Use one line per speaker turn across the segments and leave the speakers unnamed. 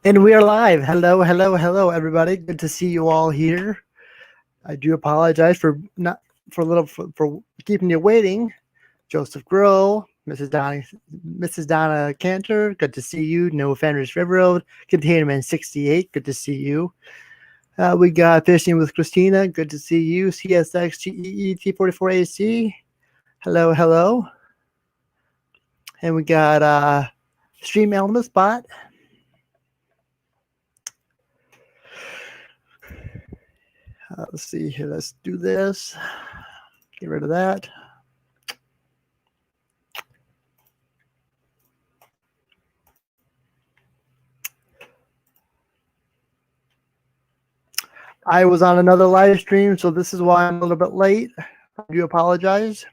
And we are live. Hello, hello, hello, everybody. Good to see you all here. I do apologize for not for keeping you waiting. Joseph Grohl, Mrs. Donna Cantor. Good to see you. No Fenders River Road. Containment 68. Good to see you. We got Fishing with Christina. Good to see you. CSX GEE T44AC. Hello, hello. And we got Stream Element Spot. Let's see here. Let's do this. Get rid of that. I was on another live stream, so this is why I'm a little bit late. I do apologize.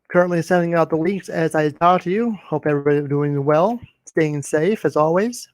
Currently sending out the links as I talk to you. Hope everybody's doing well, staying safe as always.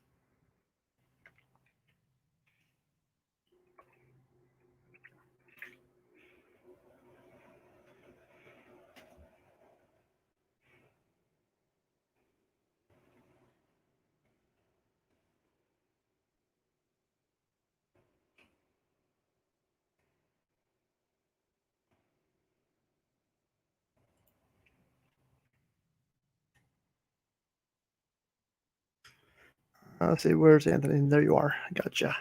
Let's see, where's Anthony? There you are. Gotcha.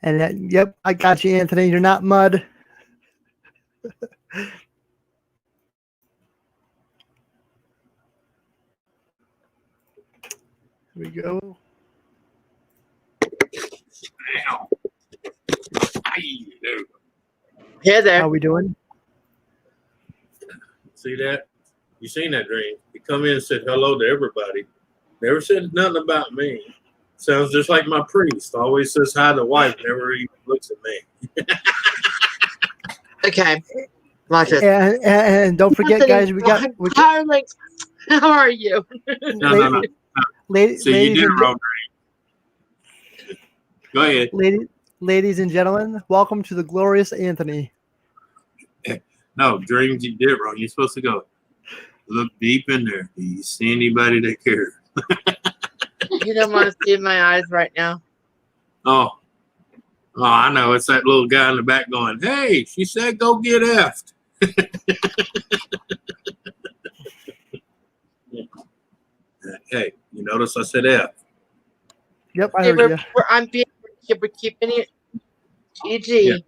And yep, I got you, Anthony. You're not mud. Here we go.
Hey there.
How we doing?
See that? You seen that dream? He come in and said hello to everybody. Never said nothing about me. Sounds just like my priest. Always says hi to wife, never even looks at me.
Okay. Watch it.
And don't forget, guys, we got
Darling, how are you?
No. So you did a wrong dream. Go ahead.
Ladies and gentlemen, welcome to the glorious Anthony.
No, dreams you did wrong. You're supposed to go look deep in there. Do you see anybody that cares?
You don't want to see my eyes right now.
Oh, I know. It's that little guy in the back going, hey, she said go get effed. Hey, you notice I said F.
Yep, I heard you.
We're keeping it PG.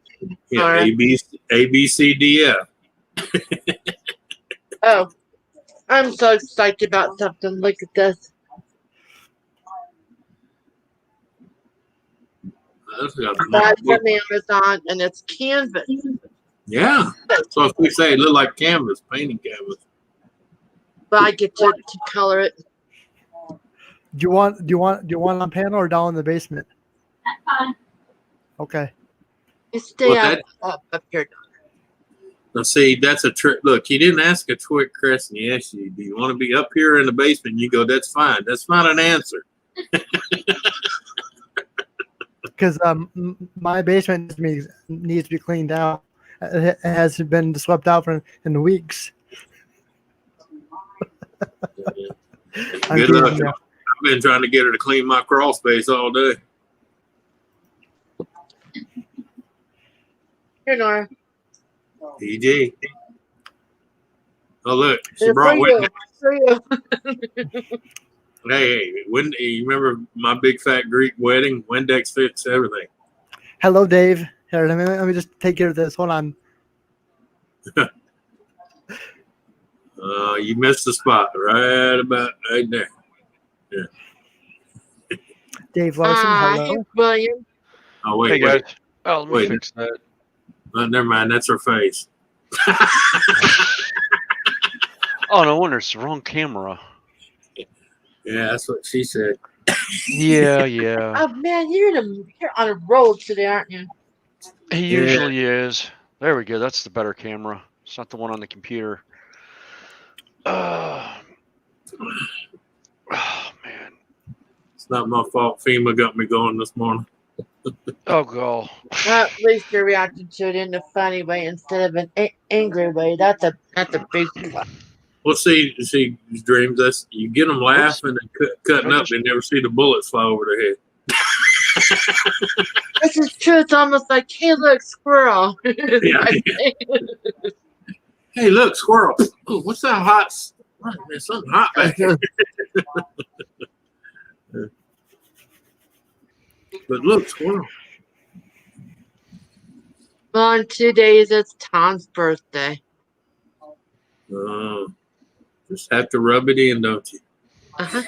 Yeah, A, B, C, D, F.
Oh, I'm so excited about something. Look at this. That's from Amazon, and it's canvas.
Yeah. So if we say it look like canvas, painting canvas.
But I get to color it.
Do you want on panel or down in the basement? Okay.
You stay up here.
Now see, that's a trick. Look, he didn't ask a trick question. He asked you, do you want to be up here in the basement? You go, that's fine. That's not an answer.
Because my basement needs to be cleaned out. It has been swept out in weeks.
Good luck. I've been trying to get her to clean my crawl space all day.
Here, N.O.R.A.
PG. Oh, look. She brought Wendex.
For you.
Hey, you remember my big fat Greek wedding? Wendex fixed everything.
Hello, Dave. Here, let me just take care of this. Hold on.
You missed the spot right there. Yeah.
Dave Larson, hello.
Hey, William.
Oh, wait,
hey, guys. Oh, let me fix that.
Never mind. That's her face.
Oh, no wonder it's the wrong camera.
Yeah, that's what she said.
Yeah.
Oh man, you're on a roll today, aren't you?
He usually is. There we go. That's the better camera. It's not the one on the computer. Oh man.
It's not my fault. FEMA got me going this morning.
Oh god.
At least you're reacting to it in a funny way instead of an angry way. That's a big plus.
Well, see, these dreams. You get them laughing and cutting up. They never see the bullets fly over their head.
This is true. It's almost like, hey, look, squirrel.
Yeah. Hey, look, squirrel. Oh, what's that hot? There's something hot back there. But look, squirrel.
Well, in 2 days, it's Tom's birthday.
Just have to rub it in, don't you?
Uh-huh.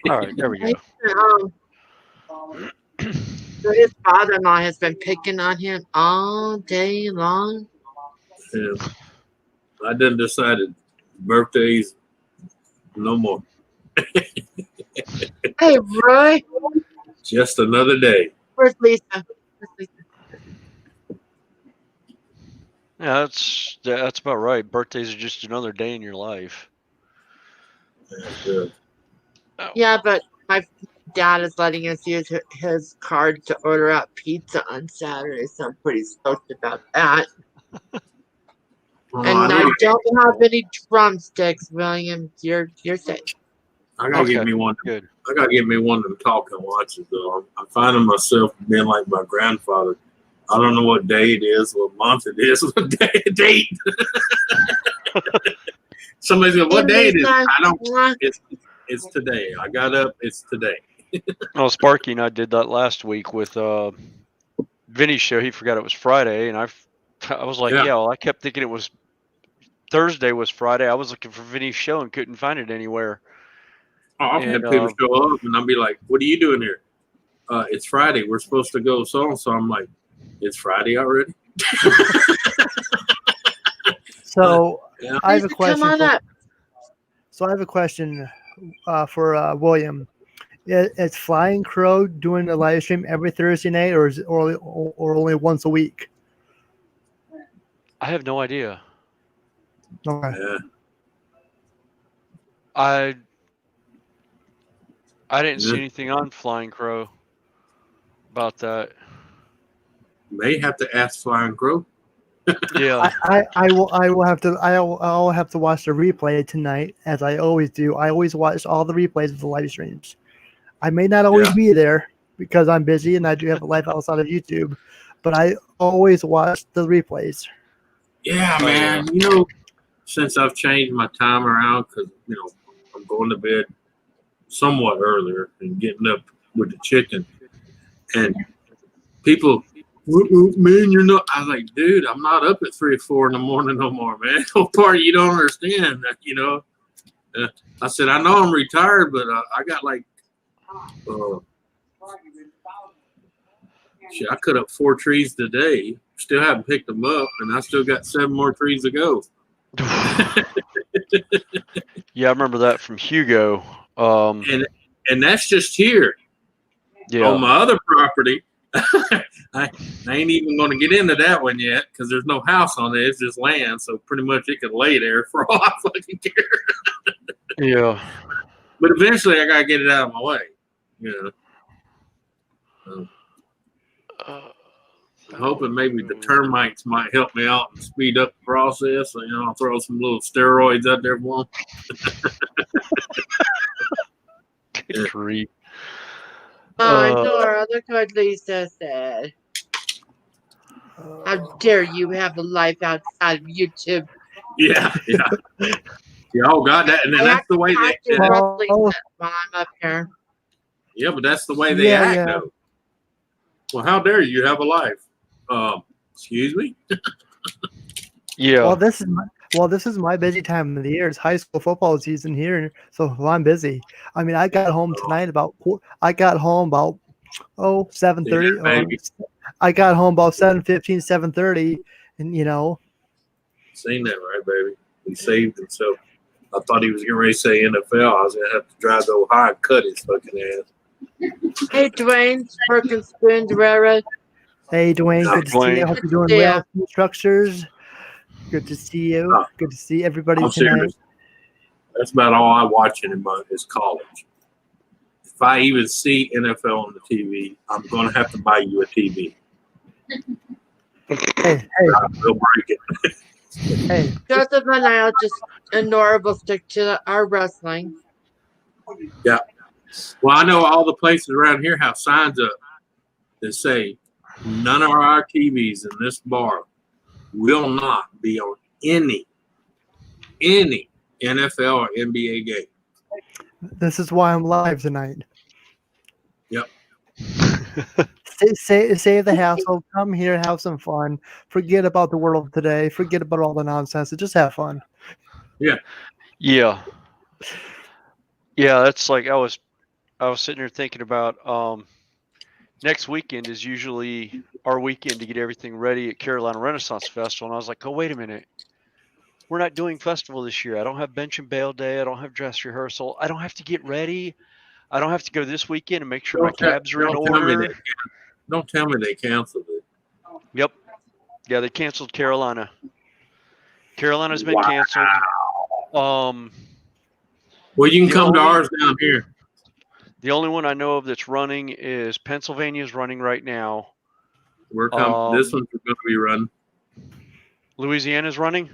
All right, there we go.
So his father-in-law has been picking on him all day long.
Yeah. I done decided birthdays no more.
Hey, Roy.
Just another day.
Where's Lisa? Where's Lisa?
Yeah, that's about right. Birthdays are just another day in your life.
That's good.
Yeah, but my dad is letting us use his card to order out pizza on Saturday, so I'm pretty stoked about that. And I don't have any drumsticks, William. You're safe.
I gotta get me one.
Good.
I gotta get me one of them talking watches though. I'm finding myself being like my grandfather. I don't know what day it is, what month it is, what date. Somebody's going, what day it is? I don't. It's today. I got up. It's today.
Oh, Sparky and I did that last week with Vinny's show. He forgot it was Friday, and I was like, yeah. Well, I kept thinking it was Thursday was Friday. I was looking for Vinny's show and couldn't find it anywhere.
Oh, I've had people show up, and I'll be like, what are you doing here? It's Friday. We're supposed to go so-and-so. I'm like, it's Friday already?
So
Yeah.
I have a question.
Come on up.
So I have a question for William. Is Flying Crow doing a live stream every Thursday night, or is it only once a week?
I have no idea.
Okay.
Yeah.
I didn't see anything on Flying Crow about that.
May have to ask Flying Crow.
Yeah.
I'll have to watch the replay tonight, as I always do. I always watch all the replays of the live streams. I may not always be there because I'm busy and I do have a life outside of YouTube, but I always watch the replays.
Yeah, man. You know, since I've changed my time around, because I'm going to bed somewhat earlier and getting up with the chicken, and people, man, you're not. I was like, dude, I'm not up at 3 or 4 in the morning no more, man. What part you don't understand? I said, I know I'm retired, but I got like, shit, I cut up 4 trees today. Still haven't picked them up, and I still got 7 more trees to go.
Yeah, I remember that from Hugo.
And that's just here.
Yeah.
On my other property, I ain't even going to get into that one yet because there's no house on it. It's just land, so pretty much it could lay there for all I fucking care.
Yeah.
But eventually, I gotta get it out of my way. I'm hoping maybe the termites might help me out and speed up the process. So, I'll throw some little steroids out there for them.
Good grief.
N.O.R.A, look what Lisa said. How dare you have a life outside of YouTube?
Yeah. Oh, God, and that's the way they
while I'm up here.
Yeah, but that's the way they act, though. Well, how dare you have a life? Excuse me?
Yeah. Well, this is my busy time of the year. It's high school football season here, so I'm busy. I mean, I got home tonight about 7:30. I got home about 7:15, 7:30, and
Seen that, right, baby? He saved himself. I thought he was getting ready to say NFL. I was gonna have to drive to Ohio and cut his fucking ass.
Hey, Dwayne, Perkins Spoon, Railroad.
Hey, Dwayne, good to see you. I hope you're doing well. Structures. Good to see you. Good to see everybody tonight.
That's about all I watch anymore is college. If I even see NFL on the TV, I'm going to have to buy you a TV.
Hey,
They'll break it.
hey.
Joseph and I'll just N.O.R.A will stick to our wrestling.
Yeah. Well, I know all the places around here have signs up that say none of our TVs in this bar will not be on any NFL or NBA game.
This is why I'm live tonight.
Yep.
Save the hassle. Come here, have some fun. Forget about the world of today. Forget about all the nonsense. And just have fun.
Yeah.
Yeah. Yeah, that's like I was sitting here thinking about next weekend is usually our weekend to get everything ready at Carolina Renaissance Festival, and I was like, oh, wait a minute. We're not doing festival this year. I don't have bench and bail day. I don't have dress rehearsal. I don't have to get ready. I don't have to go this weekend and make sure my cabs are in order.
Don't tell me they canceled it.
Yep. Yeah, they canceled Carolina. Carolina's been canceled.
Well, you can come to ours down here.
The only one I know of that's running is Pennsylvania's running right now.
We're coming. This one's going to be run.
Louisiana's running?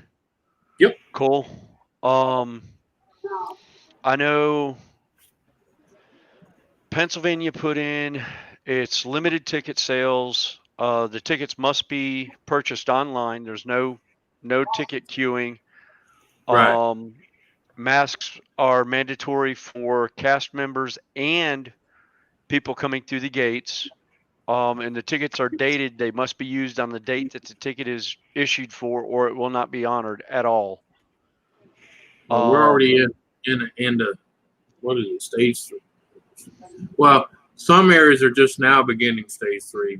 Yep.
Cool. I know Pennsylvania put in its limited ticket sales. The tickets must be purchased online. There's no ticket queuing.
Right.
Masks are mandatory for cast members and people coming through the gates. And the tickets are dated. They must be used on the date that the ticket is issued for, or it will not be honored at all.
Well, we're already in the what is it, stage 3? Well, some areas are just now beginning stage 3.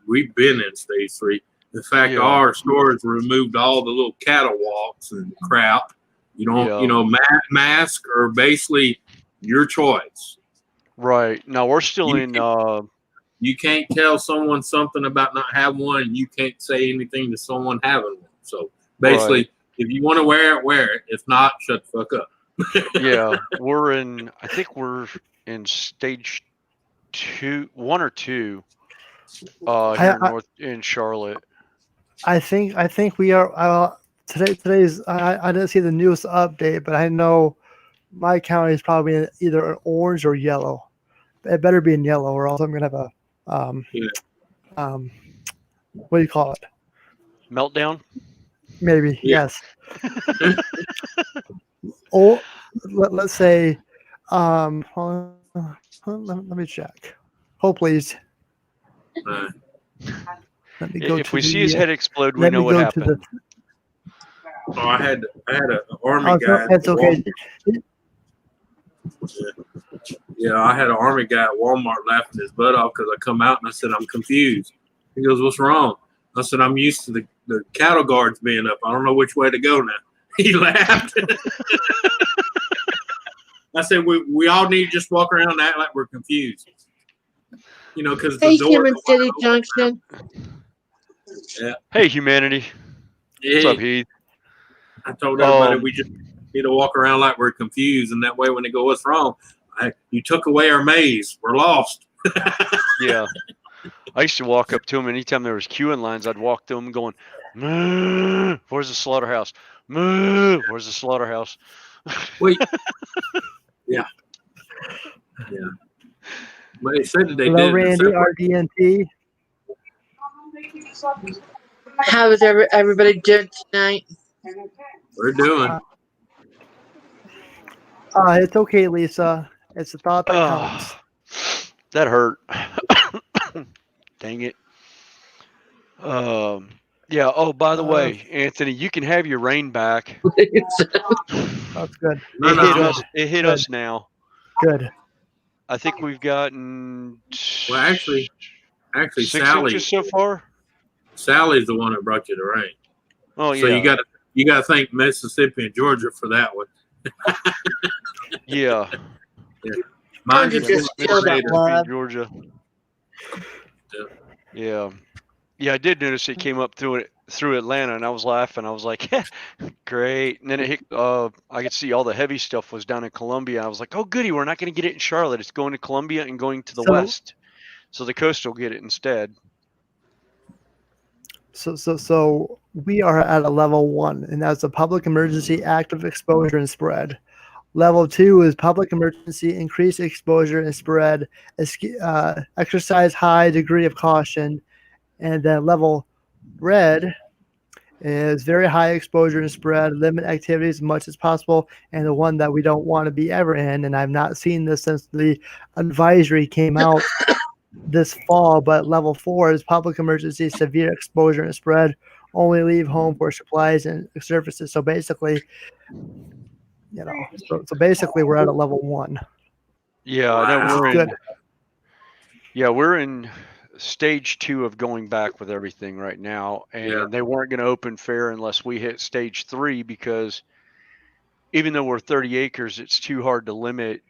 We've been in stage 3. In fact, all our stores removed all the little cattle walks and crap. You don't, mask are basically your choice.
Right. Now we're still
You can't tell someone something about not having one, and you can't say anything to someone having one. So basically, if you want to wear it. If not, shut the fuck up.
Yeah, I think we're in stage 1 or 2 here in Charlotte.
I think we are today's I didn't see the newest update, but I know my county is probably either orange or yellow. It better be in yellow, or else I'm gonna have a what do you call it?
Meltdown?
Maybe,
yeah.
Yes. Or let's say, let me check. Hold please. Let me go.
If we see his head explode, we know what happened.
I had an army guy.
That's okay.
Yeah, I had an army guy at Walmart laughing his butt off because I come out and I said, I'm confused. He goes, what's wrong? I said, I'm used to the cattle guards being up. I don't know which way to go now. He laughed. I said, we all need to just walk around and act like we're confused. Because
hey, Human City Junction.
Yeah.
Hey, humanity.
Hey.
What's up, Heath?
I told everybody we just need to walk around like we're confused, and that way when they go, what's wrong? You took away our maze. We're lost.
Yeah. I used to walk up to them anytime there was queuing lines. I'd walk to them going, moo, where's the slaughterhouse? Moo, where's the slaughterhouse?
Wait. Yeah. But they said that they
Hello,
did.
Randy, RDNT.
How is everybody doing tonight?
We're doing.
It's okay, Lisa. It's the thought that counts.
That hurt. Dang it. Yeah. Oh, by the way, Anthony, you can have your rain back.
That's good.
It hit us now.
Good.
I think we've gotten.
Well, actually,
6
Sally
inches so far.
Sally's the one that brought you the rain.
Oh yeah.
So you got to thank Mississippi and Georgia for that one.
Yeah.
Mine
just feel that
Georgia. Yeah. Yeah, I did notice it came up through it through Atlanta, and I was laughing. I was like, great. And then it hit, I could see all the heavy stuff was down in Columbia. I was like, oh, goody, we're not going to get it in Charlotte. It's going to Columbia and going to the west. So the coast will get it instead.
So we are at a level 1, and that's a public emergency, active exposure and spread. Level 2 is public emergency, increased exposure and spread, exercise high degree of caution. And then level red is very high exposure and spread, limit activities as much as possible, and the one that we don't want to be ever in. And I've not seen this since the advisory came out this fall, but level 4 is public emergency, severe exposure and spread, only leave home for supplies and services. So basically, so basically we're at a level 1.
Yeah, I know
Which is good.
We're in stage 2 of going back with everything right now, and they weren't going to open fair unless we hit stage 3, because even though we're 30 acres, it's too hard to limit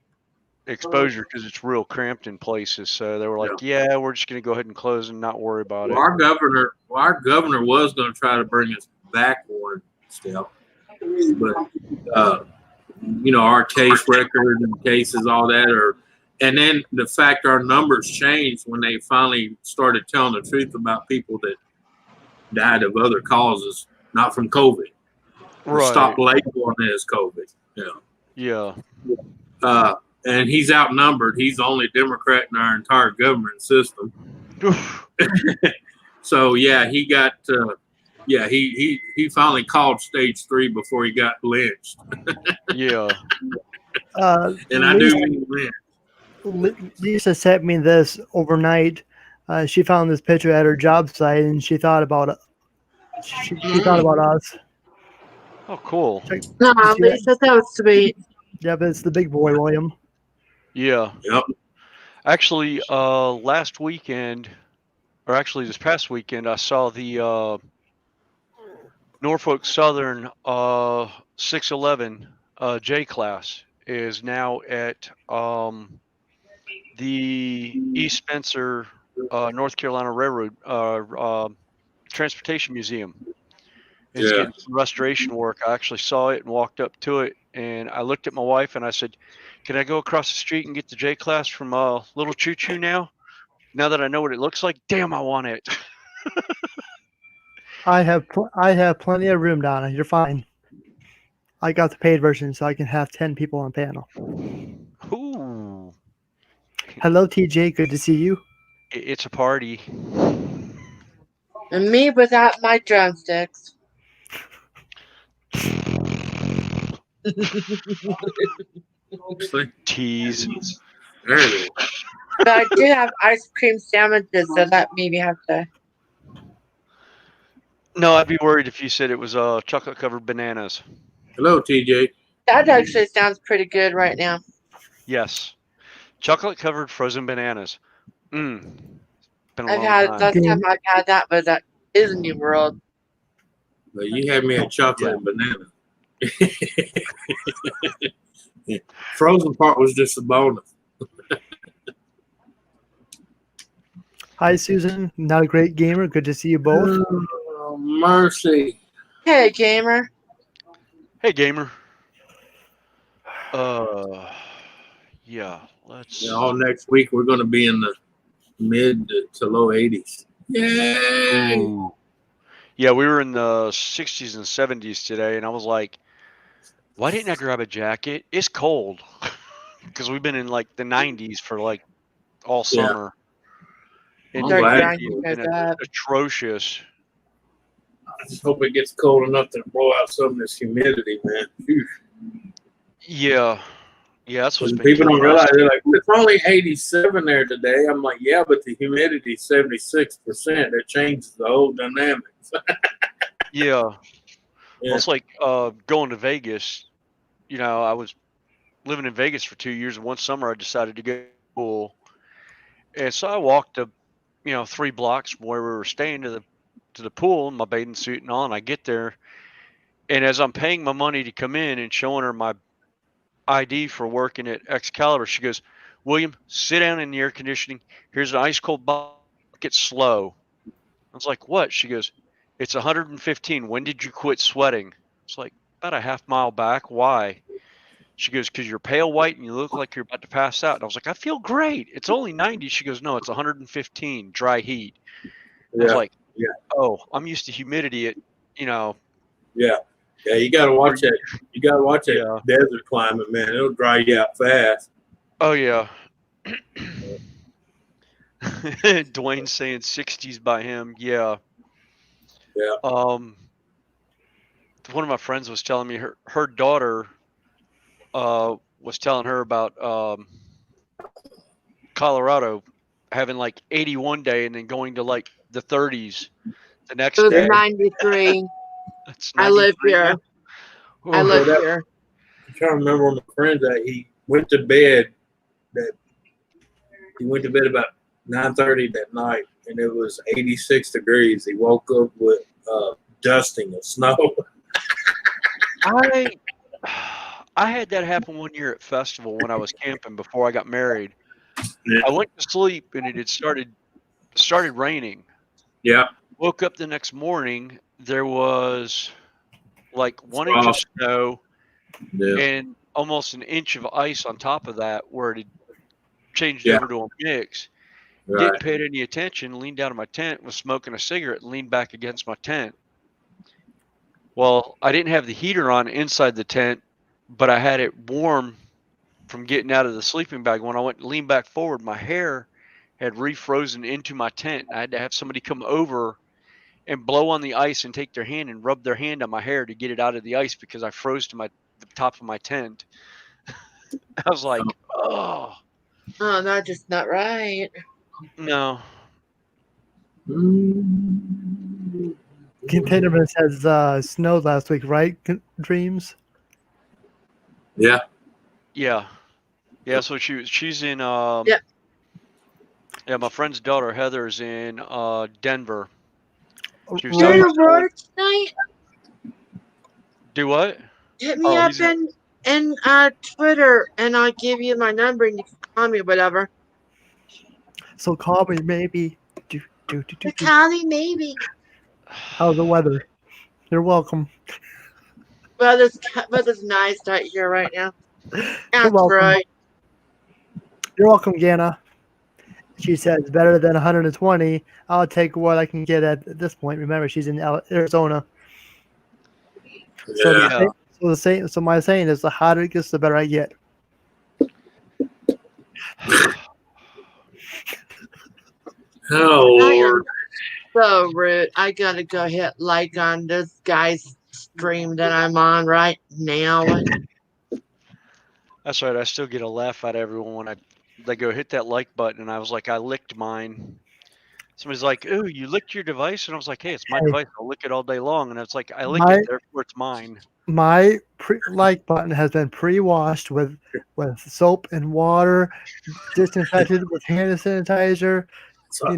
exposure because it's real cramped in places. So they were like, we're just going to go ahead and close and not worry about it.
Our governor was going to try to bring us back one step, but our case record and cases, all that and then the fact our numbers changed when they finally started telling the truth about people that died of other causes, not from COVID.
Right.
Stop labeling it as COVID.
Yeah.
And he's outnumbered. He's the only Democrat in our entire government system. So he got he finally called stage 3 before he got lynched.
Yeah.
And I do mean lynched.
Lisa sent me this overnight. She found this picture at her job site, and she thought about it. She thought about us.
Oh, cool.
Lisa, that was sweet.
Yeah, but it's the big boy, William.
Yeah.
Yep.
Actually, last weekend, or actually this past weekend, I saw the Norfolk Southern 611 J class is now at the East Spencer, North Carolina Railroad Transportation Museum. It's getting some restoration work. I actually saw it and walked up to it, and I looked at my wife and I said, "Can I go across the street and get the J class from Little Choo Choo now? Now that I know what it looks like, damn, I want it."
I have plenty of room, Donna. You're fine. I got the paid version, so I can have 10 people on panel.
Ooh.
Hello, TJ. Good to see you.
It's a party.
And me without my drumsticks.
Tease.
There it is.
But I do have ice cream sandwiches, so that maybe have to.
No, I'd be worried if you said it was chocolate covered bananas.
Hello, TJ.
That actually sounds pretty good right now.
Yes. Chocolate covered frozen bananas. Been a long
Last time I've had that was at Disney World.
But you had me a chocolate and banana. Frozen part was just a bonus.
Hi, Susan. Not a great gamer. Good to see you both.
Oh, mercy.
Hey, gamer.
Hey, gamer. Let's.
All next week we're going to be in the mid to low 80s. Yay!
Ooh. Yeah, we were in the 60s and 70s today, and I was like, why didn't I grab a jacket? It's cold. Because we've been in like the 90s for like all summer.
I'm glad
it's atrocious.
I just hope it gets cold enough to blow out some of this humidity, man. Whew.
Yeah, that's what's been
people don't realize. They're like, it's only 87 there today. I'm like, yeah, but the humidity is 76%. That changes the whole dynamics.
Yeah. Well, it's like going to Vegas. I was living in Vegas for 2 years, and one summer I decided to go to the pool, and so I walked 3 blocks from where we were staying to the pool in my bathing suit and all. And I get there, and as I'm paying my money to come in and showing her my ID for working at Excalibur, she goes, "William, sit down in the air conditioning. Here's an ice cold bucket, slow." I was like, "What?" She goes, It's 115. When did you quit sweating? It's like, about a half mile back. Why? She goes, because you're pale white and you look like you're about to pass out. And I was like, I feel great. It's only 90. She goes, no, it's 115, dry heat. I was like, oh, I'm used to humidity at,
Yeah, you got to watch that. You got to watch that desert climate, man. It'll dry you out fast.
Oh, yeah. Dwayne's saying 60s by him. Yeah.
Yeah.
One of my friends was telling me her daughter was telling her about Colorado having like 81 day and then going to like the 30s the next
It was
day.
93.
That's
I live
93
here.
now?
I live here.
I'm trying to remember one of my friends that he went to bed. He went to bed about 9:30 that night, and it was 86 degrees. He woke up with dusting of snow.
I had that happen one year at festival when I was camping before I got married.
Yeah.
I went to sleep and it had started raining.
Yeah.
Woke up the next morning, there was like 1 inch of snow and almost an inch of ice on top of that where it had changed over to a mix.
Right.
Didn't pay it any attention, leaned down to my tent, was smoking a cigarette, and leaned back against my tent. Well, I didn't have the heater on inside the tent, but I had it warm from getting out of the sleeping bag. When I went to lean back forward, my hair had refrozen into my tent. I had to have somebody come over and blow on the ice and take their hand and rub their hand on my hair to get it out of the ice because I froze to the top of my tent. I was like, oh.
Oh, that's just not right.
No.
Containerman says snowed last week, right? Dreams.
Yeah.
Yeah. Yeah. So she's in.
Yeah.
Yeah. My friend's daughter Heather's in Denver. She was
You're to work tonight?
Do what?
Hit me up in Twitter, and I'll give you my number, and you can call me, whatever.
So call me maybe.
Call me maybe.
How's the weather? You're welcome.
Weather's nice out here right now. That's
welcome.
right.
You're welcome, Ganna. She says better than 120. I'll take what I can get at this point. Remember, she's in Arizona.
Yeah.
So my saying is, the hotter it gets, the better I get.
Oh, Lord.
So rude. I gotta go hit like on this guy's stream that I'm on right now.
That's right. I still get a laugh out of everyone when they go hit that like button, and I was like, I licked mine. Somebody's like, "Ooh, you licked your device," and I was like, "Hey, it's my device. I'll lick it all day long." And it's like, I lick it, therefore it's mine.
My like button has been pre-washed with soap and water, disinfected with hand sanitizer.
So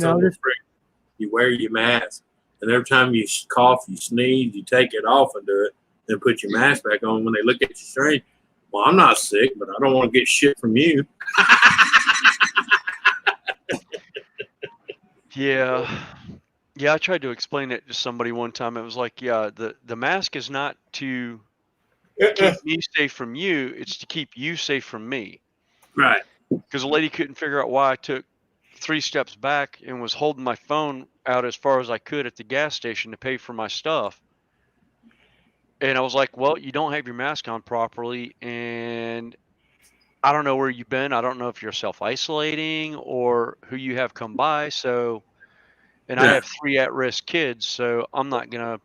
you wear your mask, and every time you cough, you sneeze, you take it off and do it, then put your mask back on. When they look at you strange, well, I'm not sick, but I don't want to get shit from you.
Yeah. Yeah, I tried to explain it to somebody one time. It was like, yeah, the mask is not to keep me safe from you. It's to keep you safe from me.
Right.
Because the lady couldn't figure out why I took 3 steps back and was holding my phone out as far as I could at the gas station to pay for my stuff. And I was like, well, you don't have your mask on properly, and I don't know where you've been. I don't know if you're self-isolating or who you have come by. So, and I have 3 at-risk kids, so I'm not gonna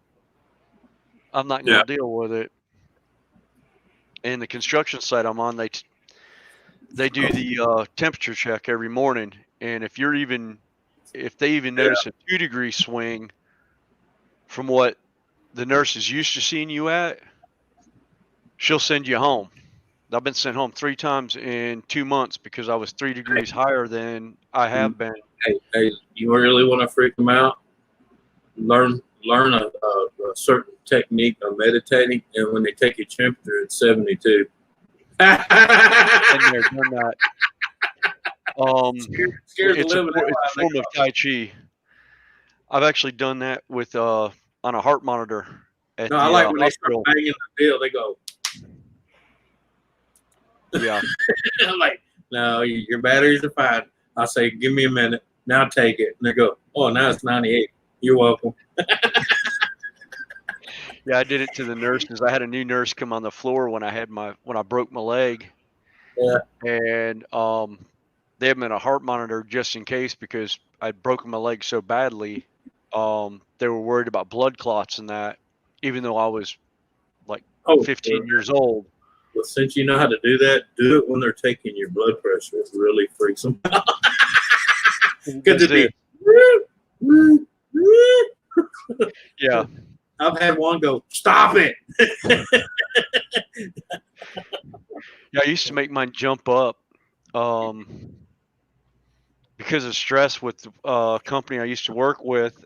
deal with it. And the construction site I'm on, they do the temperature check every morning, and if they even notice a 2-degree swing from what the nurse is used to seeing you at, she'll send you home. I've been sent home 3 times in 2 months because I was 3 degrees higher than I have been.
Hey, you really want to freak them out? Learn a certain technique of meditating, and when they take your temperature, it's 72.
Been there, done that.
Scared
it's
the
a
living
form of Tai Chi. I've actually done that with on a heart monitor at
No,
the
I like when they start
hospital.
banging the deal. They go,
Yeah.
I'm like, no, your batteries are fine. I say, give me a minute. Now take it. And they go, oh, now it's 98. You're welcome.
Yeah, I did it to the nurses. I had a new nurse come on the floor when I broke my leg.
Yeah.
And they had me in a heart monitor just in case, because I'd broken my leg so badly. They were worried about blood clots and that, even though I was like 15 years old.
Well, since you know how to do that, do it when they're taking your blood pressure. It really freaks them out. Because it'd be,
yeah.
I've had one go, stop it.
Yeah, I used to make mine jump up because of stress with the company I used to work with.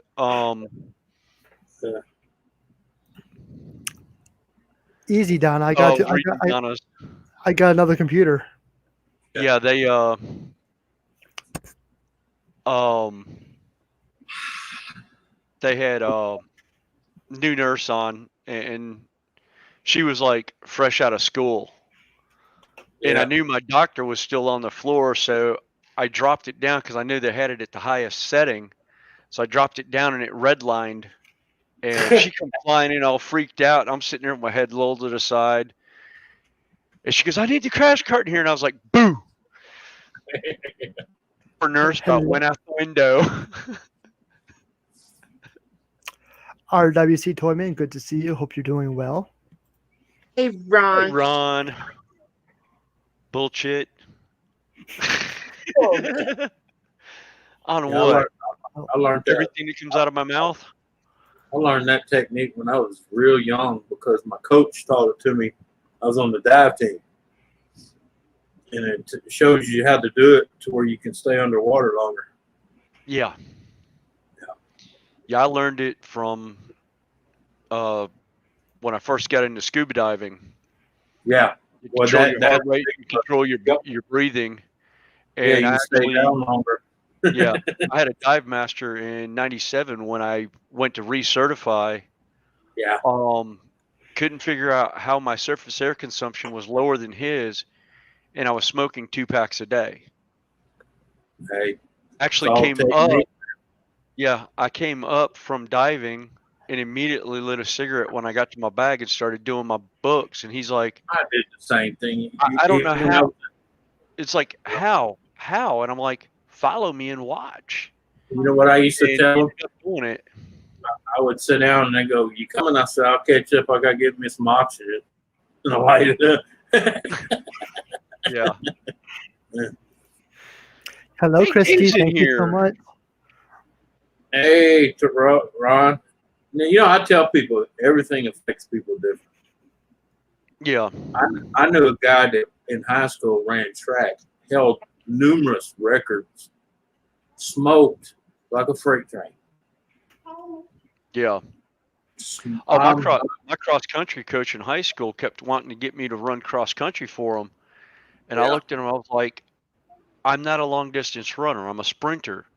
Easy, Don. I got you. I got another computer.
Yeah, they had a new nurse on, and she was like fresh out of school. Yeah. And I knew my doctor was still on the floor, so I dropped it down because I knew they had it at the highest setting. So I dropped it down and it redlined, and she come flying in all freaked out. And I'm sitting there with my head lulled to the side. And she goes, I need the crash cart in here. And I was like, boo. Her nurse about went out the window.
RWC Toyman, good to see you. Hope you're doing well.
Hey, Ron.
Hey, Ron. Bullshit. On what?
I learned that.
Everything that comes out of my mouth?
I learned that technique when I was real young because my coach taught it to me. I was on the dive team. And it shows you how to do it to where you can stay underwater longer.
Yeah. Yeah, I learned it from when I first got into scuba diving.
Yeah.
Well, control your heart rate, control your breathing. And
yeah, you stay down longer.
Yeah, I had a dive master in '97 when I went to recertify.
Yeah.
Couldn't figure out how my surface air consumption was lower than his, and I was smoking 2 packs a day.
Hey.
Actually came up. Yeah, I came up from diving and immediately lit a cigarette when I got to my bag and started doing my books. And he's like,
I did the same thing.
I don't know how. It's like, how? And I'm like, follow me and watch.
You know what I used to tell them?
Doing it.
I would sit down and they go, you coming? I said, I'll catch up. I got to give me some oxygen. And I light it up.
Yeah.
Hello,
hey,
Christy. Thank you so much.
Hey, Ron. You know, I tell people everything affects people different.
Yeah.
I knew a guy that in high school ran track, held numerous records, smoked like a freight train.
Yeah. Oh, my cross country coach in high school kept wanting to get me to run cross country for him. And I looked at him, I was like, I'm not a long distance runner. I'm a sprinter.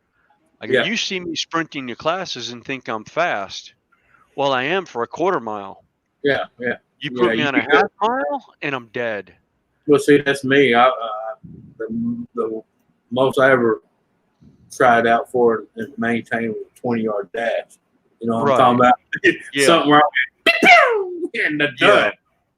I go, you see me sprinting your classes and think I'm fast. Well, I am for a quarter mile.
Yeah.
You put me on a half mile and I'm dead.
Well, see, that's me. The most I ever tried out for and maintained was a 20-yard dash. You know what I'm talking about? Something where and the done.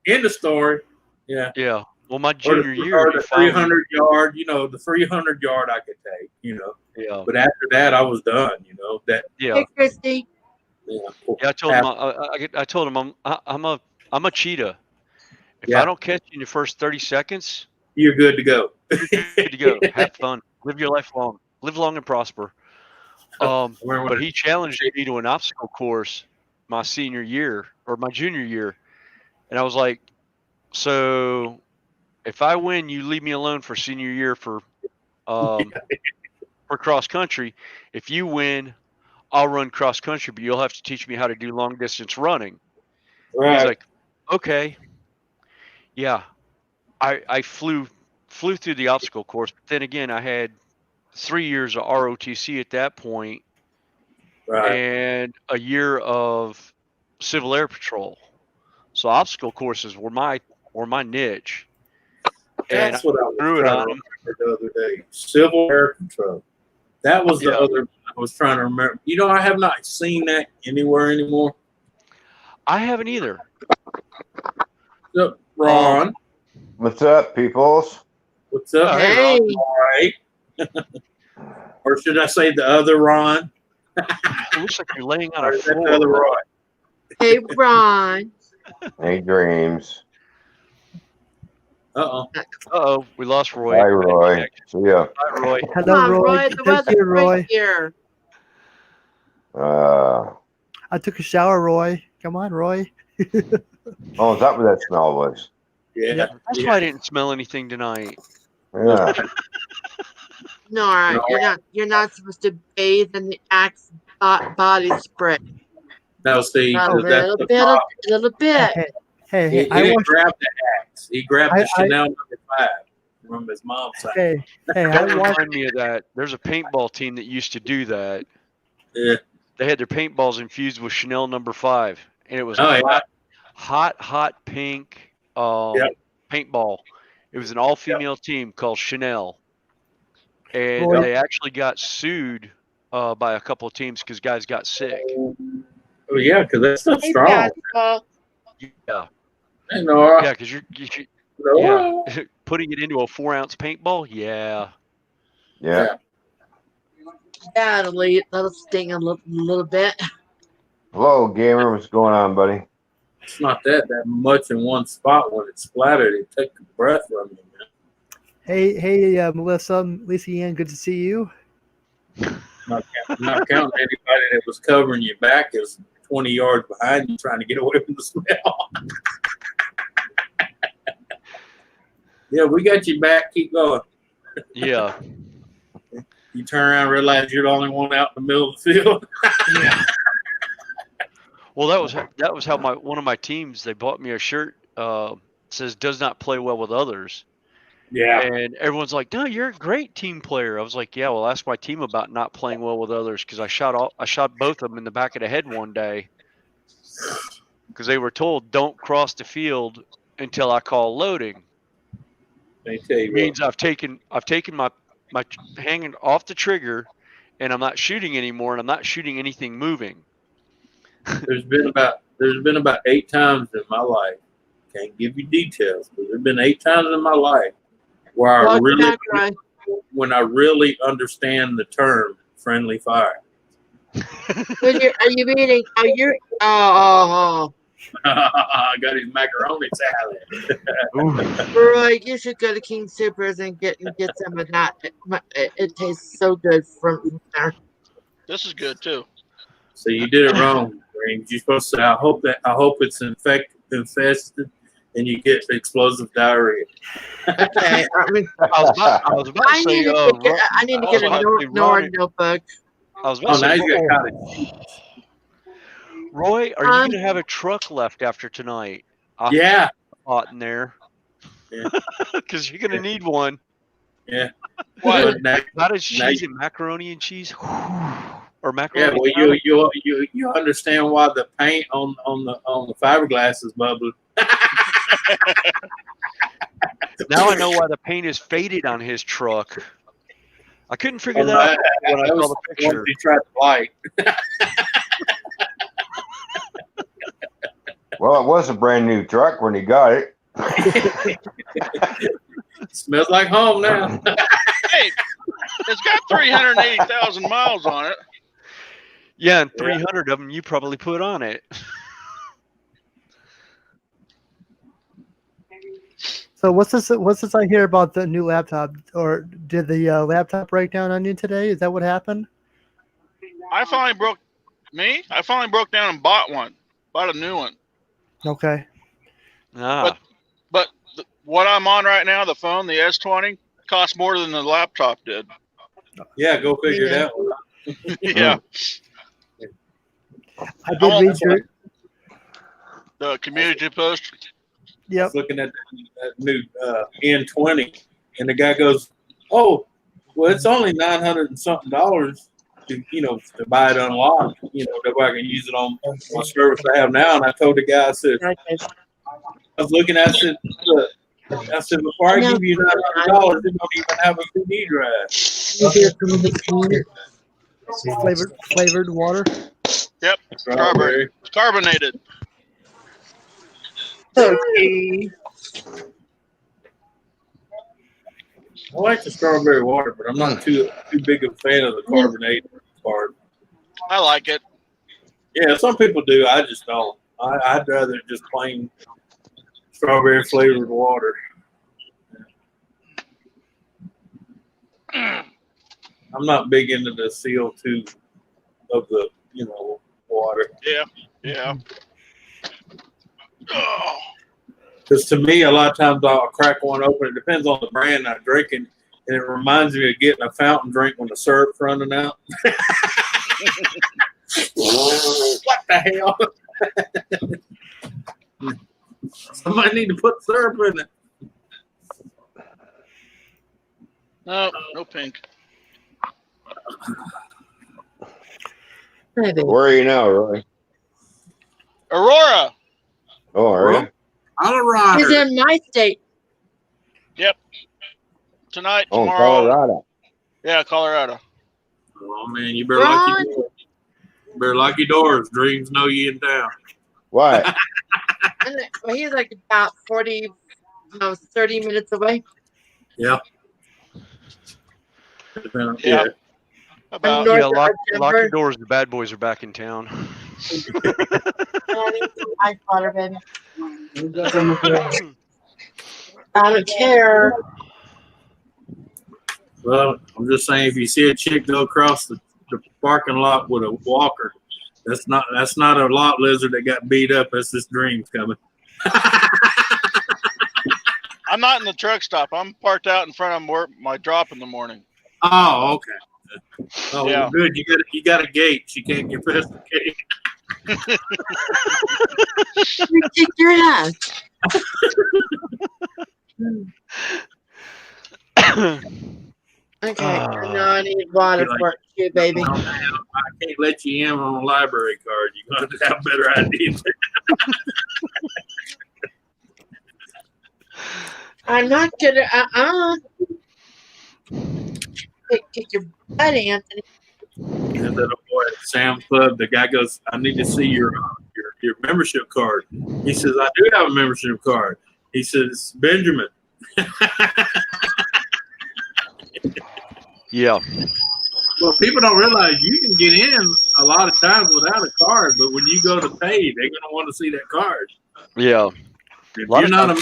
End of story. Yeah.
Yeah. Well, my junior year,
the 300 yard. You know, the 300 yard I could take. You know.
Yeah.
But after that, I was done. You know that.
Yeah. Hey, Christy.
Yeah.
I told him. I told him I'm a cheetah. If I don't catch you in the first 30 seconds,
you're good to go.
You're good to go. Have fun. Live your life long. Live long and prosper. But he challenged me to an obstacle course my senior year or my junior year. And I was like, so if I win, you leave me alone for senior year for cross country. If you win, I'll run cross country, but you'll have to teach me how to do long distance running. Right. He's like, okay. Yeah. I flew through the obstacle course, but then again, I had 3 years of ROTC at that point.
Right.
and a year of Civil Air Patrol. So obstacle courses were my niche. And
That's what I was
threw it
trying
on
to
them.
remember the other day. Civil Air Patrol. That was the
Yeah.
other I was trying to remember. You know, I have not seen that anywhere anymore.
I haven't either.
So, Ron,
What's up, peoples?
what's up?
Hey,
Hey,
Ron. All right. Or should I say the other Ron?
It looks like you're laying on
Or
a
is that the other
floor.
Ron?
hey, Ron.
Hey, dreams.
Uh-oh.
Uh-oh, we lost Roy.
Hi, Roy. See ya.
Bye, Roy.
Come
Hello,
on,
Roy.
Roy.
Good
The
to
weather's
see you,
right
Roy.
here.
I took a shower, Roy. Come on, Roy.
Oh, is that what that smell was?
Yeah.
Yep.
That's why I didn't smell anything tonight.
Yeah.
No, you're not supposed to bathe in the Axe body spray.
Now, see,
A
Oh.
that's
little
the
bit,
problem.
a little bit.
Hey,
He
I
didn't
watched.
grab the axe. He grabbed the
I-
Chanel #5 from his mom's side.
Hey, I
Don't
watched.
remind me of that. There's a paintball team that used to do that.
Yeah.
They had their paintballs infused with Chanel #5, and it was
Oh,
a
yeah.
hot pink
Yep.
paintball. It was an all-female team called Chanel, and
Roy.
they actually got sued by a couple of teams because guys got sick.
Oh, yeah, because that stuff's
Hey,
strong.
basketball.
Yeah,
Hey, Nora.
yeah, because
Nora.
yeah, putting it into a 4-ounce paintball. Yeah,
Yeah.
Yeah, that'll sting a little bit.
Hello, gamer. What's going on, buddy?
It's not that much in one spot. When it's splattered, it takes the breath from you, man.
Hey, Melissa, Lisa Ann, good to see you.
Not counting anybody that was covering your back is 20 yards behind you trying to get away from the smell. Yeah, we got you back. Keep going.
yeah,
You turn around and realize you're the only one out in the middle of the field.
yeah. Well, that was how one of my teams, they bought me a shirt says does not play well with others.
Yeah.
And everyone's like, "No, you're a great team player." I was like, "Yeah, well, ask my team about not playing well with others because I shot both of them in the back of the head one day because they were told don't cross the field until I call loading.
Let me tell you
It means I've taken my hanging off the trigger, and I'm not shooting anymore, and I'm not shooting anything moving.
there's been about 8 times in my life. Can't give you details, but there's been 8 times in my life where when I really understand the term friendly fire.
Are you meaning? Are you? Oh,
I got his macaroni salad.
Roy, you should go to King Supers and get some of that. It tastes so good from there.
This is good too.
So you did it wrong, James. You're supposed to say, I hope it's infested and you get explosive diarrhea.
Okay, I mean,
I was about to say,
I need to get a N.O.R.A notebook.
I was about to
now
say,
you got cottage.
Roy, are you going to have a truck left after tonight?
Yeah.
Hot in there.
Yeah.
Because you're going to need one.
Yeah.
What?
Not as cheese and macaroni and cheese. Or
Yeah,
macaroni.
well, you understand why the paint on the fiberglass is bubbling.
Now I know why the paint is faded on his truck. I couldn't figure that out when I saw the picture.
He tried to light.
Well, it was a brand new truck when he got it.
Smells like home now.
Hey, it's got 380,000 miles on it.
Yeah, and 300 of them you probably put on it.
So what's this I hear about the new laptop? Or did the laptop break down on you today? Is that what happened?
I finally broke down and bought a new one.
Okay.
Ah.
But what I'm on right now, the phone, the S20, costs more than the laptop did.
Yeah, go figure it out.
Yeah,
I did read your.
the community post.
I
Yep.
was looking at that new N20, and the guy goes, "Oh, well, it's only $900 and something. to buy it unlocked. That way I can use it on my service I have now. And I told the guy, I said, I was looking at it. Look, I said, before I give you $900, it don't even have a CD drive.
Flavored water.
Yep. Strawberry. Carbonated.
Okay.
I like the strawberry water, but I'm not too big of a fan of the carbonated part.
I like it.
Yeah, some people do. I just don't. I'd rather just plain strawberry flavored water. I'm not big into the CO2 of the water.
Yeah.
Because to me, a lot of times I'll crack one open. It depends on the brand I'm drinking, and it reminds me of getting a fountain drink when the syrup's running out. What the hell? Somebody need to put syrup in it.
No pink.
Where are you now, Roy?
Aurora.
Oh, are you?
Colorado.
He's in my state.
Yep. Tonight,
Oh,
tomorrow.
Colorado.
Yeah, Colorado.
Oh man, you better lock your doors. Better lock your doors. Dreams know you in town.
What?
Well, he's like about 30 minutes away.
Yeah.
Yeah. About.
North
Yeah, lock your
Denver.
doors. The bad boys are back in town.
Ice water, baby. I don't care.
Well, I'm just saying, if you see a chick go across the parking lot with a walker, that's not a lot lizard that got beat up. That's this dreams coming.
I'm not in the truck stop. I'm parked out in front of my drop in the morning.
Oh, okay. Oh,
Yeah.
well, good. You got a gate. She can't get past the gate.
You kick your ass. Okay, now I need water for you, baby.
I can't let you in on a library card. You're going to have better ideas.
I'm not gonna. Kick your butt, Anthony.
And then a boy at Sam's Club, the guy goes, "I need to see your membership card." He says, "I do have a membership card." He says, "Benjamin."
Yeah.
Well, people don't realize you can get in a lot of times without a card, but when you go to pay, they're going to want to see that card.
Yeah.
If
A lot
you're
of
not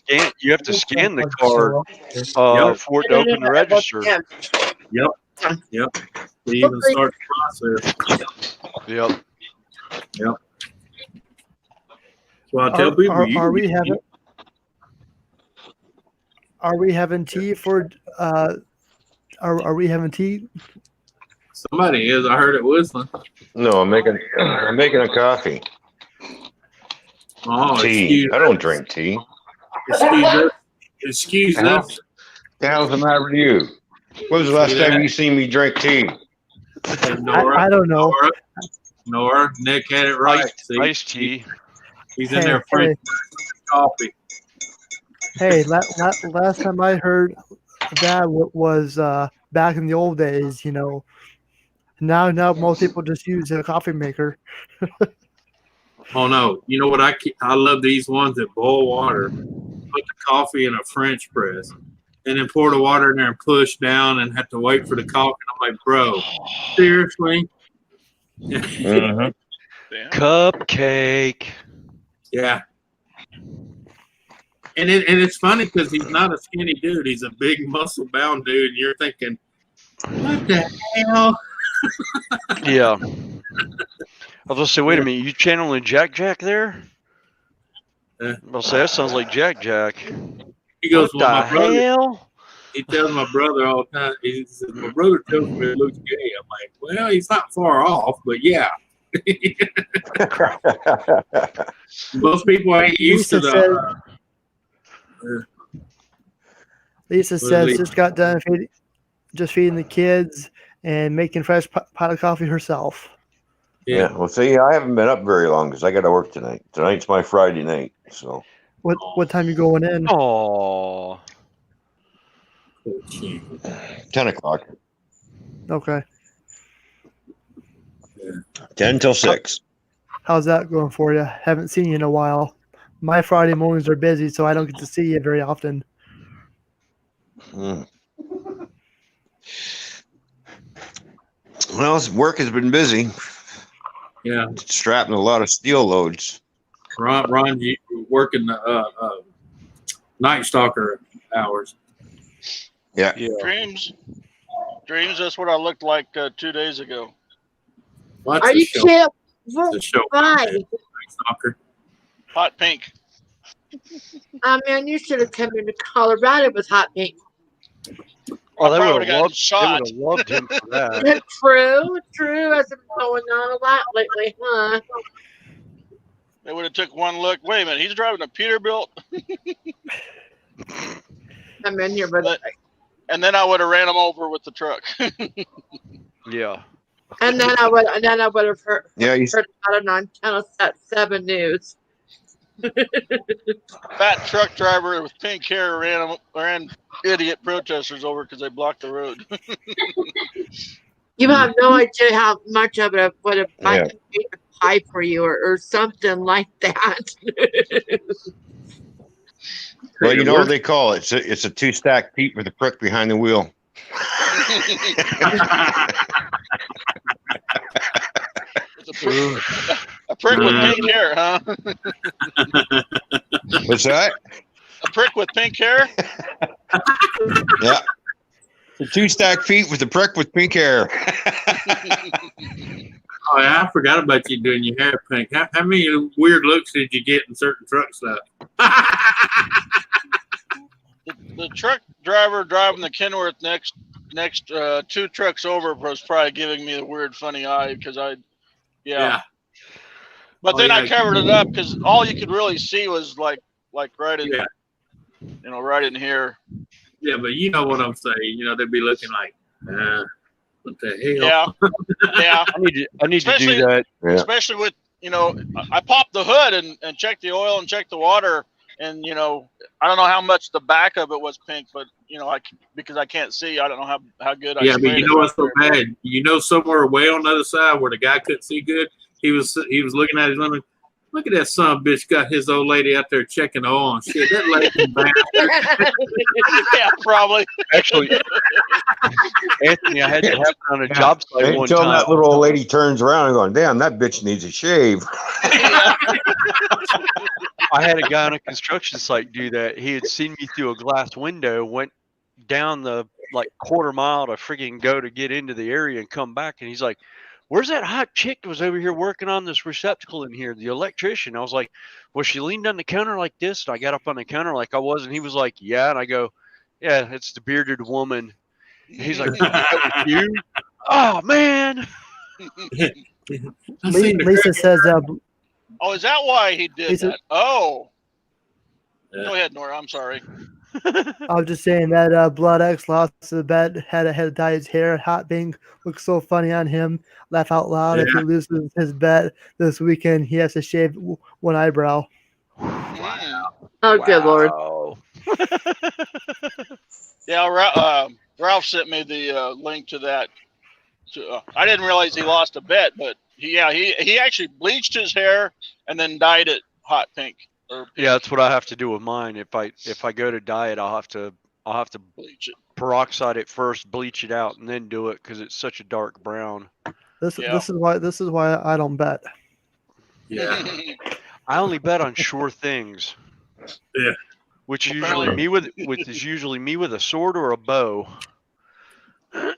times you have to scan the card for it to open the register.
Yep. They even start the process.
Yep.
So I tell people,
are we having tea for? Are we having tea?
Somebody is. I heard it whistling.
No, I'm making a coffee.
Oh,
Tea. I don't drink tea.
Excuse us.
The hell's the matter with you? When was the last time you seen me drink tea?
N.O.R.A.
I don't know.
N.O.R.A. Nick had it right.
Iced tea.
He's in there French coffee.
Hey, last time I heard that was back in the old days. Now most people just use a coffee maker.
Oh no! You know what? I love these ones that boil water, put the coffee in a French press, and then pour the water in there and push down and have to wait for the coffee. I'm like, bro, seriously?
Mm-hmm.
Cupcake.
Yeah. And it's funny because he's not a skinny dude. He's a big muscle-bound dude. And you're thinking, what the hell?
Yeah. I was going to say, wait a minute. You channeling Jack there? I'll say, that sounds like Jack.
He goes,
what the hell?
He tells my brother all the time. He says, my brother tells me it looks gay. I'm like, well, he's not far off, but yeah. Most people ain't used to the...
Lisa says just got done feeding the kids, and making fresh pot of coffee herself.
Yeah. Well, see, I haven't been up very long because I got to work tonight. Tonight's my Friday night. So.
What time you going in?
Oh.
10 o'clock.
Okay.
10 till 6.
How's that going for you? Haven't seen you in a while. My Friday mornings are busy, so I don't get to see you very often.
Well, work has been busy.
Yeah.
Strapping a lot of steel loads.
Ron, you working the Night Stalker hours.
Yeah.
Dreams. That's what I looked like 2 days ago.
What's
Are
the
you
show?
kidding?
The show.
Why?
Night Stalker.
Hot pink.
Man, you should have come into Colorado with hot pink.
Oh,
I
they
probably
would
would've
have
gotten
loved. They
shot.
would have loved him for that.
True. Has been going on a lot lately, huh?
They would have took one look. Wait a minute, he's driving a Peterbilt.
I'm in here, but
And then I would have ran him over with the truck.
Yeah.
and then I would have heard
Yeah,
about it on Channel 7 News.
Fat truck driver with pink hair ran idiot protesters over because they blocked the road.
You have no idea how much of it would have
Yeah.
made a pie for you or something like that.
Well, you know what they call it? It's a two-stack Pete with a prick behind the wheel.
A prick with pink hair, huh?
What's that?
A prick with pink hair?
Yeah. The two-stack feet with a prick with pink hair.
Oh, yeah, I forgot about you doing your hair pink. How many weird looks did you get in certain truck stuff?
The truck driver driving the Kenworth next 2 trucks over was probably giving me the weird funny eye because yeah. But then I covered it up because all you could really see was like right in right in here.
Yeah, but you know what I'm saying. You know, they'd be looking like, what the hell?
Yeah.
I need to do that.
Yeah.
Especially with I popped the hood and checked the oil and checked the water, and I don't know how much the back of it was pink, but because I can't see, I don't know how good I.
Yeah, but you know what's so bad? You know, somewhere way on the other side where the guy couldn't see good, he was looking at his woman. Look at that son of a bitch got his old lady out there checking the oil and shit. That lady bastard.
Yeah, probably.
Actually, Anthony, I had to happen on a job site one
Until
time.
that little old lady turns around and going, damn, that bitch needs a shave.
Yeah.
I had a guy on a construction site do that. He had seen me through a glass window, went down the quarter mile to freaking go to get into the area and come back, and he's like, "Where's that hot chick that was over here working on this receptacle in here, the electrician?" I was like, "Well, she leaned on the counter like this," and I got up on the counter like I was, and he was like, "Yeah," and I go, "Yeah, it's the bearded woman." And he's like, "That was you?" Oh man.
Lisa says,
Oh, is that why he did
Lisa,
that? Oh. Go ahead, Nora. I'm sorry.
I was just saying that Blood X lost the bet, had to dye his hair hot pink. Looks so funny on him. Laugh out loud. If he loses his bet this weekend, he has to shave one eyebrow.
Wow.
Oh, good Lord.
Yeah, Ralph sent me the link to that. I didn't realize he lost a bet, but he actually bleached his hair and then dyed it hot pink.
Yeah, that's what I have to do with mine. If I go to dye it, I'll have to
bleach it,
peroxide it first, bleach it out, and then do it because it's such a dark brown.
This is why I don't bet.
Yeah.
I only bet on sure things.
Yeah.
Which is usually me with a sword or a bow.
But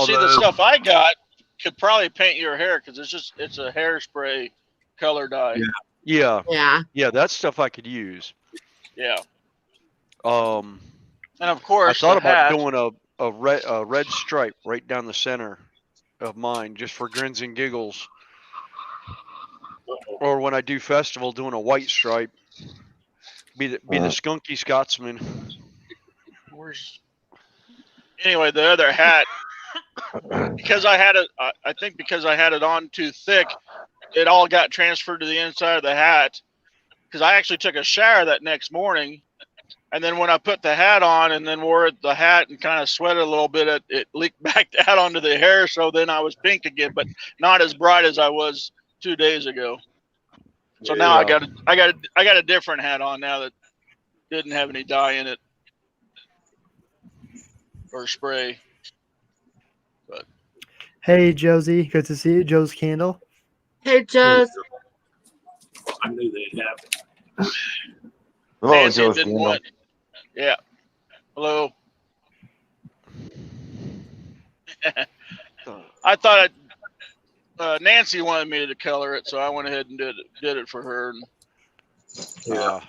see, the stuff I got could probably paint your hair because it's a hairspray color dye.
Yeah.
Yeah.
That stuff I could use.
Yeah.
And
of course,
I thought about doing a red stripe right down the center of mine just for grins and giggles. Or when I do festival, doing a white stripe. Be the skunky Scotsman.
anyway, the other hat, because I had it, I think because I had it on too thick, it all got transferred to the inside of the hat. Because I actually took a shower that next morning, and then when I put the hat on and then wore the hat and kind of sweated a little bit, it leaked back out onto the hair. So then I was pink again, but not as bright as I was 2 days ago. So now I got a different hat on now that didn't have any dye in it or spray. But
Hey, Josie. Good to see you. Joe's Candle.
Hey, Jess.
I knew they'd happen.
Hello,
Nancy
Joe
didn't
Scandal.
want. Yeah. Hello. I thought Nancy wanted me to color it, so I went ahead and did it for her.
Yeah.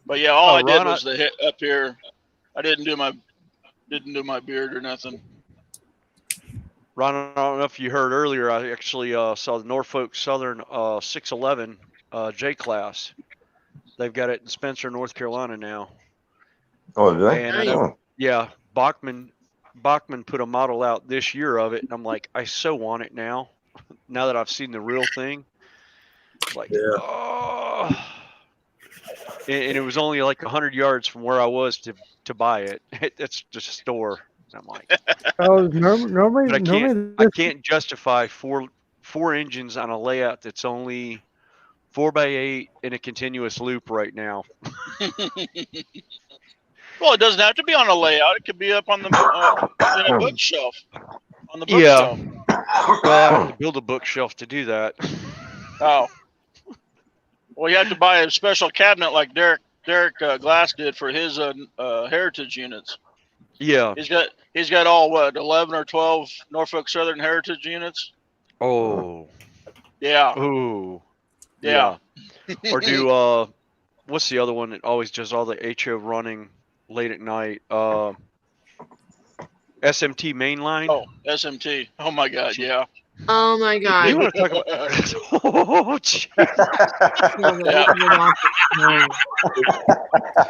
But yeah, all I did
Ron,
was the hit up here. I didn't do my beard or nothing.
Ron, I don't know if you heard earlier, I actually saw the Norfolk Southern 611 J class. They've got it in Spencer, North Carolina now.
Oh, did they?
And I know,
Oh.
yeah, Bachman put a model out this year of it, and I'm like, I so want it now. Now that I've seen the real thing, like, oh. And it was only like 100 yards from where I was to buy it. It's just a store. And I'm like,
Oh, normally,
but
normally
I can't justify four engines on a layout that's only 4x8 in a continuous loop right now.
Well, it doesn't have to be on a layout. It could be up on the in a bookshelf. On the
Yeah.
bookshelf.
Well, I have to build a bookshelf to do that.
Oh. Well, you have to buy a special cabinet like Derek Glass did for his heritage units.
Yeah.
He's got all 11 or 12 Norfolk Southern heritage units.
Oh.
Yeah.
Ooh.
Yeah.
Or do what's the other one that always does all the HO running late at night? SMT mainline.
Oh, SMT. Oh my God. Yeah.
Oh my God.
You want to talk about? Oh, jeez.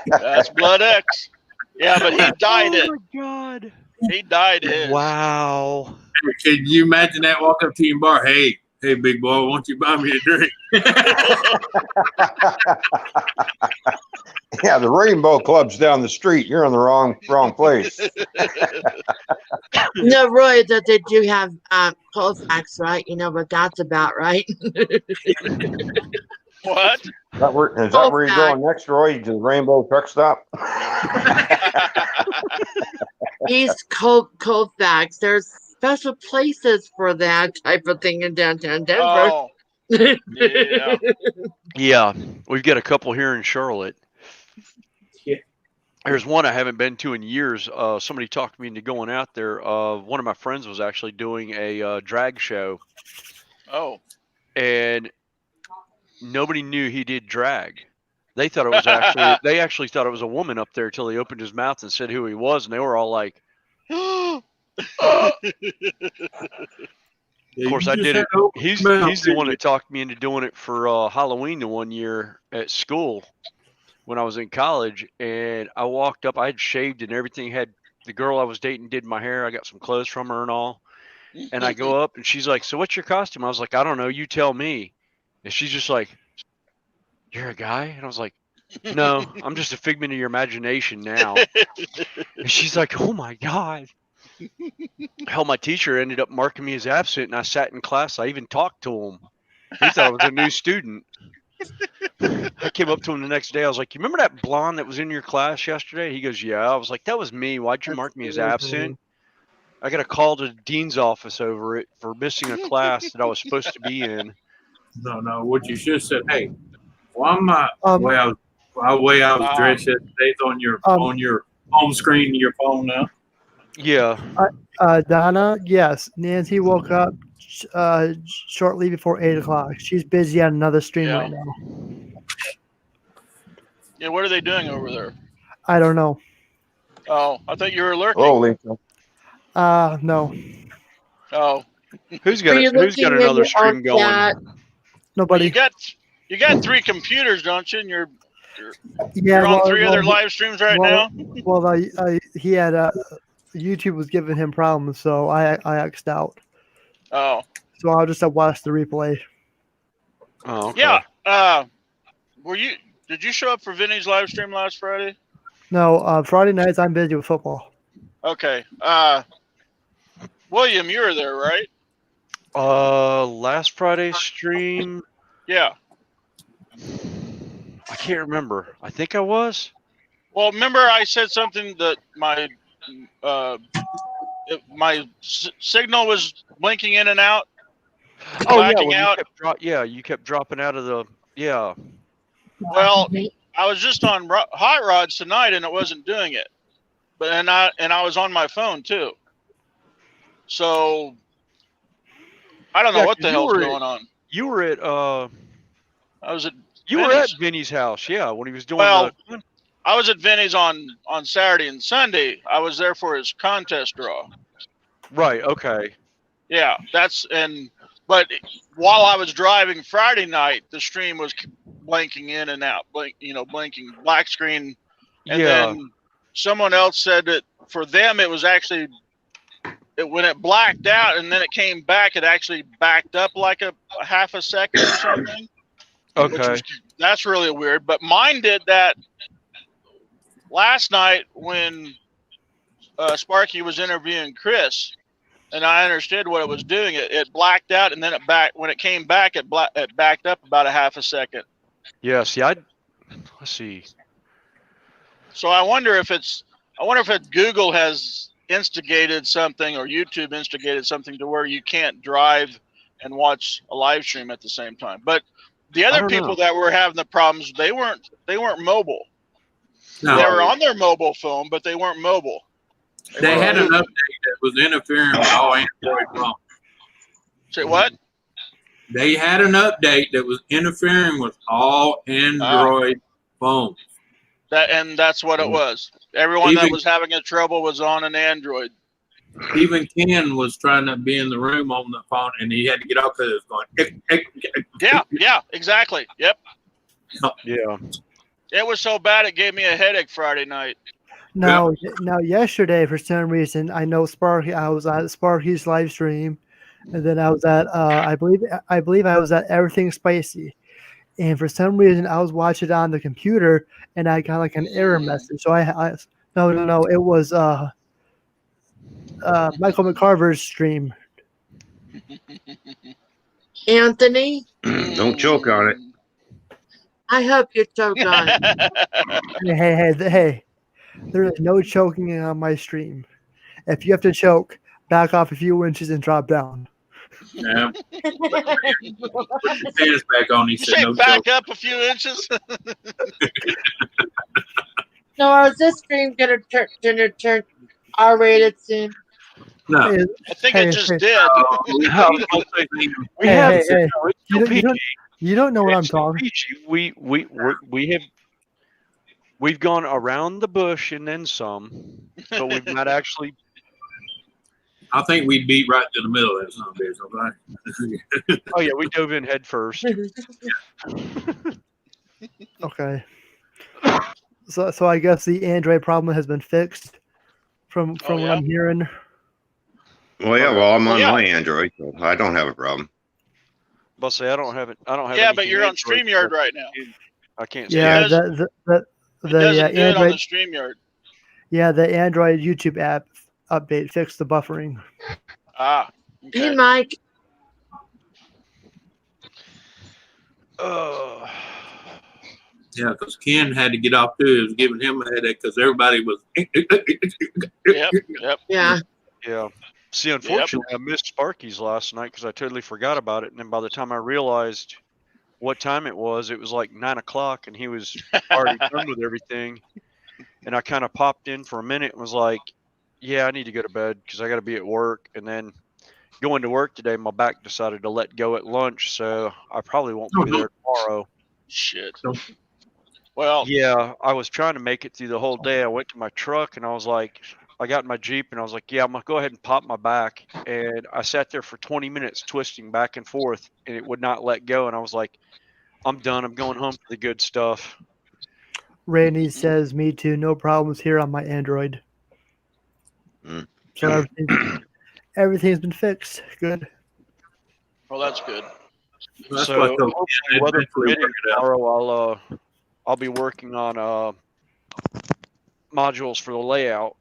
That's Blood X. Yeah, but he dyed it.
Oh my God.
He dyed his.
Wow.
Can you imagine that? Walk up to your bar, hey, big boy, won't you buy me a drink?
Yeah, the Rainbow Club's down the street. You're in the wrong place.
No, Roy, that they do have Colfax, right? You know, but that's about right.
What?
Is that where you're going next, Roy? To the Rainbow Truck Stop?
East Colfax. There's special places for that type of thing in downtown Denver.
Oh. Yeah.
Yeah, we've got a couple here in Charlotte.
Yeah.
There's one I haven't been to in years. Somebody talked me into going out there. One of my friends was actually doing a drag show.
Oh.
And nobody knew he did drag. They thought it was actually they actually thought it was a woman up there till he opened his mouth and said who he was, and they were all like, Of course, I did it. He's the one that talked me into doing it for Halloween the one year at school when I was in college. And I walked up, I had shaved and everything. Had the girl I was dating did my hair. I got some clothes from her and all. And I go up and she's like, so what's your costume? I was like, I don't know. You tell me. And she's just like, you're a guy? And I was like, no, I'm just a figment of your imagination now. And she's like, oh my God. Hell, my teacher ended up marking me as absent, and I sat in class. I even talked to him. He thought I was a new student. I came up to him the next day. I was like, you remember that blonde that was in your class yesterday? He goes, yeah. I was like, that was me. Why'd you mark me as absent? I got a call to the dean's office over it for missing a class that I was supposed to be in.
No. What you should have said, hey, why am I way I was dressed yesterday's on your home screen of your phone now?
Yeah.
Donna, yes. Nancy woke up shortly before 8 o'clock. She's busy on another stream right now.
Yeah, what are they doing over there?
I don't know.
Oh, I thought you were lurking.
Oh, Lisa.
No.
Oh.
Who's got another stream going?
Nobody.
You got 3 computers, don't you? And You're on 3 other live streams right now?
Well, he had YouTube was giving him problems, so I X'd out.
Oh.
So I'll just watch the replay.
Oh, okay.
Yeah. Did you show up for Vinny's live stream last Friday?
No, Friday nights I'm busy with football.
Okay. William, you were there, right?
Last Friday's stream.
Yeah.
I can't remember. I think I was.
Well, remember I said something that my signal was blinking in and out.
Oh yeah,
blacking out.
You kept dropping out of the
Well, I was just on hot rods tonight and it wasn't doing it, but and I was on my phone too. So I don't know what the hell's going on.
You were at
You were at
Vinny's house, yeah, when he was doing.
Well, I was at Vinny's on Saturday and Sunday. I was there for his contest draw.
Right. Okay.
Yeah, but while I was driving Friday night, the stream was blinking in and out, blinking black screen. And then someone else said that for them it was actually when it blacked out and then it came back, it actually backed up like a half a second or something.
Okay.
That's really weird. But mine did that last night when Sparky was interviewing Chris. And I understood what it was doing. It blacked out, and then when it came back, it backed up about a half a second.
Yeah. See, let's see.
So I wonder if Google has instigated something or YouTube instigated something to where you can't drive and watch a live stream at the same time. But the other people that were having the problems, they weren't mobile. No. They were on their mobile phone, but they weren't mobile.
They had an update that was interfering with all Android phones.
Say what?
They had an update that was interfering with all Android phones.
That's what it was. Everyone that was having a trouble was on an Android.
Even Ken was trying to be in the room on the phone, and he had to get off because it was going.
Yeah, exactly. Yep.
Yeah.
It was so bad it gave me a headache Friday night.
Now, yesterday for some reason, I know Sparky. I was at Sparky's live stream, and then I was at I believe I was at Everything Spicy, and for some reason I was watching it on the computer, and I got like an error message. So no, it was Michael McCarver's stream.
Anthony,
Don't choke on it.
I hope you choke on it.
Hey. There is no choking on my stream. If you have to choke, back off a few inches and drop down.
Yeah. Put your pants back on. He said, no
back
choking.
up a few inches.
So is this stream gonna turn R-rated soon?
No.
I think it just did.
You don't know what I'm talking.
We've gone around the bush and then some, but we've not actually.
I think we beat right to the middle of that son of a bitch, okay?
Oh yeah, we dove in head first.
Okay. So I guess the Android problem has been fixed from what I'm hearing.
Well, yeah. Well, I'm on my Android, so I don't have a problem.
But say I don't have it.
Yeah, but you're on StreamYard right now.
I can't. See
it doesn't do it on the StreamYard.
Yeah, the Android YouTube app update fixed the buffering.
Okay.
Hey, Mike.
Yeah, because Ken had to get off too. It was giving him a headache because everybody was.
Yep.
Yeah.
Yeah. See, unfortunately, I missed Sparky's last night because I totally forgot about it. And then by the time I realized what time it was like 9 o'clock, and he was already done with everything. And I kind of popped in for a minute and was like, "Yeah, I need to go to bed because I got to be at work." And then going to work today, my back decided to let go at lunch, so I probably won't be there tomorrow.
Shit. Well,
yeah, I was trying to make it through the whole day. I went to my truck and I was like, I got in my Jeep and I was like, yeah, I'm going to go ahead and pop my back. And I sat there for 20 minutes twisting back and forth and it would not let go. And I was like, I'm done. I'm going home for the good stuff.
Randy says, "Me too. No problems here on my Android."
Mm.
So everything's been fixed. Good.
Well, that's good.
That's
So
what they'll
hopefully, weather
eventually work
permitting,
it out.
tomorrow I'll be working on modules for the layout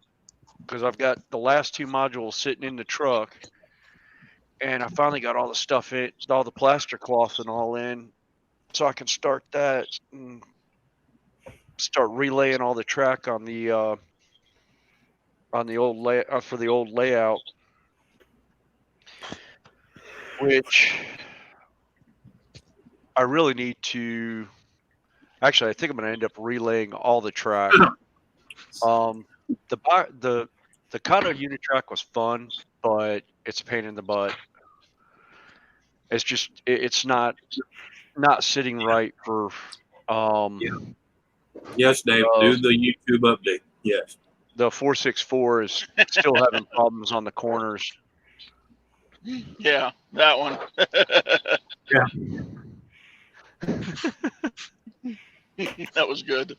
because I've got the last 2 modules sitting in the truck, and I finally got all the stuff in, all the plaster cloth and all in, so I can start that and start relaying all the track on the old for the old layout, which I really need to. Actually, I think I'm going to end up relaying all the track. The Kato unit track was fun, but it's a pain in the butt. It's just it's not sitting right for
Yes, Dave. Do the YouTube update. Yes.
the 464 is still having problems on the corners.
Yeah, that one.
Yeah.
That was good.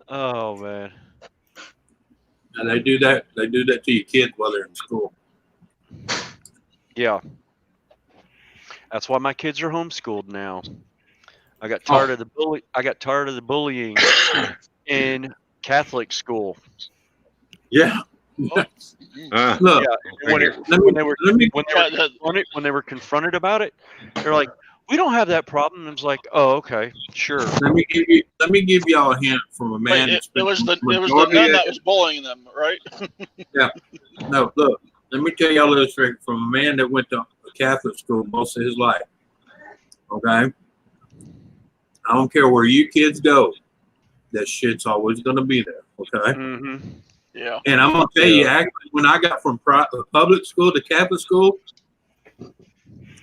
Oh man.
And they do that. They do that to your kids while they're in school.
Yeah. That's why my kids are homeschooled now. I got tired of the bullying in Catholic school.
Yeah.
Mm.
Look,
Yeah, when they were confronted about it, they're like, "We don't have that problem." And it's like, "Oh, okay, sure."
let me give y'all a hint from a man.
Wait, it was the
majority
nun
of-
that was bullying them, right?
Yeah. No, look. Let me tell y'all this trick from a man that went to a Catholic school most of his life. Okay. I don't care where you kids go. That shit's always going to be there. Okay.
Mm-hmm.
Yeah.
And I'm going to tell you, actually, when I got from public school to Catholic school,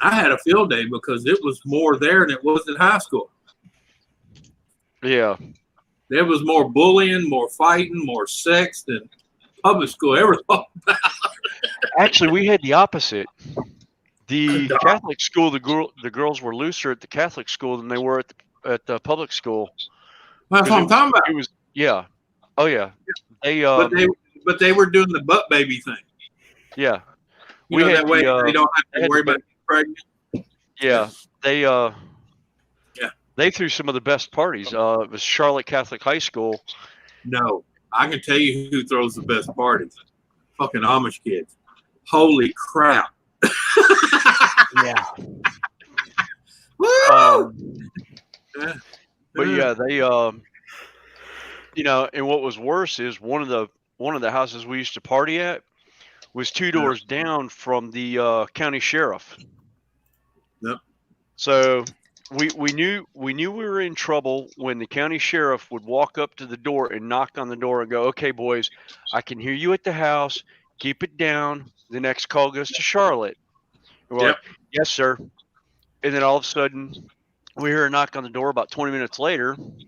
I had a field day because it was more there than it was at high school.
Yeah.
There was more bullying, more fighting, more sex than public school ever thought about.
Actually, we had the opposite. The Catholic school, the girls were looser at the Catholic school than they were at the public school.
That's what I'm talking about.
It was Oh yeah.
But they were doing the butt baby thing.
Yeah.
You know, that way they don't have to worry about getting pregnant.
Yeah. They threw some of the best parties. It was Charlotte Catholic High School.
No, I can tell you who throws the best parties. Fucking Amish kids. Holy crap.
Yeah. But yeah, they and what was worse is one of the houses we used to party at was 2 doors down from the county sheriff.
Yep.
So we knew we were in trouble when the county sheriff would walk up to the door and knock on the door and go, "Okay, boys, I can hear you at the house. Keep it down. The next call goes to Charlotte." And we're like, "Yes, sir." And then all of a sudden, we hear a knock on the door about 20 minutes later, and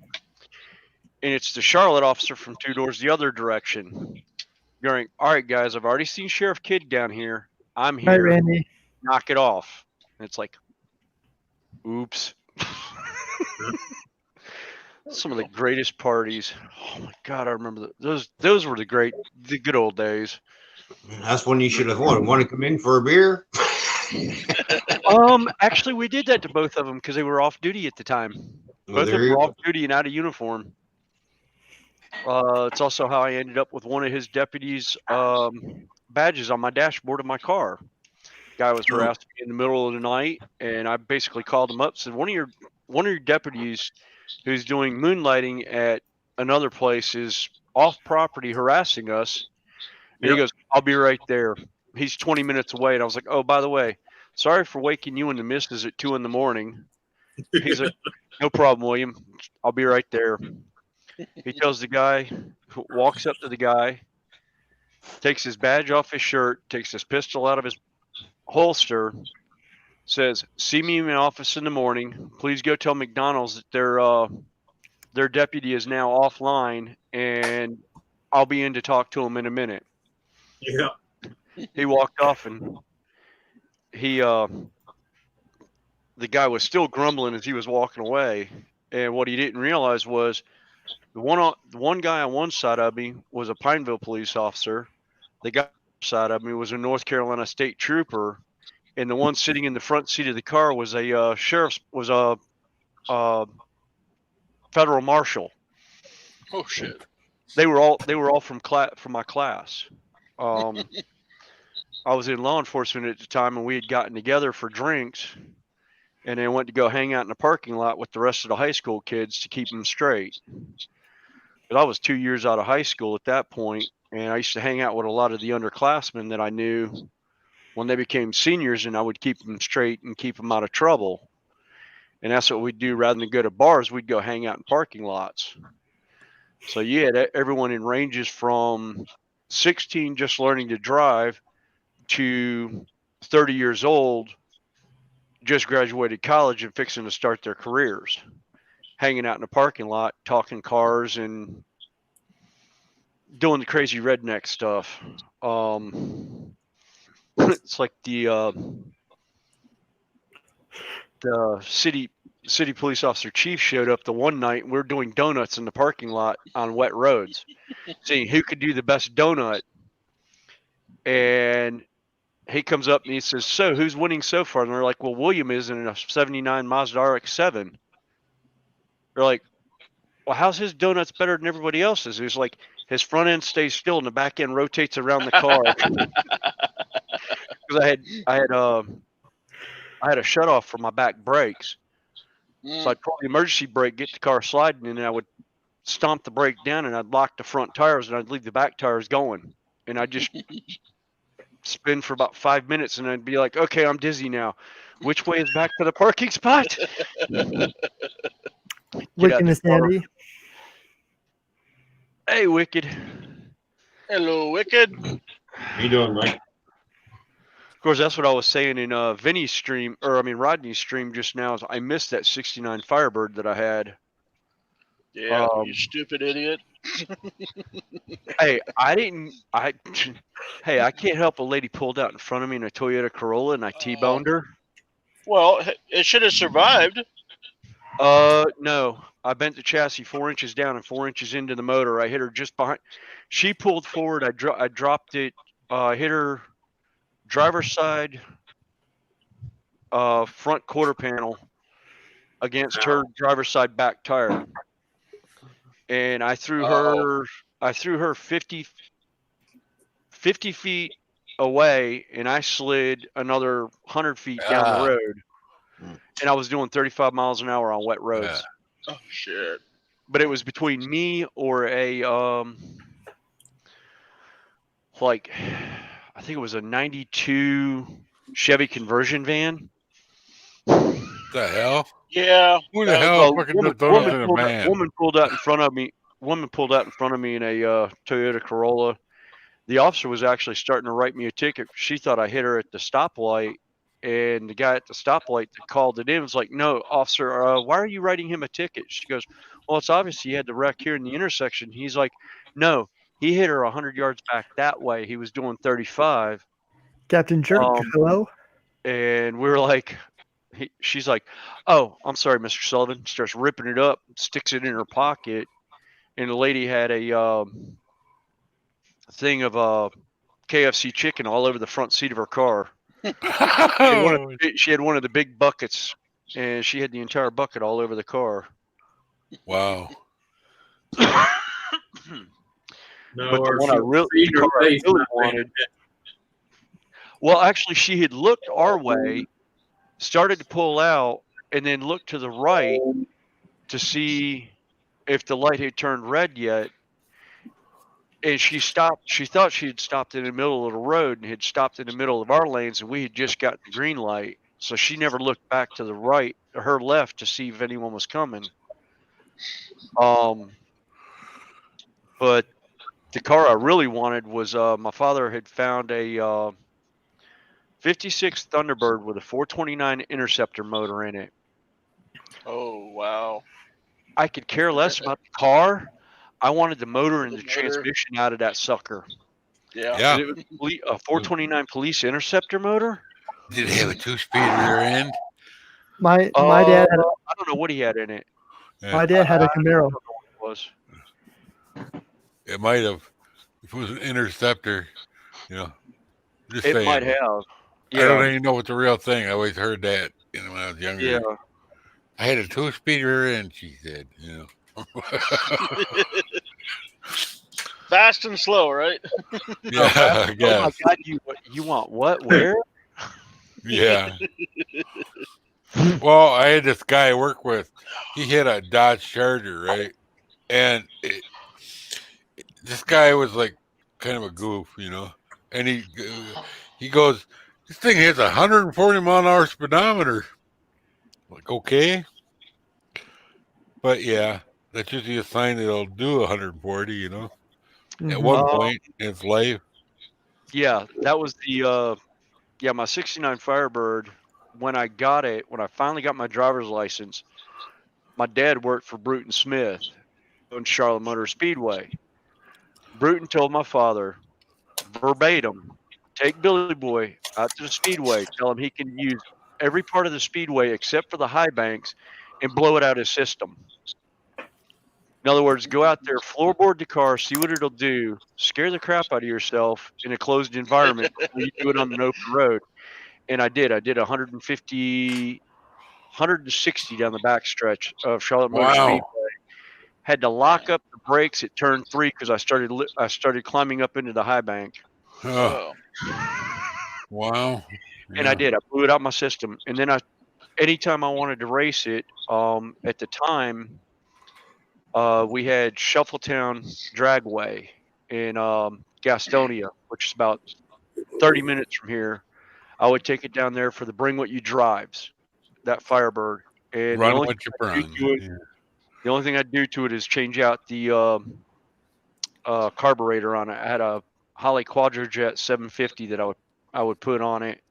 it's the Charlotte officer from 2 doors the other direction. Going, "All right, guys, I've already seen Sheriff Kidd down here. I'm
Hi,
here.
Randy.
Knock it off." And it's like, oops. Some of the greatest parties. Oh my God, I remember those. Those were the good old days.
That's when you should have want to come in for a beer.
Actually, we did that to both of them because they were off duty at the time.
Well,
Both of them were off duty and out of uniform. It's also how I ended up with one of his deputies' badges on my dashboard of my car. Guy was harassing me in the middle of the night, and I basically called him up and said, one of your deputies who's doing moonlighting at another place is off property harassing us. And he goes, "I'll be right there." He's 20 minutes away. And I was like, "Oh, by the way, sorry for waking you and the missus at 2 a.m. He's like, "No problem, William. I'll be right there." He tells the guy, walks up to the guy, takes his badge off his shirt, takes his pistol out of his holster, says, "See me in my office in the morning. Please go tell McDonald's that their deputy is now offline, and I'll be in to talk to him in a minute."
Yeah.
He walked off, and he the guy was still grumbling as he was walking away. And what he didn't realize was the one guy on one side of me was a Pineville police officer. The guy on the other side of me was a North Carolina state trooper. And the one sitting in the front seat of the car was a federal marshal.
Oh shit!
They were all from my class. I was in law enforcement at the time, and we had gotten together for drinks, and then went to go hang out in the parking lot with the rest of the high school kids to keep them straight. But I was 2 years out of high school at that point, and I used to hang out with a lot of the underclassmen that I knew when they became seniors, and I would keep them straight and keep them out of trouble. And that's what we'd do. Rather than go to bars, we'd go hang out in parking lots. So you had everyone in ranges from 16 just learning to drive to 30 years old, just graduated college and fixing to start their careers, hanging out in a parking lot, talking cars and doing the crazy redneck stuff. It's like the city police officer chief showed up the one night, and we were doing donuts in the parking lot on wet roads, seeing who could do the best donut. And he comes up and he says, "So who's winning so far?" And they're like, "Well, William is in a 79 Mazda RX-7. They're like, "Well, how's his donuts better than everybody else's?" He's like, "His front end stays still and the back end rotates around the car." Because I had a shut off for my back brakes. So I'd pull the emergency brake, get the car sliding, and then I would stomp the brake down, and I'd lock the front tires, and I'd leave the back tires going. And I'd just spin for about 5 minutes, and I'd be like, "Okay, I'm dizzy now. Which way is back to the parking spot?"
Wickedness, Andy.
Hey, Wicked.
Hello, Wicked.
How you doing, Mike?
Of course, that's what I was saying in Rodney's stream just now. Is I missed that 69 Firebird that I had.
Yeah, you stupid idiot.
Hey, I can't help a lady pulled out in front of me in a Toyota Corolla, and I T-boned her.
Well, it should have survived.
No. I bent the chassis 4 inches down and 4 inches into the motor. I hit her just behind. She pulled forward. I dropped it. Hit her driver's side front quarter panel against her driver's side back tire. And I threw her 50 feet away, and I slid another 100 feet down the road. And I was doing 35 miles an hour on wet roads.
Oh shit!
But it was between me or a I think it was a 92 Chevy conversion van.
The hell?
Yeah.
Who the hell fucking does donuts in a van?
Woman pulled out in front of me. In a Toyota Corolla. The officer was actually starting to write me a ticket. She thought I hit her at the stoplight, and the guy at the stoplight that called it in was like, "No, officer, why are you writing him a ticket?" She goes, "Well, it's obvious he had the wreck here in the intersection." He's like, "No, he hit her 100 yards back that way. He was doing 35."
Captain Jerk, hello.
And we were like, she's like, "Oh, I'm sorry, Mr. Sullivan." Starts ripping it up, sticks it in her pocket, and the lady had a thing of KFC chicken all over the front seat of her car. She had one of the big buckets, and she had the entire bucket all over the car.
Wow.
No,
But the one I really wanted. Well, actually, she had looked our way, started to pull out, and then looked to the right to see if the light had turned red yet. And she stopped. She thought she had stopped in the middle of the road and had stopped in the middle of our lanes, and we had just gotten the green light. So she never looked back to the right or her left to see if anyone was coming. But the car I really wanted was my father had found a 56 Thunderbird with a 429 Interceptor motor in it.
Oh wow!
I could care less about the car. I wanted the motor and the transmission out of that sucker.
Yeah.
It was a 429 Police Interceptor motor.
Did it have a 2-speed rear end?
My dad had
I don't know what he had in it.
my dad had a Camaro.
I don't know what it was.
It might have. If it was an Interceptor, you know. Just
It
saying.
might have.
I don't
Yeah.
even know what the real thing. I always heard that, when I was younger.
Yeah.
I had a 2-speed rear end, she said,
Fast and slow, right?
Yeah, I guess.
Oh my God! You want what? Where?
Yeah. Well, I had this guy I work with. He had a Dodge Charger, right? And this guy was like kind of a goof, And he goes, "This thing has 140 mile an hour speedometer." I'm like, okay, but yeah, that's usually a sign that it'll do 140. At one point in its life.
Yeah, that was the my '69 Firebird. When I finally got my driver's license, my dad worked for Bruton Smith on Charlotte Motor Speedway. Bruton told my father verbatim, take Billy Boy out to the speedway, tell him he can use every part of the speedway except for the high banks and blow it out of his system. In other words, go out there, floorboard the car, see what it'll do, scare the crap out of yourself in a closed environment before you do it on an open road. And I did. I did 160 down the backstretch of Charlotte Motor Speedway. Had to lock up the brakes at turn 3 because I started climbing up into the high bank.
Oh. Wow.
And I did. I blew it out my system. And then anytime I wanted to race it, at the time, we had Shuffletown Dragway in Gastonia, which is about 30 minutes from here. I would take it down there for the Bring What You Drives, that Firebird. And
Run what you burn.
The only thing I'd do to it is change out the carburetor on it. I had a Holley Quadrajet 750 that I would put on it.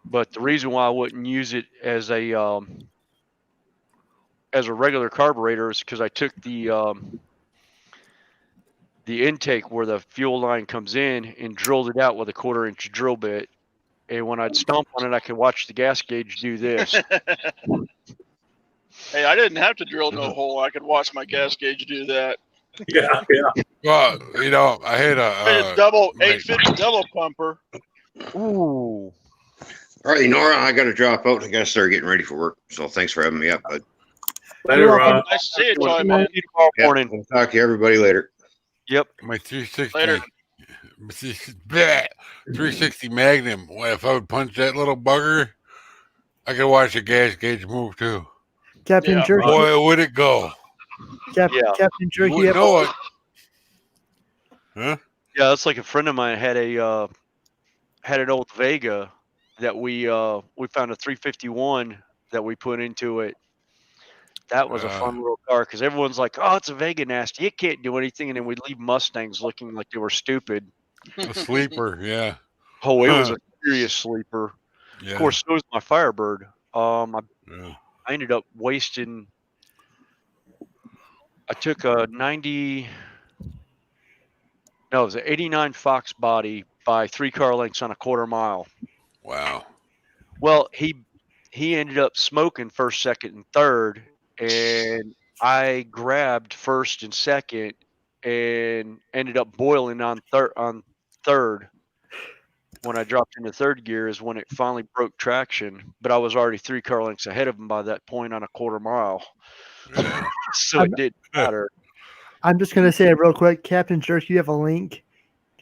But the reason why I wouldn't use it as a regular carburetor is because I took the intake where the fuel line comes in and drilled it out with a 1/4-inch drill bit. And when I'd stomp on it, I could watch the gas gauge do this.
Hey, I didn't have to drill no hole. I could watch my gas gauge do that.
Yeah.
Well, I had a
double 850 double pumper.
Ooh.
All right, N.O.R.A, I got to drop out. I got to start getting ready for work. So thanks for having me up, bud.
Later, Rob.
Nice to see you, Toy Man.
Morning. We'll talk to everybody later.
Yep.
My 360.
Later.
360 Magnum. If I would punch that little bugger, I could watch the gas gauge move too.
Captain Jerky.
Boy, would it go?
Captain Jerky.
You know it. Huh?
Yeah, that's like a friend of mine had an old Vega that we found a 351 that we put into it. That was a fun little car because everyone's like, "Oh, it's a Vega nasty. It can't do anything," and then we'd leave Mustangs looking like they were stupid.
A sleeper, yeah.
Oh, it was a serious sleeper. Yeah. Of course, so was my Firebird. I ended up wasting. I took a 89 Fox body by 3 car lengths on a 1/4 mile.
Wow.
Well, he ended up smoking first, second, and third, and I grabbed first and second, and ended up boiling on third. When I dropped into third gear is when it finally broke traction, but I was already 3 car lengths ahead of him by that point on a 1/4 mile.
Yeah.
So it didn't matter.
I'm just going to say it real quick. Captain Jerk, you have a link.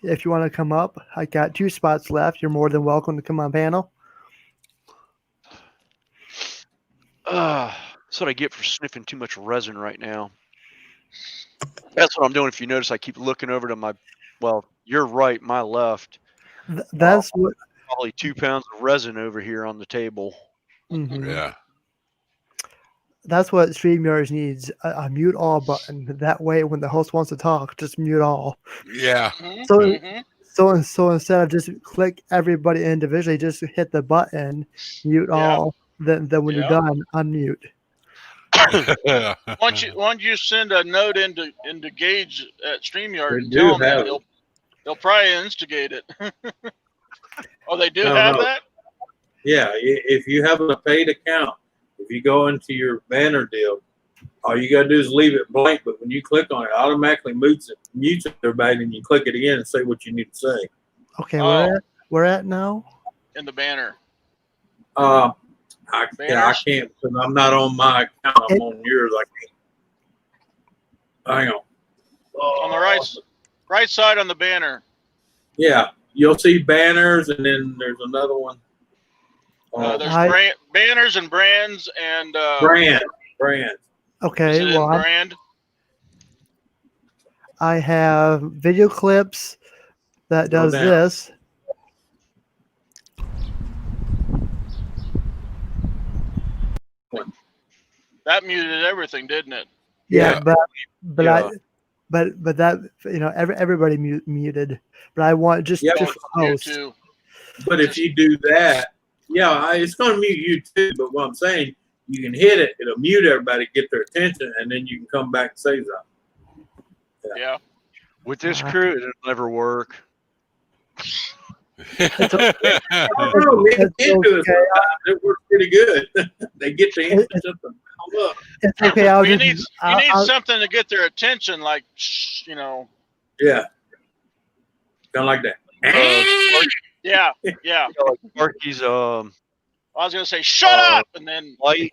If you want to come up, I got 2 spots left. You're more than welcome to come on panel.
That's what I get for sniffing too much resin right now. That's what I'm doing. If you notice, I keep looking over to my, you're right, my left.
That's what.
Probably 2 pounds of resin over here on the table.
Mm-hmm.
Yeah.
That's what StreamYard needs, a mute all button. That way, when the host wants to talk, just mute all.
Yeah.
So instead of just click everybody individually, just hit the button, mute all. Then when you're done, unmute.
Once you send a note into Gage at StreamYard and tell him that, he'll probably instigate it. Oh, they do have that?
If you have a paid account, if you go into your banner deal, all you gotta do is leave it blank. But when you click on it, automatically mutes everybody, and you click it again and say what you need to say.
Okay,
Oh.
we're at now.
In the banner.
I can't because I'm not on my account. I'm on yours. I can't. Hang on.
On the right side on the banner.
Yeah, you'll see banners, and then there's another one.
There's banners and brands and
brands.
Okay,
is it in brand?
I have video clips that does this.
That muted everything, didn't it?
Yeah. but that everybody muted. But I want just host.
Too.
But if you do that, it's going to mute you too. But what I'm saying, you can hit it; it'll mute everybody, get their attention, and then you can come back and say something.
Yeah.
With this crew, it'll never work.
It works pretty good. They get the answer.
It's okay.
You need something to get their attention, like
Yeah. Kind of like that.
Yeah.
Like Sparky's.
I was gonna say shut up, and then
light.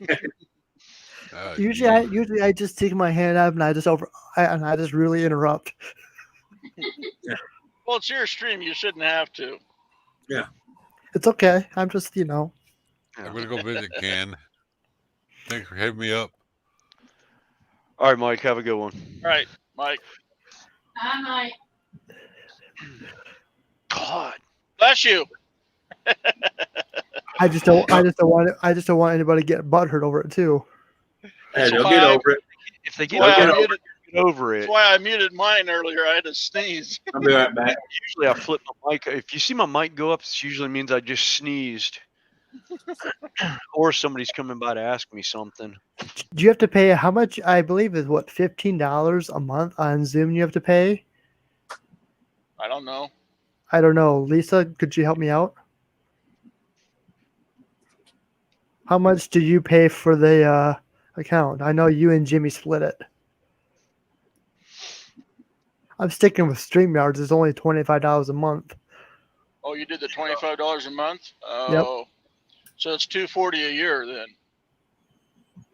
Usually I just take my hand up and I just really interrupt.
Well, it's your stream. You shouldn't have to.
Yeah.
It's okay. I'm just
I'm gonna go visit Ken. Thanks for having me up.
All right, Mike. Have a good one.
All right, Mike.
Hi, Mike.
God.
Bless you.
I just don't want anybody to get butthurt over it too.
Hey, they'll get over it.
If they get over it.
That's why I muted mine earlier. I had to sneeze.
I'll be right back.
Usually I flip my mic. If you see my mic go up, it usually means I just sneezed. Or somebody's coming by to ask me something.
Do you have to pay how much? I believe is what, $15 a month on Zoom you have to pay?
I don't know.
I don't know. Lisa, could you help me out? How much do you pay for the account? I know you and Jimmy split it. I'm sticking with StreamYards. It's only $25 a month.
Oh, you did the $25 a month? Oh,
yep.
So it's $240 a year then,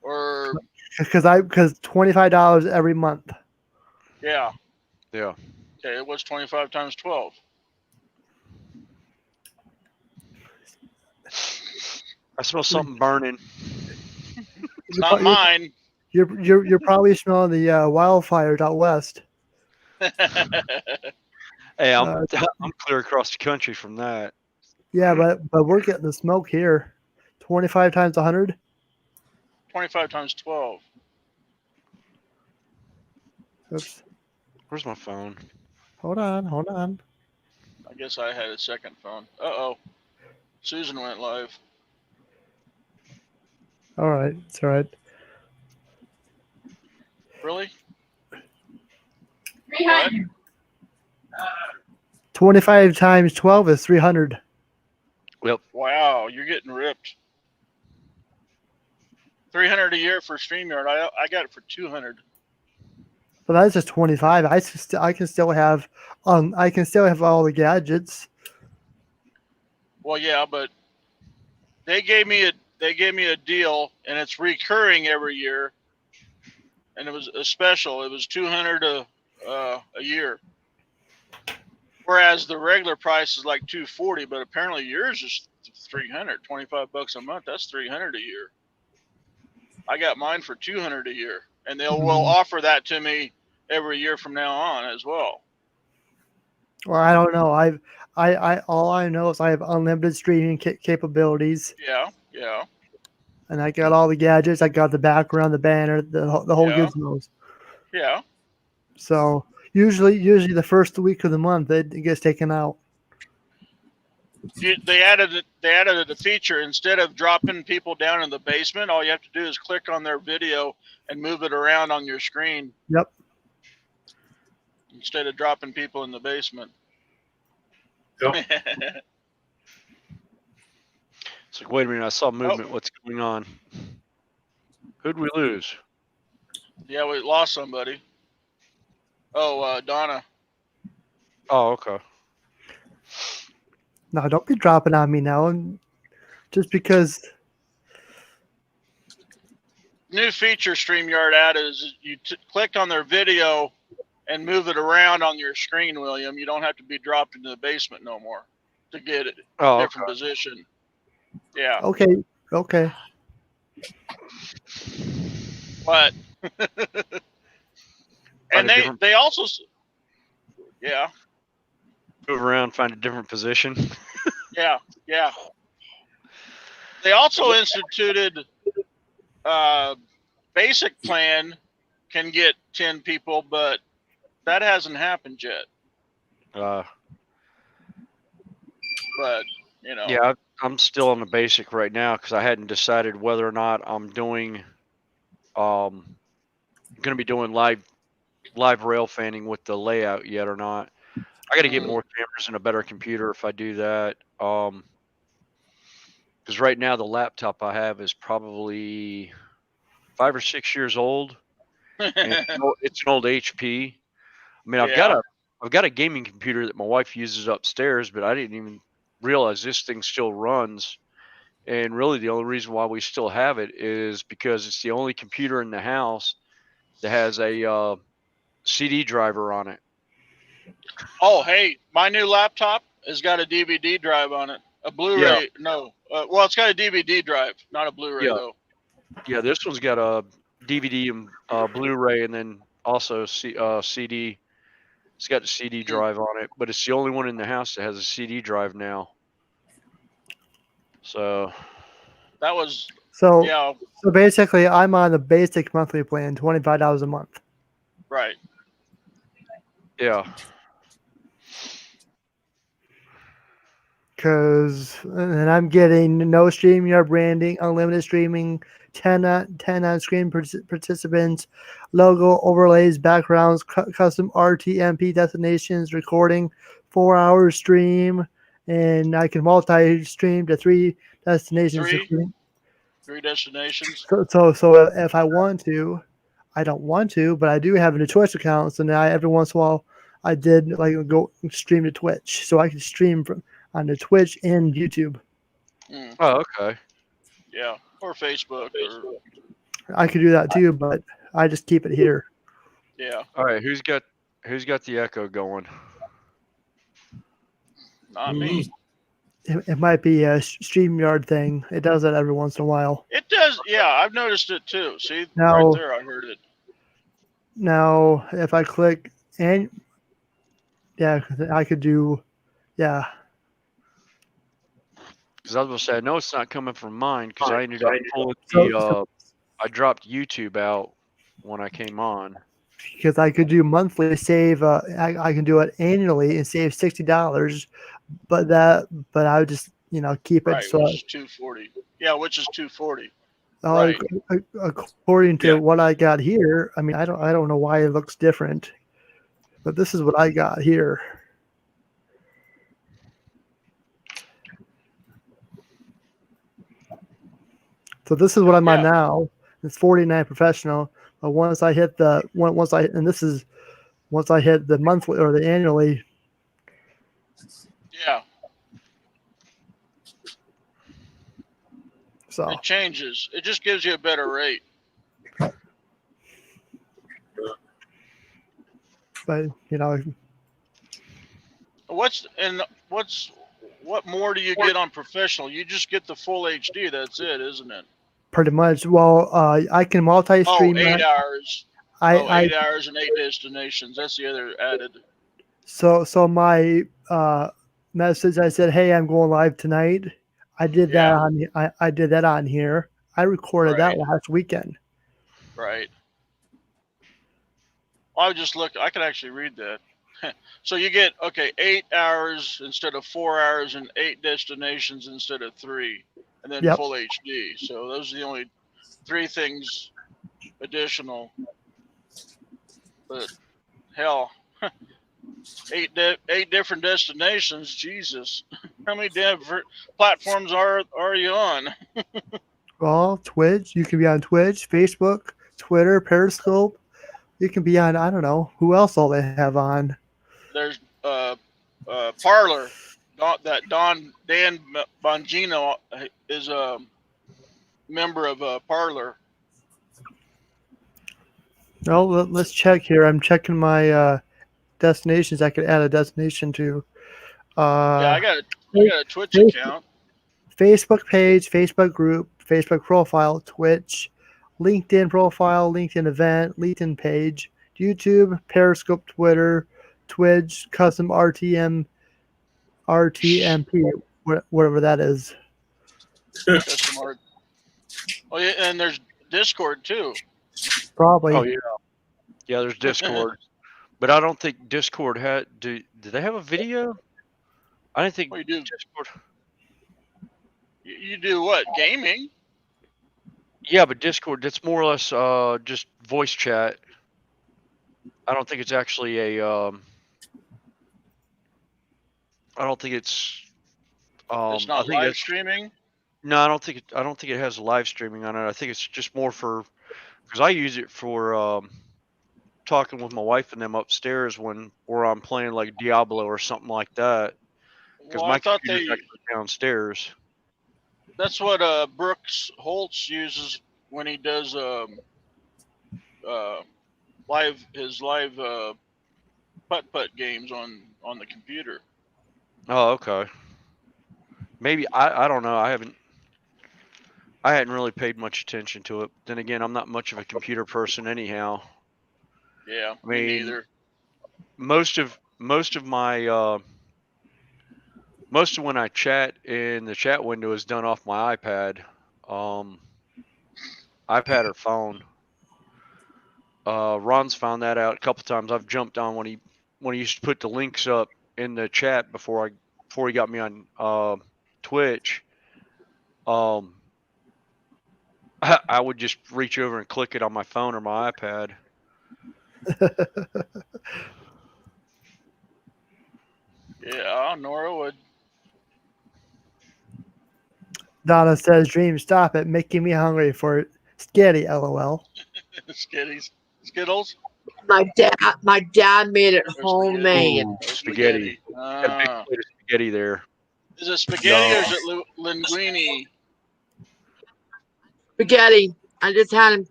or
because $25 every month.
Yeah.
Yeah.
Okay, it was 25 times 12.
I smell something burning.
It's not mine.
You're probably smelling the wildfires out west.
Hey, I'm clear across the country from that.
Yeah, but we're getting the smoke here. 25 times 100.
25 times 12.
Oops.
Where's my phone?
Hold on.
I guess I had a second phone. Uh-oh. Susan went live.
All right, it's all right.
Really?
300.
25 times 12 is 300.
Yep.
Wow, you're getting ripped. 300 a year for StreamYard. I got it for 200.
But that's just 25. I can still have all the gadgets.
Well, yeah, but they gave me a deal, and it's recurring every year, and it was a special. It was 200 a year, whereas the regular price is like 240. But apparently yours is 300, $25 a month. That's 300 a year. I got mine for 200 a year, and they will offer that to me every year from now on as well.
Well, I don't know. I all I know is I have unlimited streaming capabilities.
Yeah.
And I got all the gadgets. I got the background, the banner, the whole gizmos.
Yeah.
So usually the first week of the month it gets taken out.
They added a feature. Instead of dropping people down in the basement, all you have to do is click on their video and move it around on your screen.
Yep.
Instead of dropping people in the basement.
Yep.
It's like, wait a minute, I saw movement. What's going on? Who'd we lose?
Yeah, we lost somebody. Oh, Donna.
Oh, okay.
No, don't be dropping on me now. And just because.
New feature StreamYard added is you click on their video and move it around on your screen, William. You don't have to be dropped into the basement no more to get it a different position. Yeah.
Okay. Okay.
But and they also, yeah,
move around, find a different position.
Yeah. They also instituted basic plan can get 10 people, but that hasn't happened yet. But
yeah, I'm still on the basic right now because I hadn't decided whether or not I'm doing going to be doing live rail fanning with the layout yet or not. I got to get more cameras and a better computer if I do that. Because right now the laptop I have is probably 5 or 6 years old. And it's an old HP. I mean, I've got a gaming computer that my wife uses upstairs, but I didn't even realize this thing still runs. And really, the only reason why we still have it is because it's the only computer in the house that has a CD driver on it.
Oh, hey, my new laptop has got a DVD drive on it. A Blu-ray, no. Well, it's got a DVD drive, not a Blu-ray, though.
Yeah, this one's got a DVD and Blu-ray, and then also CD. It's got a CD drive on it, but it's the only one in the house that has a CD drive now. So
that was
so basically, I'm on the basic monthly plan, $25 a month.
Right.
Yeah.
And I'm getting no StreamYard branding, unlimited streaming, 10 on screen participants, logo overlays, backgrounds, custom RTMP destinations, recording, 4-hour stream, and I can multi-stream to 3 destinations.
Three destinations.
So if I want to, I don't want to, but I do have a Twitch account. So now every once in a while, I did go stream to Twitch, so I can stream on the Twitch and YouTube.
Oh, okay.
Yeah, or Facebook.
I could do that too, but I just keep it here.
Yeah.
All right. Who's got the echo going?
Not me.
It might be a StreamYard thing. It does that every once in a while.
It does. Yeah, I've noticed it too. See,
now,
right there, I heard it.
Now, if I click and I could do,
Because I was going to say, I know it's not coming from mine because I ended up pulling I dropped YouTube out when I came on.
Because I could do monthly save. I can do it annually and save $60, but I would just keep it. So
which is $240. Yeah, which is $240.
Right. According to what I got here, I mean, I don't know why it looks different, but this is what I got here. So this is what I'm on now. It's 49 professional. But once I hit the once I hit the monthly or the annually.
Yeah.
So
it changes. It just gives you a better rate.
But
what more do you get on professional? You just get the full HD. That's it, isn't it?
Pretty much. Well, I can multi-stream.
8 hours. 8 hours and 8 destinations. That's the other added.
So my message, I said, "Hey, I'm going live tonight." I did that on. I did that on here. I recorded that last weekend.
Right. Well, I would just look. I could actually read that. So you get 8 hours instead of 4 hours and 8 destinations instead of 3, and then full HD. So those are the only 3 things additional. But hell, 8 different destinations. Jesus. How many damn platforms are you on?
Well, Twitch. You can be on Twitch, Facebook, Twitter, Periscope. You can be on. I don't know who else all they have on.
There's Parlor. Dan Bongino is a member of Parlor.
Well, let's check here. I'm checking my destinations. I could add a destination to.
Yeah, I got a Twitch account.
Facebook page, Facebook group, Facebook profile, Twitch, LinkedIn profile, LinkedIn event, LinkedIn page, YouTube, Periscope, Twitter, Twitch, custom RTMP, whatever that is.
Oh yeah, and there's Discord too.
Probably.
Oh yeah, yeah. There's Discord, but I don't think Discord had. Do they have a video? I didn't think
you do.
Discord.
You do what? Gaming?
Yeah, but Discord, that's more or less just voice chat. I don't think it's actually a. I don't think it's.
It's not live streaming.
No, I don't think it has live streaming on it. I think it's just more for, because I use it for talking with my wife and them upstairs where I'm playing like Diablo or something like that. Because my computer's actually downstairs.
That's what Brooks Holtz uses when he does his live putt games on the computer.
Oh, okay. Maybe I don't know. I hadn't really paid much attention to it. Then again, I'm not much of a computer person anyhow.
Yeah,
I mean,
me neither.
Most of my most of when I chat in the chat window is done off my iPad, iPad or phone. Ron's found that out a couple times. I've jumped on when he used to put the links up in the chat before he got me on Twitch. I would just reach over and click it on my phone or my iPad.
Yeah, N.O.R.A would.
Donna says, "Dream, stop it, making me hungry for it. Skitty, LOL."
Skittles.
My dad made it homemade.
Spaghetti. Got a big plate of spaghetti there.
Is it spaghetti or is it linguine?
Spaghetti. I just had him.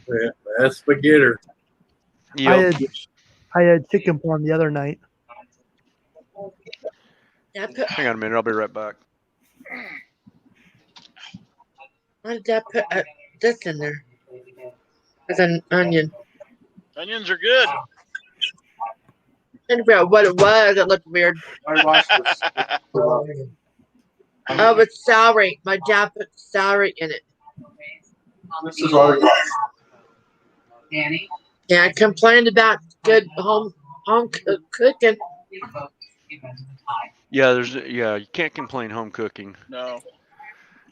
Yeah, that's spaghetti.
Yep.
I had chicken parm the other night.
Hang on a minute. I'll be right back.
Why did Dad put this in there? As an onion.
Onions are good.
I didn't figure out what it was. It looked weird. Oh, it's celery. My dad put celery in it.
Danny?
Yeah, I complained about good home cooking.
Yeah, you can't complain home cooking.
No.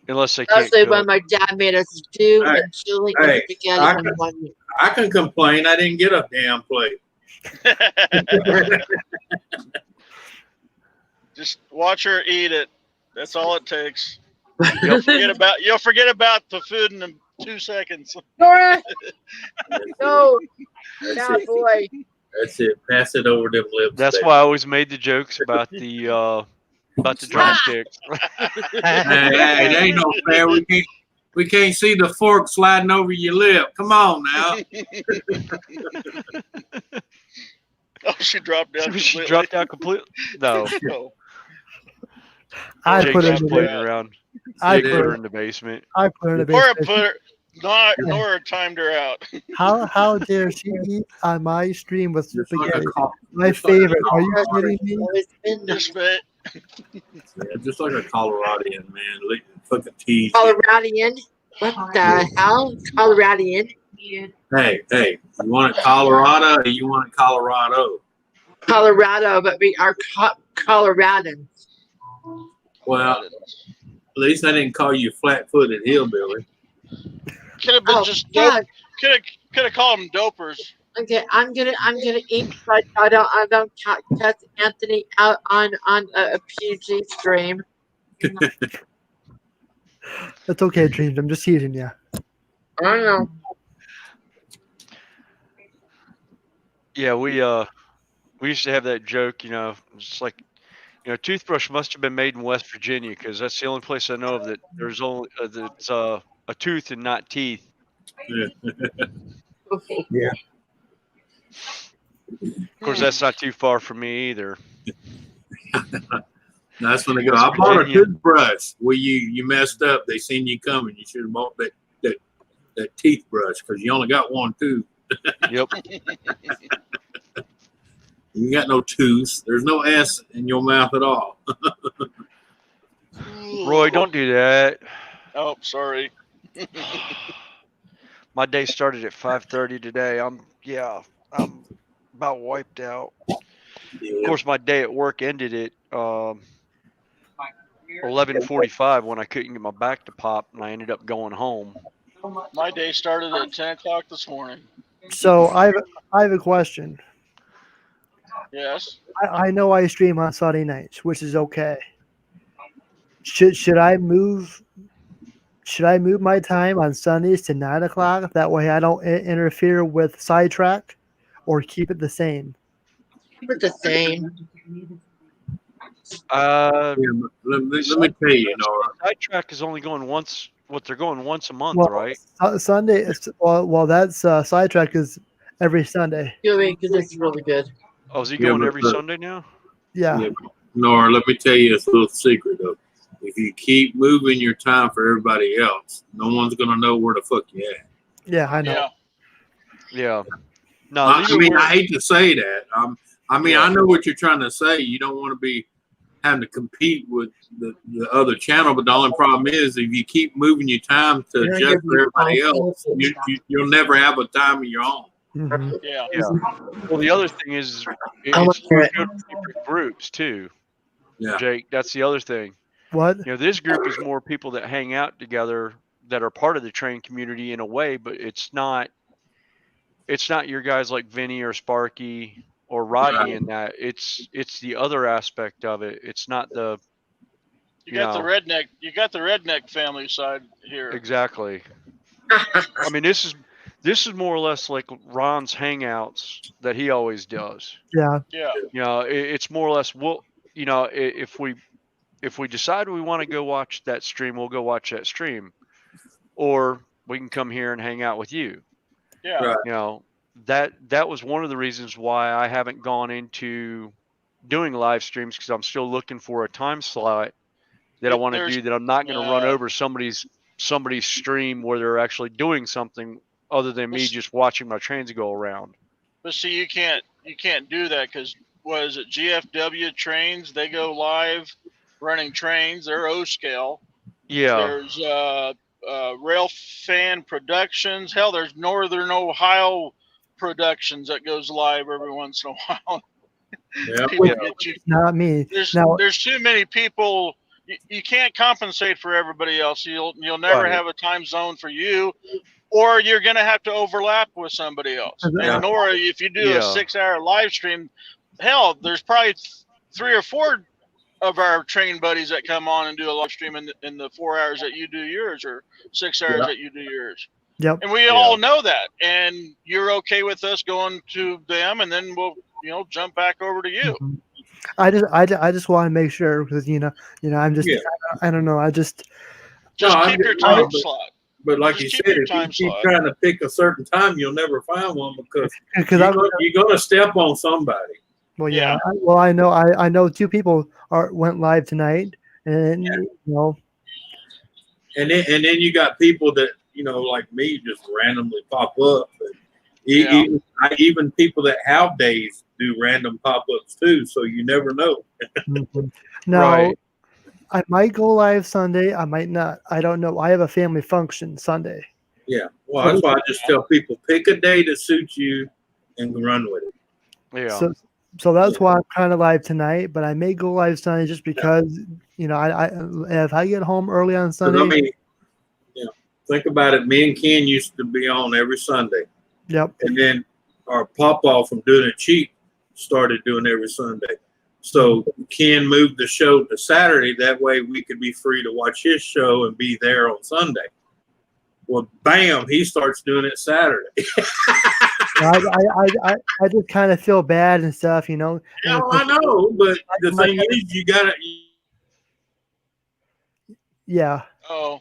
Unless they can't
Especially
cook.
when my dad made a stew and chili and spaghetti in one meal.
I can complain. I didn't get a damn plate.
Just watch her eat it. That's all it takes. You'll forget about the food in 2 seconds.
N.O.R.A. No. Yeah, boy.
That's it. Pass it over them lips.
That's why I always made the jokes about the drumsticks.
Hey, it ain't no fair. We can't see the fork sliding over your lip. Come on now.
Oh, she dropped down.
She dropped down completely. No.
I put
Jake's
her
playing around. I put her in the basement.
I put her in the basement.
N.O.R.A timed her out.
How dare she eat on my stream with spaghetti? My favorite. Are you kidding me?
Just like a Coloradian, man. Fucking tease.
Coloradian? What the hell? Coloradian?
Hey, you want it Colorado or you want it Colorado?
Colorado, but we are Coloradans.
Well, at least I didn't call you flat-footed hillbilly.
Could have been could have called them dopers.
Okay, I'm gonna eat, but I don't catch Anthony out on a PG stream.
That's okay, Dreams. I'm just teasing you.
I know.
Yeah, we used to have that joke, it's like, toothbrush must have been made in West Virginia because that's the only place I know of that there's only that's a tooth and not teeth.
Yeah.
Of course, that's not too far from me either.
That's when they go,
West
I bought a
Virginia.
toothbrush. Well, you messed up. They seen you coming. You should have bought that teeth brush because you only got one tooth.
Yep.
You got no tooth. There's no S in your mouth at all.
Roy, don't do that.
Oh, sorry.
My day started at 5:30 today. I'm about wiped out. Of course, my day at work ended at 11:45 when I couldn't get my back to pop, and I ended up going home.
My day started at 10 o'clock this morning.
So I have a question.
Yes.
I know I stream on Sunday nights, which is okay. Should I move my time on Sundays to 9 o'clock? That way I don't interfere with sidetrack, or keep it the same.
Keep it the same.
Let me tell you, N.O.R.A.
Sidetrack is only going once. They're going once a month,
Well,
right?
Sunday. Well, that's sidetrack is every Sunday.
Because it's really good.
Oh, is he
Yeah,
going
but
every
the-
Sunday now?
Yeah.
N.O.R.A., let me tell you a little secret though. If you keep moving your time for everybody else, no one's gonna know where the fuck you at.
Yeah, I know.
Yeah.
Yeah. No,
I
leave it
mean,
where-
I hate to say that. I
Yeah.
know what you're trying to say. You don't want to be having to compete with the other channel, but the only problem is if you keep moving your time to
You're
adjust for everybody
gonna be
else, you'll never have a time of your own.
Mhm.
Yeah.
Yeah. Well, the other thing is
I wanna
it's
hear it.
different groups too.
Yeah.
Jake, that's the other thing.
What?
This group is more people that hang out together that are part of the train community in a way, but it's not your guys like Vinny or Sparky or Rodney in that. It's the other aspect of it. It's not the
You got the redneck family side here.
exactly. I mean, this is more or less like Ron's hangouts that he always does.
Yeah.
Yeah.
It's more or less if we decide we want to go watch that stream, we'll go watch that stream, or we can come here and hang out with you.
Yeah.
Right.
That was one of the reasons why I haven't gone into doing live streams, because I'm still looking for a time slot that I want to do that I'm not going to run over somebody's stream where they're actually doing something other than me just watching my trains go around.
But see, you can't do that because what is it? GFW Trains, they go live running trains. They're O scale.
Yeah.
There's Railfan Productions. Hell, there's Northern Ohio Productions that goes live every once in a while.
Yeah.
People get you.
Not me.
There's too many people. You can't compensate for everybody else. You'll never
Right.
have a time zone for you, or you're gonna have to overlap with somebody else.
Yeah.
And N.O.R.A, if you do
Yeah.
a 6-hour live stream, hell, there's probably 3 or 4 of our train buddies that come on and do a live stream in the 4 hours that you do yours, or 6 hours
Yeah.
that you do yours.
Yep.
And we all know that. And you're okay with us going to them, and then we'll jump back over to you.
Mhm. I just want to make sure, because I'm just I don't know, I just
Just
No,
keep your time slot.
But like
Just
you
keep
said,
your
if you
time
keep
slot.
trying to pick a certain time, you'll never find one because
because
you're going to step on somebody.
well,
Yeah.
I know 2 people went live tonight, and
And then you got people that, like me, just randomly pop up. And
Yeah.
even people that have days do random pop-ups too, so you never know.
Mhm. Now,
Right.
I might go live Sunday. I might not. I don't know. I have a family function Sunday.
Yeah. Well, that's why I just tell people, pick a day that suits you and run with it.
Yeah.
So that's why I'm kind of live tonight, but I may go live Sunday just because, I if I get home early on
'Cause,
Sunday.
I mean, think about it. Me and Ken used to be on every Sunday.
Yep.
And then our Pawpaw from Doing It Cheap started doing every Sunday. So Ken moved the show to Saturday. That way we could be free to watch his show and be there on Sunday. Well, bam, he starts doing it Saturday.
I just kind of feel bad and stuff, you know.
Yeah, I know, but the thing is, you got to.
Yeah.
Oh.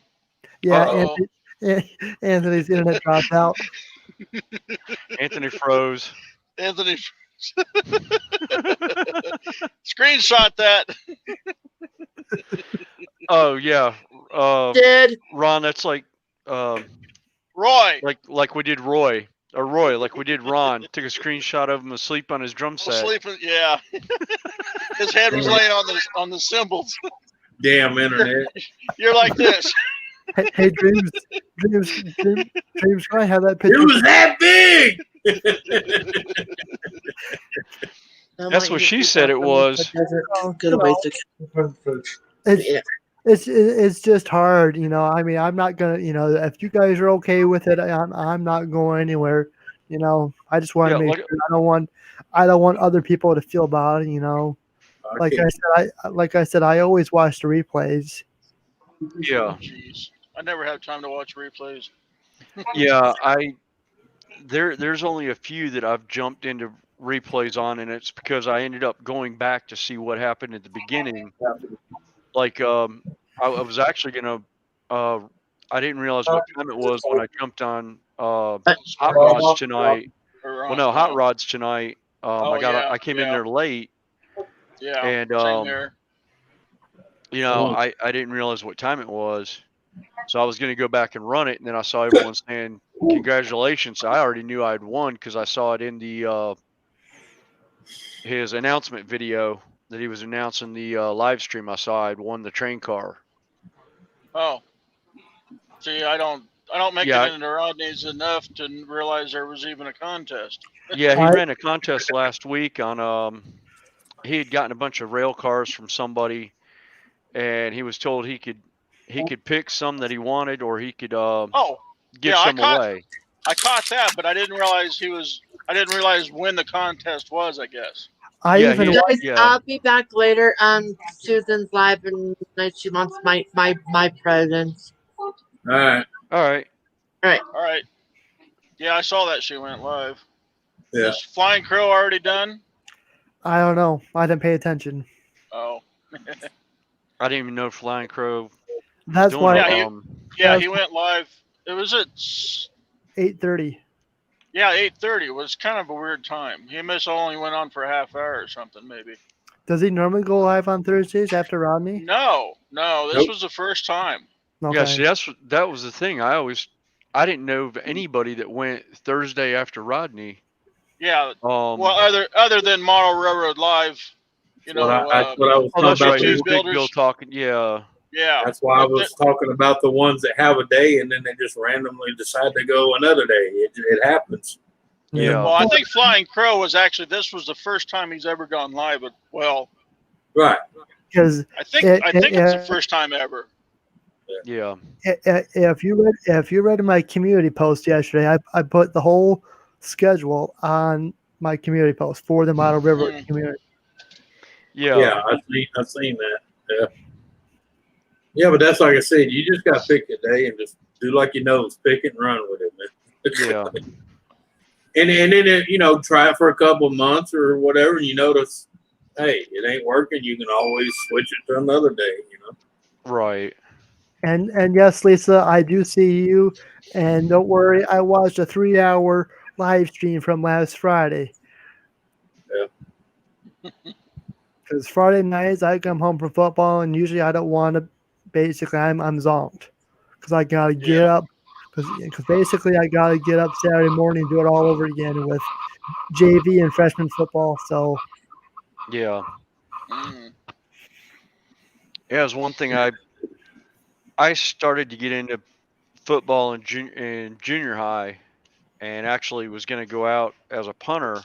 Yeah, Anthony's internet dropped out.
Anthony froze.
Anthony. Screenshot that.
Oh yeah.
Did
Ron, that's like
Roy.
like we did Roy. Or Roy, like we did Ron. Took a screenshot of him asleep on his drum set.
Sleeping, yeah. His head was laying on the cymbals.
Damn internet.
You're like this.
Hey, Dreams, can I have that picture?
It was that big.
That's what she said it was.
It's just hard, you know. I mean, I'm not gonna, you know, if you guys are okay with it, I'm not going anywhere. You know, I just want to make sure I don't want other people to feel bad, you know. Like I said, I always watch the replays.
Yeah.
Jeez. I never have time to watch replays.
Yeah, there's only a few that I've jumped into replays on, and it's because I ended up going back to see what happened at the beginning. Like I was actually gonna I didn't realize what time it was when I jumped on Hot Rods tonight. Well, no, Hot Rods tonight. I came in there late.
Yeah.
And
same there.
you know, I didn't realize what time it was. So I was going to go back and run it, and then I saw everyone saying congratulations. So I already knew I'd won because I saw it in the his announcement video that he was announcing the live stream. I saw I'd won the train car.
Oh, see, I don't make it into Rodney's enough to realize there was even a contest.
Yeah, he ran a contest last week on he had gotten a bunch of rail cars from somebody, and he was told he could pick some that he wanted, or he could give some away.
I caught that, but I didn't realize I didn't realize when the contest was, I guess.
I'll be back later. Susan's live and she wants my presents.
All right.
Yeah, I saw that she went live.
Yeah.
Is Flying Crow already done?
I don't know. I didn't pay attention.
Oh.
I didn't even know Flying Crow.
That's why.
He went live. It was at
8:30.
Yeah, 8:30 was kind of a weird time. He must only went on for a half hour or something, maybe.
Does he normally go live on Thursdays after Rodney?
No. This was the first time.
Okay. Yeah, see, that was the thing. I didn't know of anybody that went Thursday after Rodney.
Yeah. Well, other than Model Railroad Live, you know.
That's what I was talking about.
Big Bill talking. Yeah.
Yeah.
That's why I was talking about the ones that have a day and then they just randomly decide to go another day. It happens.
Yeah.
Well, I think Flying Crow this was the first time he's ever gone live. But
right.
Because
I think it's the first time ever.
Yeah.
If you read my community post yesterday, I put the whole schedule on my community post for the Model River community.
Yeah.
Yeah, I've seen that. Yeah. Yeah, but that's like I said, you just got to pick a day and just do like you know, pick it and run with it, man.
Yeah.
and then try it for a couple of months or whatever, and you notice, hey, it ain't working. You can always switch it to another day, you know.
Right.
And yes, Lisa, I do see you, and don't worry, I watched a 3-hour live stream from last Friday.
Yeah.
Because Friday nights I come home from football, and usually I don't want to. Basically, I'm zonked because I gotta get up. Because basically I gotta get up Saturday morning and do it all over again with JV and freshman football. So
yeah, it was one thing I started to get into football in junior high, and actually was going to go out as a punter.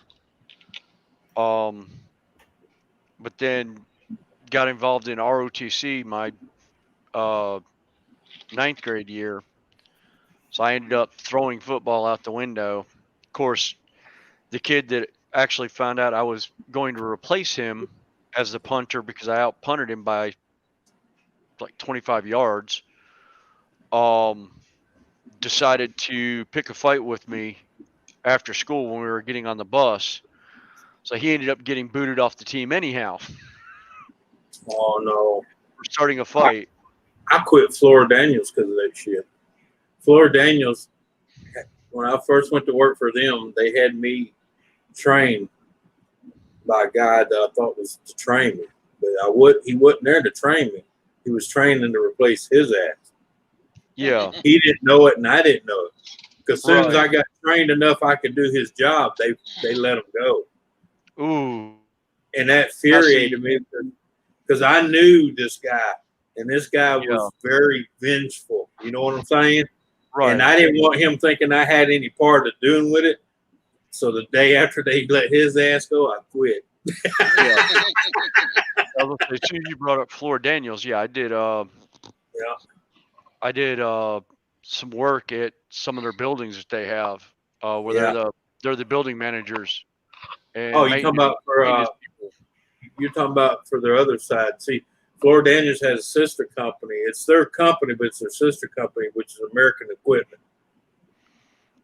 But then got involved in ROTC my 9th grade year. So I ended up throwing football out the window. Of course, the kid that actually found out I was going to replace him as the punter because I out punted him by like 25 yards, decided to pick a fight with me after school when we were getting on the bus. So he ended up getting booted off the team anyhow.
Oh no!
For starting a fight.
I quit Florida Daniels because of that shit. Florida Daniels, when I first went to work for them, they had me trained by a guy that I thought was to train me, but he wasn't there to train me. He was training to replace his ass.
Yeah.
He didn't know it, and I didn't know it. Because as soon as I got trained enough, I could do his job. They let him go.
Ooh.
And that infuriated me because I knew this guy, and this guy was very vengeful. You know what I'm saying?
Right.
And I didn't want him thinking I had any part of doing with it. So the day after they let his ass go, I quit.
Yeah. As soon as you brought up Florida Daniels, I did. I did some work at some of their buildings that they have, where they're the building managers. And
you're talking about for their other side. See, Florida Daniels has a sister company. It's their company, but it's their sister company, which is American Equipment.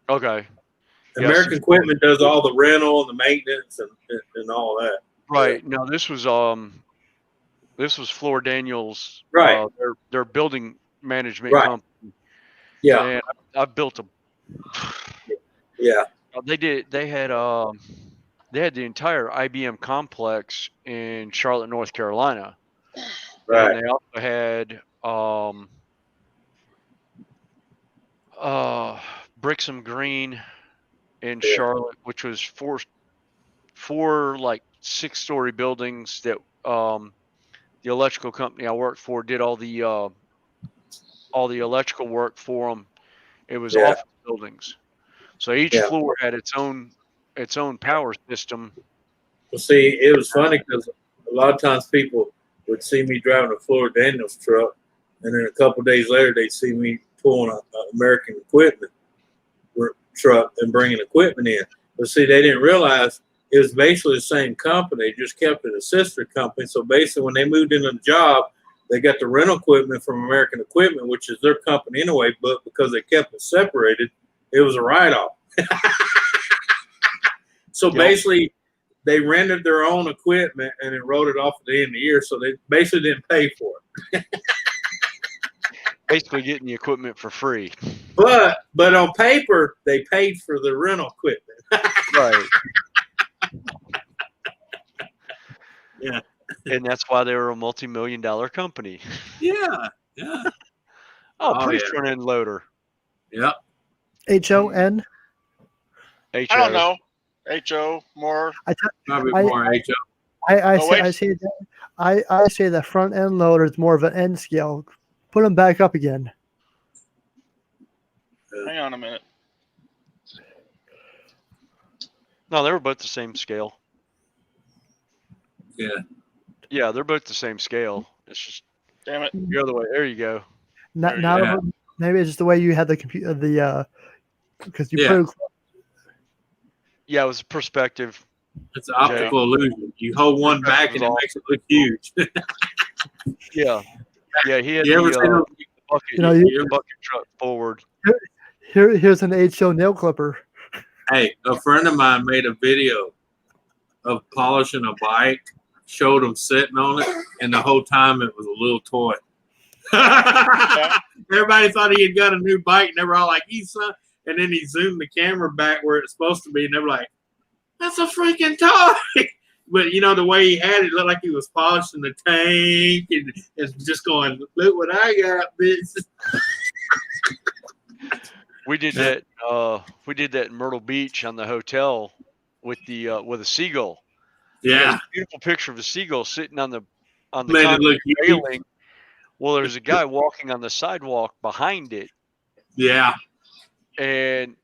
Okay.
American Equipment does all the rental and the maintenance and all that.
Right. Yeah. No, this was Florida Daniels.
Right.
Their building management company.
Yeah.
And I built a.
Yeah.
They had the entire IBM complex in Charlotte, North Carolina.
Right.
And they also had Brixham Green in Charlotte, which was four like 6-story buildings that the electrical company I worked for did all the electrical work for them. It was office buildings, so each floor had its own power system.
Well, see, it was funny because a lot of times people would see me driving a Florida Daniels truck, and then a couple of days later they'd see me pulling an American Equipment truck and bringing equipment in. But see, they didn't realize it was basically the same company, just kept it a sister company. So basically, when they moved into the job, they got the rental equipment from American Equipment, which is their company anyway, but because they kept it separated, it was a write-off. So basically, they rented their own equipment and then wrote it off at the end of the year, so they basically didn't pay for it.
Basically getting the equipment for free.
But on paper, they paid for the rental equipment.
Right.
Yeah.
And that's why they were a multi-million-dollar company.
Yeah. Yeah.
Front end loader.
Yep.
HON?
I don't know. HO more.
Probably more HO.
I say the front end loader is more of an N scale. Put them back up again.
Hang on a minute.
No, they were both the same scale.
Yeah.
Yeah, they're both the same scale. It's just
damn it
the other way. There you go.
Maybe it's just the way you had the computer. Because you put.
Yeah, it was perspective.
It's an optical illusion. You hold one back and it makes it look huge.
Yeah. Yeah, he had
the
bucket truck forward.
Here's an HO nail clipper.
Hey, a friend of mine made a video of polishing a bike, showed him sitting on it, and the whole time it was a little toy. Everybody thought he had got a new bike, and they were all like, son. And then he zoomed the camera back where it's supposed to be, and they were like, that's a freaking toy. But, the way he had it looked like he was polishing the tank and just going, look what I got, bitch.
We did that. We did that in Myrtle Beach on the hotel with a seagull.
Yeah,
there's a beautiful picture of a seagull sitting on the
Made it look
railing. Well, there's a guy walking on the sidewalk behind it.
Yeah,
and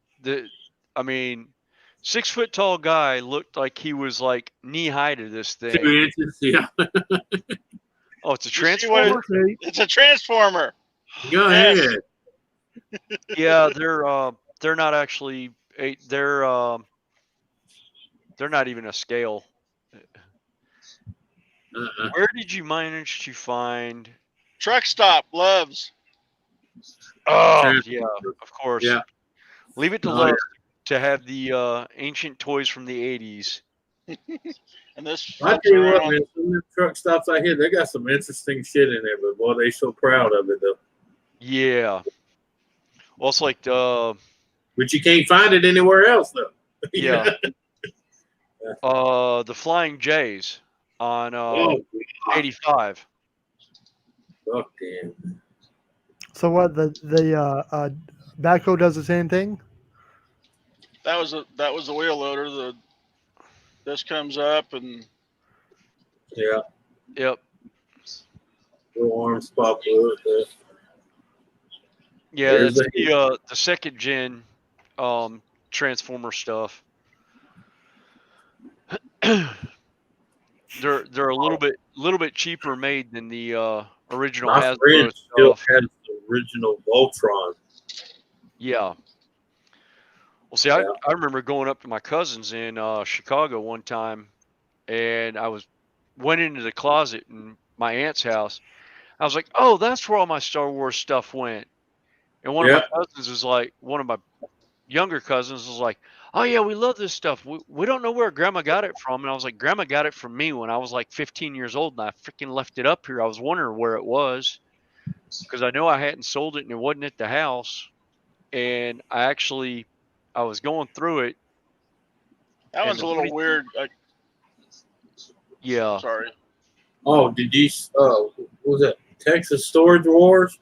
6-foot tall guy looked like he was like knee high to this thing.
2 inches. Yeah.
Oh, it's a transformer.
It's a transformer.
Go ahead.
Yeah, they're not actually. They're They're not even a scale. Where did you manage to find?
Truck stop, Loves.
Oh, yeah, of course.
Yeah.
Leave it to Love to have the ancient toys from the 80s.
And this
I tell you what, man, some of the truck stops I hear, they got some interesting shit in there, but boy, they so proud of it though.
Yeah. Well, it's like
but you can't find it anywhere else though.
Yeah. The Flying J's on 85.
Fuck damn.
So what the backhoe does the same thing?
That was the wheel loader. This comes up and
yeah.
Yep.
Little arms pop up.
Yeah, that's the second gen transformer stuff. They're a little bit cheaper made than the original Hasbro stuff.
Still has the original Voltron.
Yeah. Well, see, I remember going up to my cousins in Chicago one time, and went into the closet in my aunt's house. I was like, "Oh, that's where all my Star Wars stuff went." And one of my cousins was like, one of my younger cousins was like, "Oh yeah, we love this stuff. We don't know where Grandma got it from." And I was like, "Grandma got it from me when I was like 15 years old, and I freaking left it up here. I was wondering where it was because I know I hadn't sold it and it wasn't at the house." And I was going through it.
That one's a little weird.
Yeah.
Sorry.
Oh, did you? What was it Texas Storage Wars?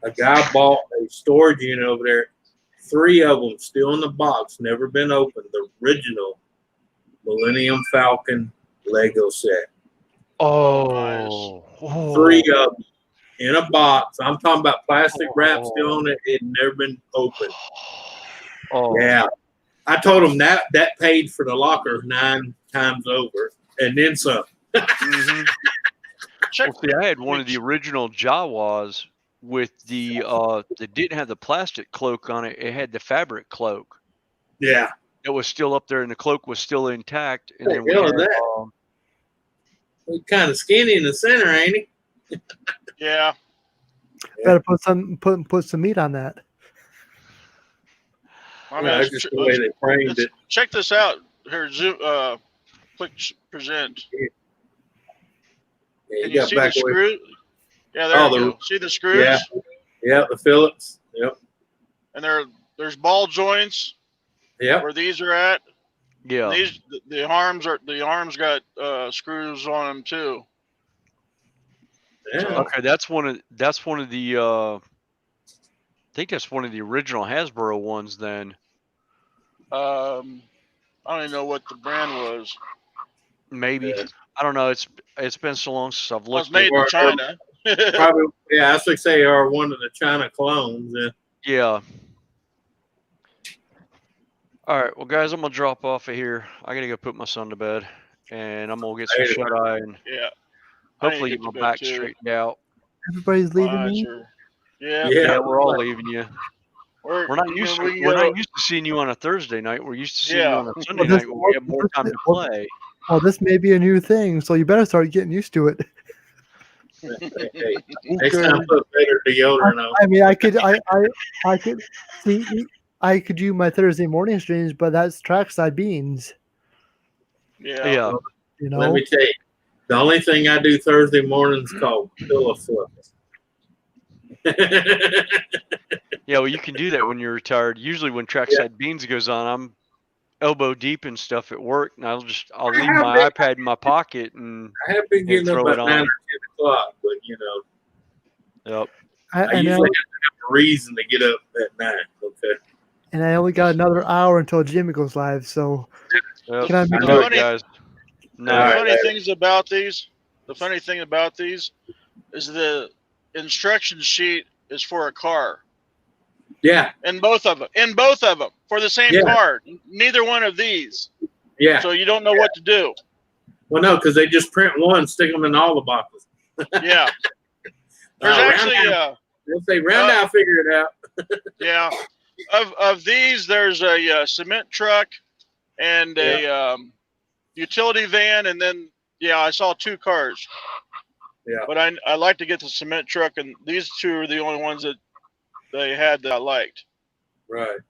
A guy bought a storage unit over there. 3 of them still in the box, never been opened. The original Millennium Falcon Lego set.
Oh.
Nice. 3 of them in a box. I'm talking about plastic wrap still on it. It had never been opened.
Oh.
Yeah. I told him that paid for the locker 9 times over, and then some.
Mm-hmm. Well, see, I had one of the original Jawas with that didn't have the plastic cloak on it. It had the fabric cloak.
Yeah.
It was still up there, and the cloak was still intact. And then
we had he's kind of skinny in the center, ain't he?
Yeah.
Better put some meat on that.
Just the way they framed it.
Check this out. Here, zoom. Quick present.
Yeah,
Can you see the screw? Yeah, there you go. See the screws?
Yeah, the Phillips. Yep.
And there's ball joints.
Yeah.
Where these are at.
Yeah.
And the arms got screws on them too.
Yeah.
So,
okay, that's one of the I think that's one of the original Hasbro ones then.
I don't even know what the brand was.
Maybe. Yeah. I don't know. It's been so long since I've looked.
It's made in China.
Probably, yeah, I should say are one of the China clones.
Yeah. All right, well, guys, I'm gonna drop off of here. I gotta go put my son to bed, and I'm gonna get some shut eye and hopefully get my back straightened out.
Everybody's leaving me.
Yeah, we're all leaving you. We're not used to seeing you on a Thursday night. We're used to seeing you on a Sunday night when we have more time to play.
Well, this may be a new thing, so you better start getting used to it.
Hey, next time put better deodorant on.
I mean, I could do my Thursday morning streams, but that's trackside beans.
Yeah.
You know.
Let me tell you, the only thing I do Thursday mornings is called pillow fluff.
Yeah, well, you can do that when you're retired. Usually, when trackside beans goes on, I'm elbow deep and stuff at work, and I'll leave my iPad in my pocket and
I have been getting up at 9 or 10 o'clock, but you know.
Yep.
I usually have to have a reason to get up at 9. Okay.
And I only got another hour until Jimmy goes live, so
can I make it, guys?
No. The funny thing about these is the instruction sheet is for a car.
Yeah.
In both of them. For the same card. Neither one of these.
Yeah.
So you don't know what to do.
Well, no, because they just print one, stick them in all the boxes.
Yeah. There's actually
they'll say round out, figure it out.
Yeah. Of these, there's a cement truck, and a utility van, and then I saw 2 cars.
Yeah.
But I like to get the cement truck, and these 2 are the only ones that they had that I liked.
Right.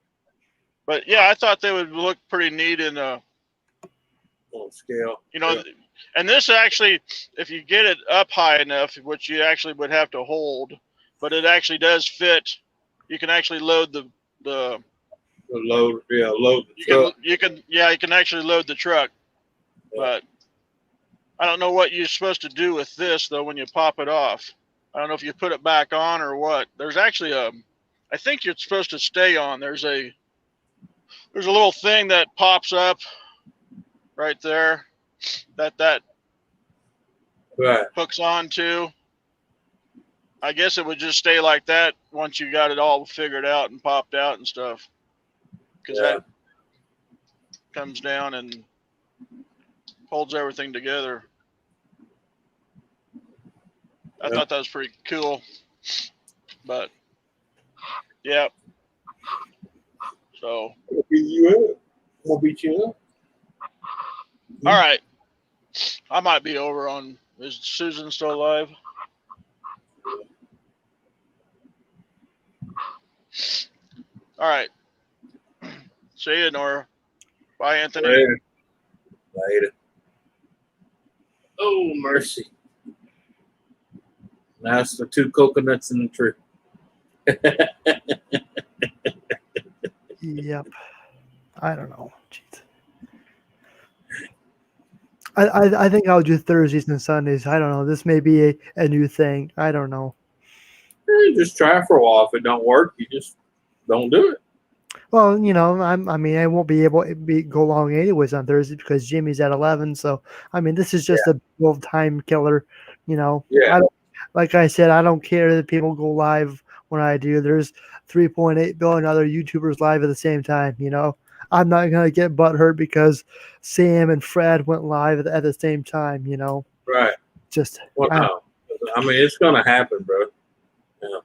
But yeah, I thought they would look pretty neat in a
scale.
You know, and this actually, if you get it up high enough, which you actually would have to hold, but it actually does fit. You can actually load the
load. Yeah, load the truck.
You can actually load the truck. Yeah. But I don't know what you're supposed to do with this though when you pop it off. I don't know if you put it back on or what. There's actually I think you're supposed to stay on. There's a little thing that pops up right there that
right.
hooks on to. I guess it would just stay like that once you got it all figured out and popped out and stuff. Because that comes down and holds everything together. I thought that was pretty cool. But, yeah. So.
We'll beat you up. We'll beat you up.
All right. I might be over on. Is Susan still alive? All right. See you, N.O.R.A. Bye, Anthony.
Later. Oh, mercy. That's the 2 coconuts in the tree.
Yep. I don't know. Jeez. I think I'll do Thursdays and Sundays. I don't know. This may be a new thing. I don't know.
Just try it for a while. If it don't work, you just don't do it.
Well, you know, I won't be able to go long anyways on Thursday because Jimmy's at 11. So, I mean, this is just a full time killer. You know, like I said, I don't care that people go live when I do. There's 3.8 billion other YouTubers live at the same time. You know, I'm not gonna get butthurt because Sam and Fred went live at the same time. You know,
right?
Just
no. I mean, it's gonna happen, bro. Yeah.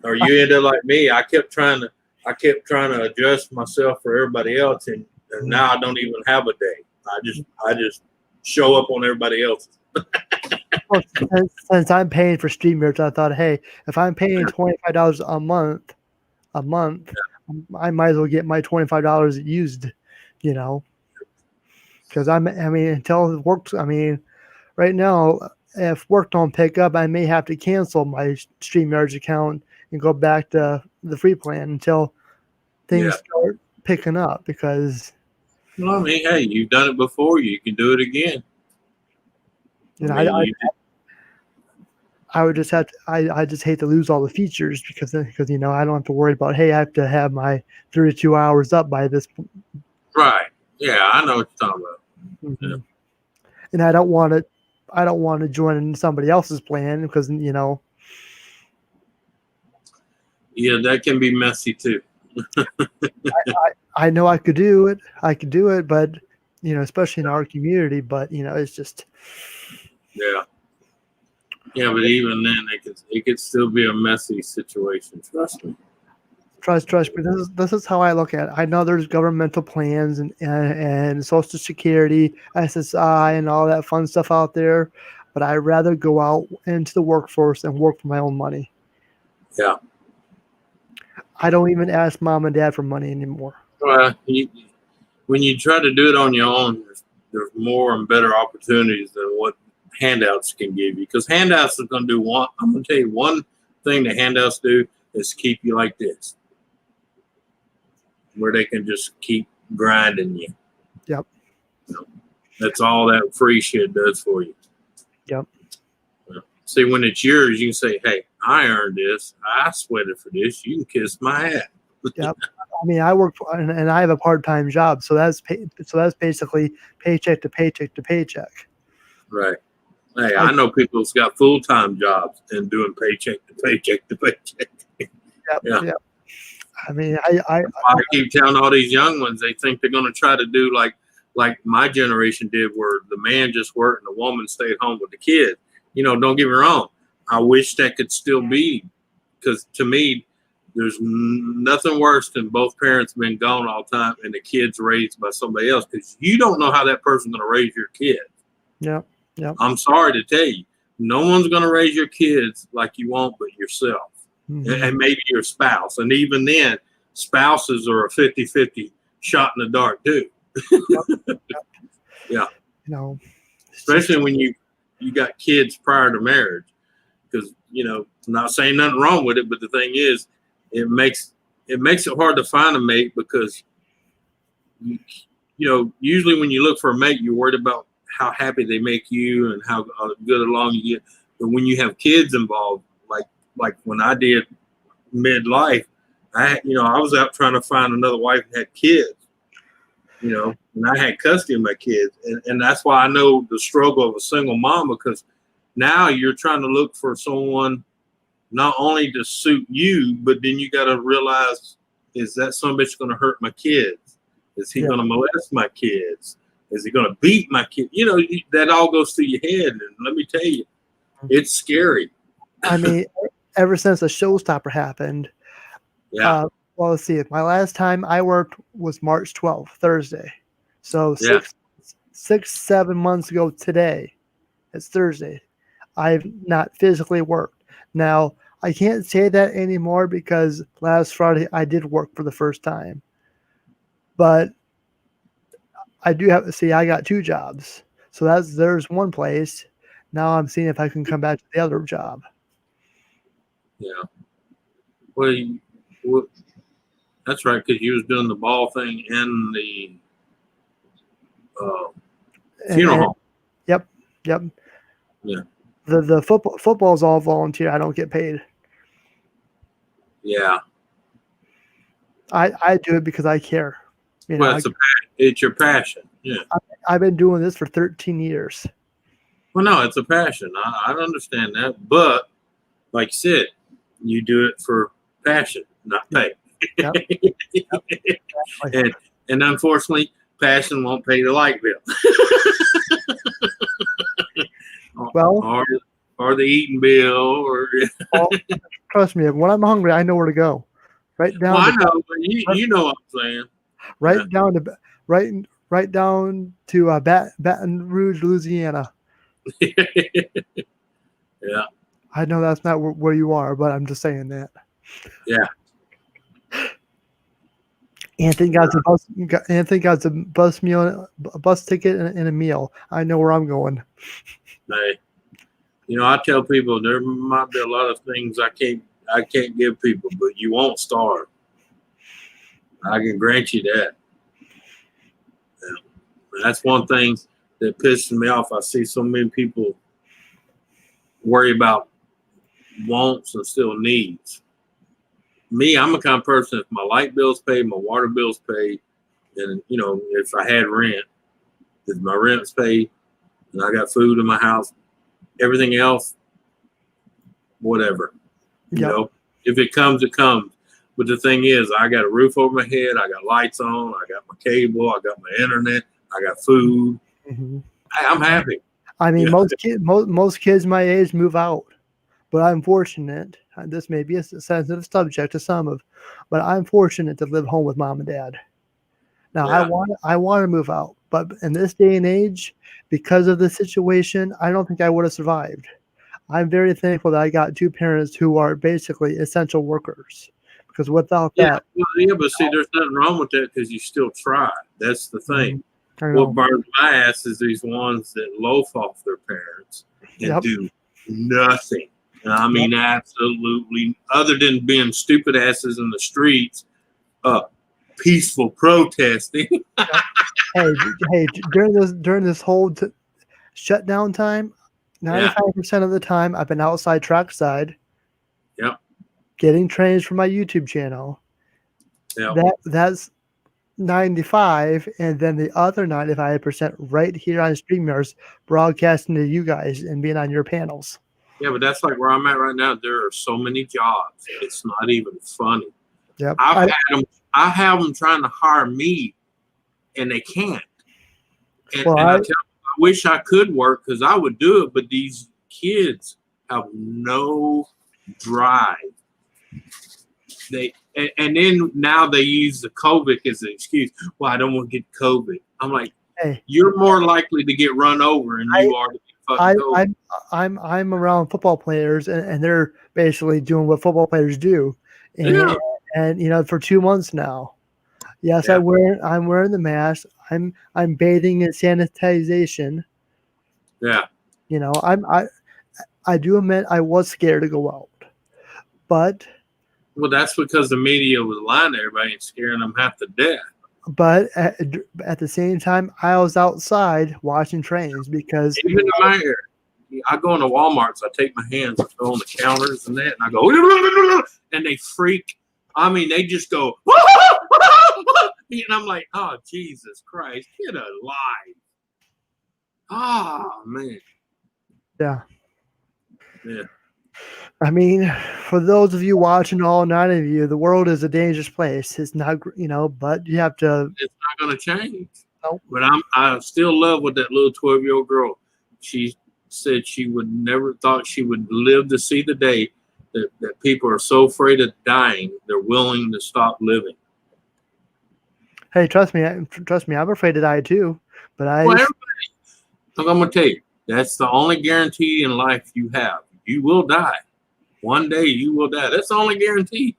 Or you end up like me. I kept trying to adjust myself for everybody else, and now I don't even have a day. I just show up on everybody else's.
Well, since I'm paying for StreamYard, I thought, hey, if I'm paying $25 a month, I might as well get my $25 used, you know, because until it works. I mean, right now, if work don't pick up, I may have to cancel my StreamYard account and go back to the free plan until things start picking up. Because,
well, I mean, hey, you've done it before. You can do it again.
You know, I would just have to, I just hate to lose all the features because you know I don't have to worry about, hey, I have to have my 32 hours up by this.
Right. Yeah, I know what you're talking about.
Mm-hmm. Yeah. And I don't want to join in somebody else's plan because, you know.
Yeah, that can be messy too.
I know I could do it, but you know, especially in our community. But you know, it's just.
Yeah, but even then, it could still be a messy situation. Trust me.
Trust me. This is how I look at it. I know there's governmental plans and Social Security, SSI, and all that fun stuff out there, but I'd rather go out into the workforce and work for my own money.
Yeah.
I don't even ask mom and dad for money anymore.
Well, when you try to do it on your own, there's more and better opportunities than what handouts can give you, because handouts are going to do one. I'm going to tell you one thing that handouts do is keep you like this, where they can just keep grinding you.
Yep.
You know, that's all that free shit does for you.
Yep.
See, when it's yours, you can say, "Hey, I earned this. I sweated for this. You can kiss my ass."
Yep. I mean, I work for, and I have a part-time job, so that's basically paycheck to paycheck to paycheck.
Right. Hey, I know people who's got full-time jobs and doing paycheck to paycheck to paycheck.
Yep. I mean, I
keep telling all these young ones, they think they're going to try to do like my generation did, where the man just worked and the woman stayed home with the kid. You know, don't get me wrong. I wish that could still be, because to me, there's nothing worse than both parents been gone all the time and the kids raised by somebody else, because you don't know how that person's going to raise your kid.
Yep.
I'm sorry to tell you, no one's going to raise your kids like you want but yourself. And maybe your spouse. And even then, spouses are a 50-50 shot in the dark too. Yeah. Especially when you got kids prior to marriage. Because, I'm not saying nothing wrong with it, but the thing is, it makes it hard to find a mate, because usually when you look for a mate, you're worried about how happy they make you and how good along you get. But when you have kids involved, like when I did midlife, I was out trying to find another wife that had kids, and I had custody of my kids. And that's why I know the struggle of a single mom, because now you're trying to look for someone not only to suit you, but then you got to realize, is that some bitch going to hurt my kids? Is he going to molest my kids? Is he going to beat my kid? That all goes through your head. And let me tell you, it's scary.
I mean, ever since the showstopper happened, well, let's see. My last time I worked was March 12th, Thursday. So 7 months ago today, it's Thursday, I've not physically worked. Now, I can't say that anymore because last Friday I did work for the first time. But I do have to see, I got 2 jobs. So there's one place. Now I'm seeing if I can come back to the other job.
Yeah. Well, that's right, because you was doing the ball thing and the funeral home.
Yep.
Yeah.
The football is all volunteer. I don't get paid.
Yeah.
I do it because I care.
It's your passion. Yeah.
I've been doing this for 13 years.
Well, no, it's a passion. I understand that. But like you said, you do it for passion, not pay.
Yep.
And unfortunately, passion won't pay the light bill.
Well,
or the eating bill, or
trust me, when I'm hungry, I know where to go. Right down.
Well, I know, but you know what I'm saying.
Right down to Baton Rouge, Louisiana.
Yeah.
I know that's not where you are, but I'm just saying that.
Yeah.
Anthony got a bus ticket and a meal. I know where I'm going.
Hey, I tell people there might be a lot of things I can't give people, but you won't starve. I can grant you that. Yeah. That's one thing that pisses me off. I see so many people worry about wants and still needs. Me, I'm the kind of person, if my light bill's paid, my water bill's paid, and if I had rent, if my rent's paid, and I got food in my house, everything else, whatever.
Yep.
If it comes, it comes. But the thing is, I got a roof over my head, I got lights on, I got my cable, I got my internet, I got food.
Mm-hmm.
I'm happy.
I mean, most kids my age move out, but I'm fortunate. This may be a sensitive subject to some but I'm fortunate to live home with mom and dad. Now, I want to move out, but in this day and age, because of the situation, I don't think I would have survived. I'm very thankful that I got 2 parents who are basically essential workers, because without that,
but see, there's nothing wrong with that because you still try. That's the thing. What burns my ass is these ones that loaf off their parents and do nothing. And I mean, absolutely, other than being stupid asses in the streets, peaceful protesting.
hey, during this whole shutdown time, 95% of the time I've been outside trackside.
Yep.
Getting trains for my YouTube channel.
Yep.
That's 95, and then the other 95% right here on StreamYards, broadcasting to you guys and being on your panels.
Yeah, but that's like where I'm at right now. There are so many jobs. It's not even funny.
Yep.
I have them trying to hire me, and they can't. And I tell them, I wish I could work because I would do it, but these kids have no drive. and then now they use the COVID as an excuse. Well, I don't want to get COVID. I'm like,
Hey,
you're more likely to get run over than you are to get fucking COVID.
I'm around football players, and they're basically doing what football players do, and for 2 months now. Yes,
Yeah.
I'm wearing the mask. I'm bathing in sanitization.
Yeah.
I do admit I was scared to go out, but
Well, that's because the media was lying to everybody and scaring them half to death.
But at the same time, I was outside watching trains because
Even in my area, I go into Walmart, so I take my hands and go on the counters and that, and I go, and they freak. I mean, they just go, and I'm like, oh, Jesus Christ, get alive. Oh, man.
Yeah.
Yeah.
I mean, for those of you watching, all 9 of you, the world is a dangerous place. It's not, but you have to.
It's not going to change.
Nope.
But I still love what that little 12-year-old girl. She said she would never thought she would live to see the day that people are so afraid of dying, they're willing to stop living.
Hey, trust me, I'm afraid to die too. But
Well, everybody, I'm going to tell you, that's the only guarantee in life you have. You will die. One day you will die. That's the only guarantee.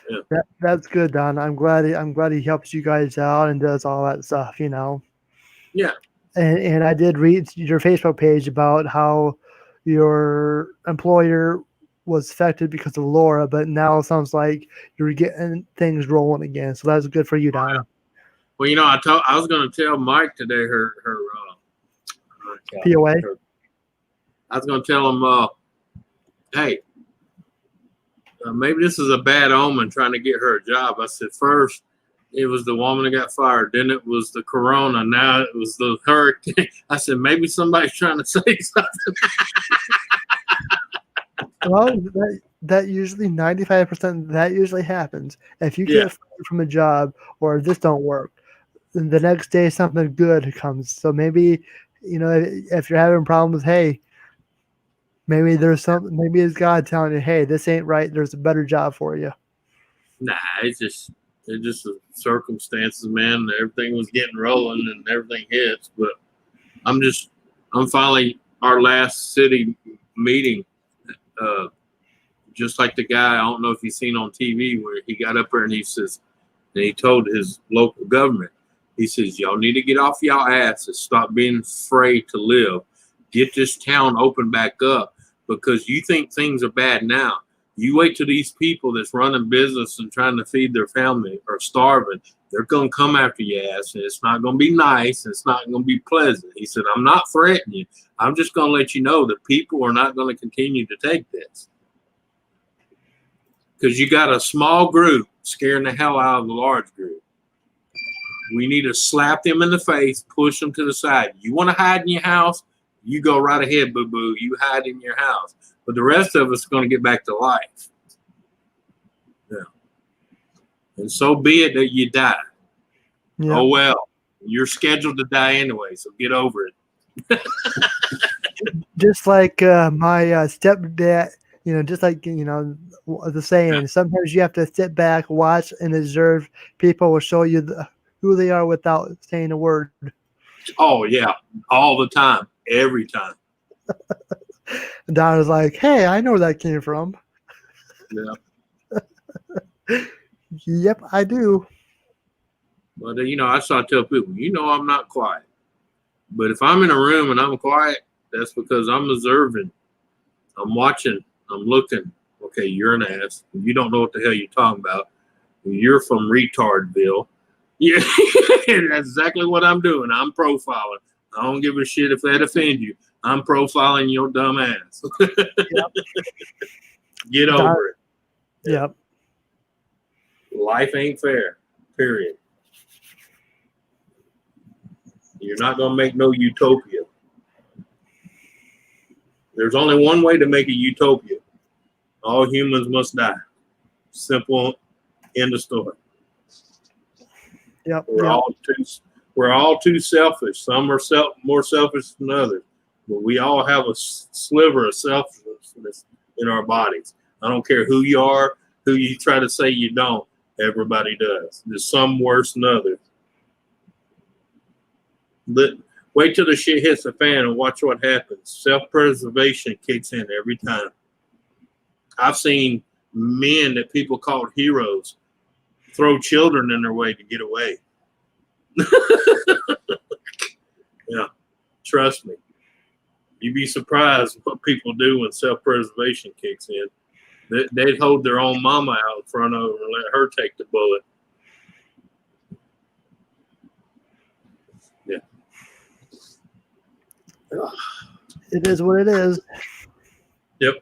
Yeah.
That's good, Don. I'm glad he helps you guys out and does all that stuff.
Yeah.
And I did read your Facebook page about how your employer was affected because of N.O.R.A, but now it sounds like you're getting things rolling again. So that's good for you, Don.
Well, I was going to tell Mike today her
POA.
I was going to tell him, hey, maybe this is a bad omen trying to get her a job. I said, first, it was the woman that got fired. Then it was the corona. Now it was the hurricane. I said, maybe somebody's trying to say something.
Well, that usually 95% that usually happens. If you get fired from a job or this don't work, then the next day something good comes. So maybe, if you're having problems, hey, maybe it's God telling you, hey, this ain't right. There's a better job for you.
Nah, it's just the circumstances, man. Everything was getting rolling and everything hits. But I'm finally our last city meeting. Just like the guy, I don't know if you've seen on TV where he got up there and he told his local government, he says, y'all need to get off y'all asses, stop being afraid to live, get this town open back up, because you think things are bad now. You wait till these people that's running business and trying to feed their family are starving. They're going to come after your ass, and it's not going to be nice. It's not going to be pleasant. He said, I'm not threatening you. I'm just going to let you know that people are not going to continue to take this. Because you got a small group scaring the hell out of the large group. We need to slap them in the face, push them to the side. You want to hide in your house? You go right ahead, boo-boo. You hide in your house. But the rest of us are going to get back to life. Yeah. And so be it that you die. Yeah. Oh, well. You're scheduled to die anyway, so get over it.
Just like my stepdad, just like, the saying, sometimes you have to sit back, watch, and observe. People will show you who they are without saying a word.
Oh, yeah. All the time. Every time.
Don was like, hey, I know where that came from.
Yeah.
Yep, I do.
But, I tell people, I'm not quiet. But if I'm in a room and I'm quiet, that's because I'm observing. I'm watching. I'm looking. Okay, you're an ass. You don't know what the hell you're talking about. You're from retardville. Yeah, that's exactly what I'm doing. I'm profiling. I don't give a shit if that offends you. I'm profiling your dumb ass. Yep. Get over it.
Yep.
Life ain't fair. Period. You're not going to make no utopia. There's only one way to make a utopia. All humans must die. Simple. End of story.
Yep.
We're all too selfish. Some are more selfish than others, but we all have a sliver of selfishness in our bodies. I don't care who you are, who you try to say you don't. Everybody does. There's some worse than others. Wait till the shit hits the fan and watch what happens. Self-preservation kicks in every time. I've seen men that people called heroes throw children in their way to get away. Yeah, trust me. You'd be surprised what people do when self-preservation kicks in. They'd hold their own mama out in front of her and let her take the bullet. Yeah.
It is what it is.
Yep.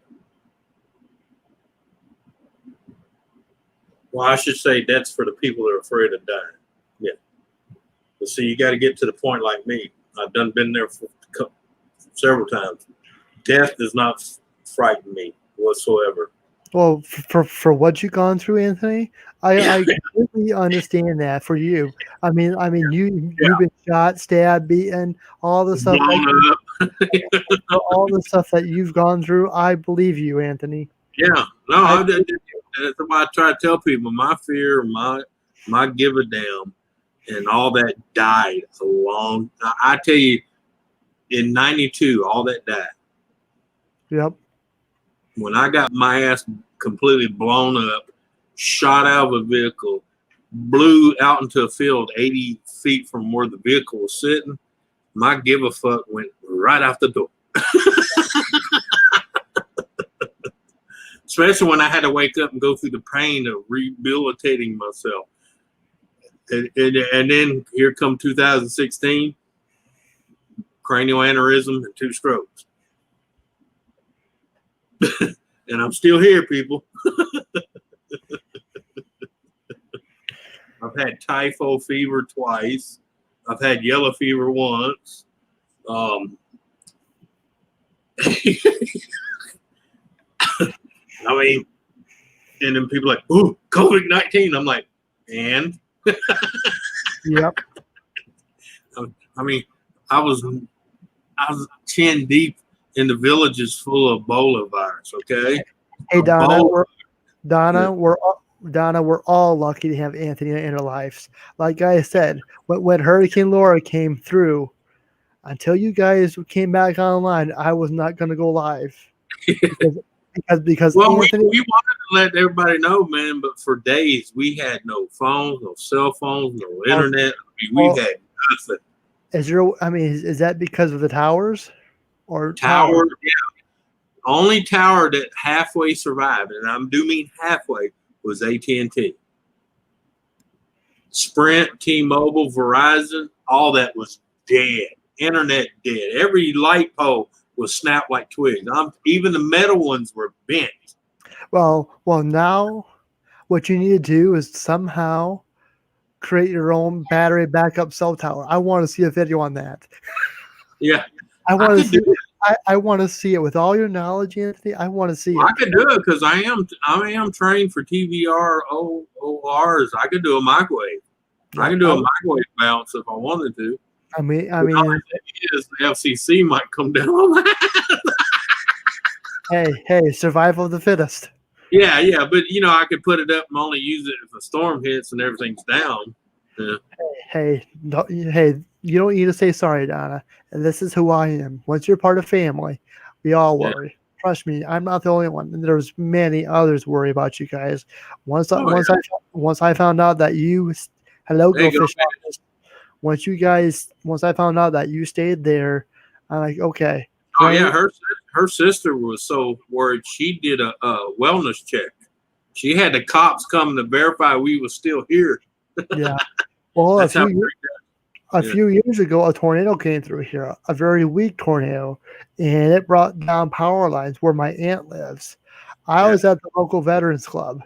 Well, I should say that's for the people that are afraid of dying. Yeah. But see, you got to get to the point like me. I've been there for several times. Death does not frighten me whatsoever.
Well, for what you've gone through, Anthony, I completely understand that for you. I mean, you've been shot, stabbed, beaten, all the stuff, all the stuff that you've gone through. I believe you, Anthony.
Yeah, no, that's why I try to tell people my fear, my give a damn, and all that died a long. I tell you, in '92, all that died.
Yep.
When I got my ass completely blown up, shot out of a vehicle, blew out into a field 80 feet from where the vehicle was sitting, my give a fuck went right out the door. Especially when I had to wake up and go through the pain of rehabilitating myself. And then here come 2016, cranial aneurysm and 2 strokes. And I'm still here, people. I've had typhoid fever twice. I've had yellow fever once. I mean, and then people are like, ooh, COVID-19. I'm like, and?
Yep.
I mean, I was chin deep in the villages full of Ebola virus, okay?
Hey, Donna, we're all lucky to have Anthony in our lives. Like I said, when Hurricane N.O.R.A came through, until you guys came back online, I was not going to go live. Because
well,
Anthony,
we wanted to let everybody know, man, but for days we had no phones, no cell phones, no internet. We had nothing.
Is that because of the towers? Or
tower? Yeah. Only tower that halfway survived, and I do mean halfway, was AT&T. Sprint, T-Mobile, Verizon, all that was dead. Internet dead. Every light pole was snapped like twigs. Even the metal ones were bent.
Well, now what you need to do is somehow create your own battery backup cell tower. I want to see a video on that.
Yeah.
I want to see it. I want to see it with all your knowledge, Anthony. I want to see it.
I could do it because I am trained for TVR ORs. I could do a microwave. I can do a microwave bounce if I wanted to.
I mean,
the FCC might come down on that.
Hey, survival of the fittest.
Yeah, but I could put it up and only use it if a storm hits and everything's down. Yeah.
Hey, you don't need to say sorry, Donna. And this is who I am. Once you're part of family, we all worry. Yeah. Trust me, I'm not the only one. And there's many others worry about you guys. Once I found out that you once I found out that you stayed there, I'm like, okay.
Oh yeah, her sister was so worried. She did a wellness check. She had the cops come to verify we were still here.
Yeah. Well, a few years ago, a tornado came through here, a very weak tornado, and it brought down power lines where my aunt lives. I was at the local veterans club.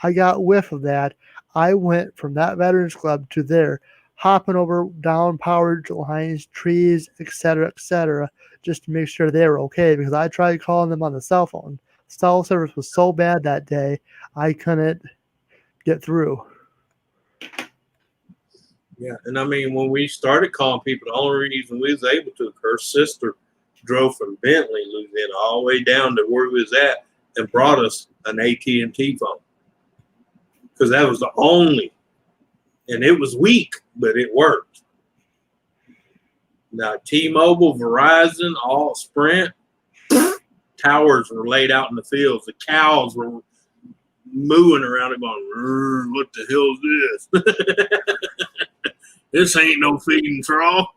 I got whiff of that. I went from that veterans club to there, hopping over down power lines, trees, etc., just to make sure they were okay, because I tried calling them on the cell phone. Cell service was so bad that day, I couldn't get through.
Yeah, and I mean, when we started calling people, the only reason we was able to, her sister drove from Bentley, Louisiana, all the way down to where we was at and brought us an AT&T phone because that was the only, and it was weak, but it worked. Now, T-Mobile, Verizon, all Sprint, towers were laid out in the fields. The cows were mooing around it going, what the hell is this? This ain't no feeding trough.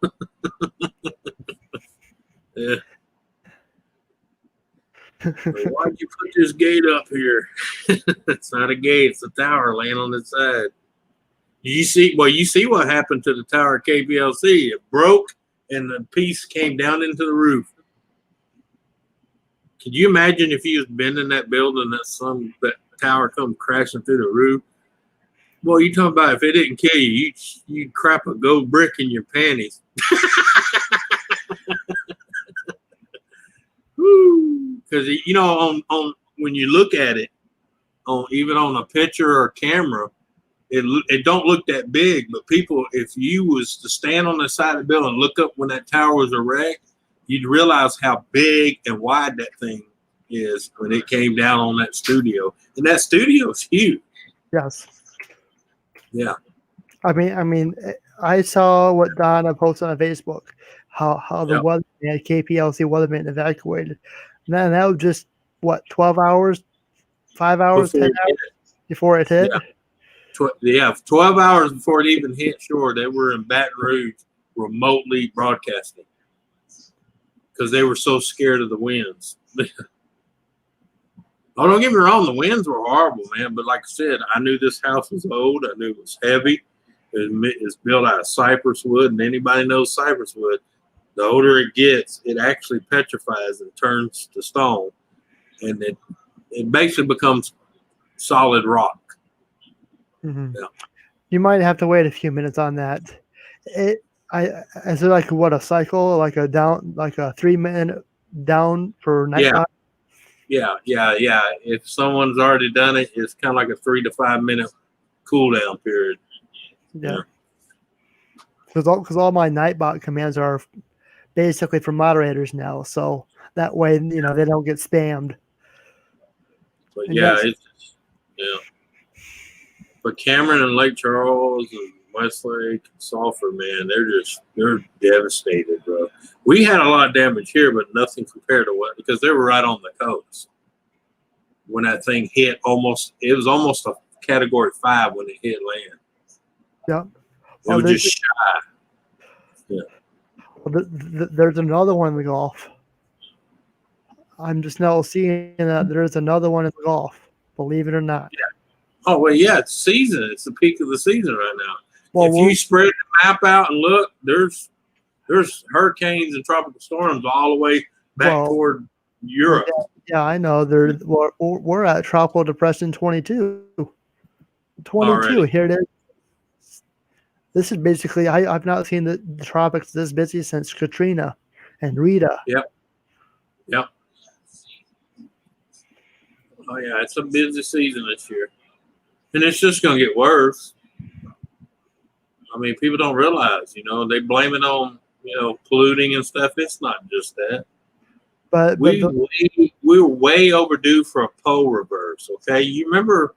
Yeah. Why'd you put this gate up here? It's not a gate, it's a tower laying on its side. You see what happened to the tower at KPLC. It broke and the piece came down into the roof. Could you imagine if you was bending that building, that tower come crashing through the roof? Well, you talking about if it didn't kill you, you'd crap a gold brick in your panties. Because you know, on when you look at it, even on a picture or camera, it don't look that big. But people, if you was to stand on the side of the building and look up when that tower was erect, you'd realize how big and wide that thing is when it came down on that studio. And that studio is huge.
Yes.
Yeah.
I mean, I saw what Donna posted on Facebook, how the weather at KPLC weatherman evacuated. And then that was just, 12 hours, 5 hours, 10 hours before it hit?
Yeah. 12 hours before it even hit shore, they were in Baton Rouge remotely broadcasting because they were so scared of the winds. Oh, don't get me wrong, the winds were horrible, man. But like I said, I knew this house was old. I knew it was heavy. It's built out of cypress wood, and anybody knows cypress wood. The older it gets, it actually petrifies and turns to stone, and it basically becomes solid rock.
Mm-hmm.
Yeah.
You might have to wait a few minutes on that. Is it like what, a cycle, like a 3-minute down for nighttime?
Yeah. If someone's already done it, it's kind of like a 3 to 5 minute cool down period.
Yeah. Because all my Nightbot commands are basically for moderators now, so that way they don't get spammed.
But But Cameron and Lake Charles and Westlake and Sulphur, man, they're devastated, bro. We had a lot of damage here, but nothing compared to what, because they were right on the coast when that thing hit. It was almost a Category 5 when it hit land.
Yeah.
It was just shy. Yeah.
Well, there's another one in the Gulf. I'm just now seeing that there's another one in the Gulf, believe it or not.
Yeah. Oh, well, yeah, it's season. It's the peak of the season right now.
Well,
if you spread the map out and look, there's hurricanes and tropical storms all the way back toward Europe.
Yeah, I know. We're at Tropical Depression 22. 22, already. Here it is. This is basically, I've not seen the tropics this busy since Katrina and Rita.
Yep. Oh, yeah, it's a busy season this year. And it's just going to get worse. I mean, people don't realize, they blame it on, polluting and stuff. It's not just that.
But
we're way overdue for a pole reverse, okay? You remember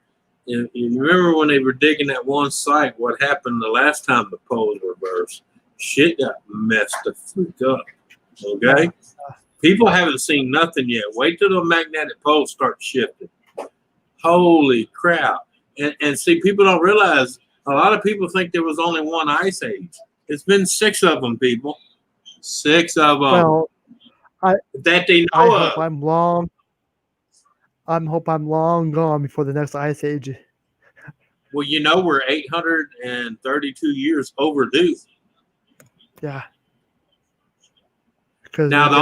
when they were digging that one site, what happened the last time the poles reversed? Shit got messed the freak up, okay? People haven't seen nothing yet. Wait till the magnetic poles start shifting. Holy crap. And see, people don't realize, a lot of people think there was only one ice age. It's been 6 of them, people. 6 of them.
Well,
that they know of.
I hope I'm long gone before the next ice age.
Well, we're 832 years overdue.
Yeah.
Now, the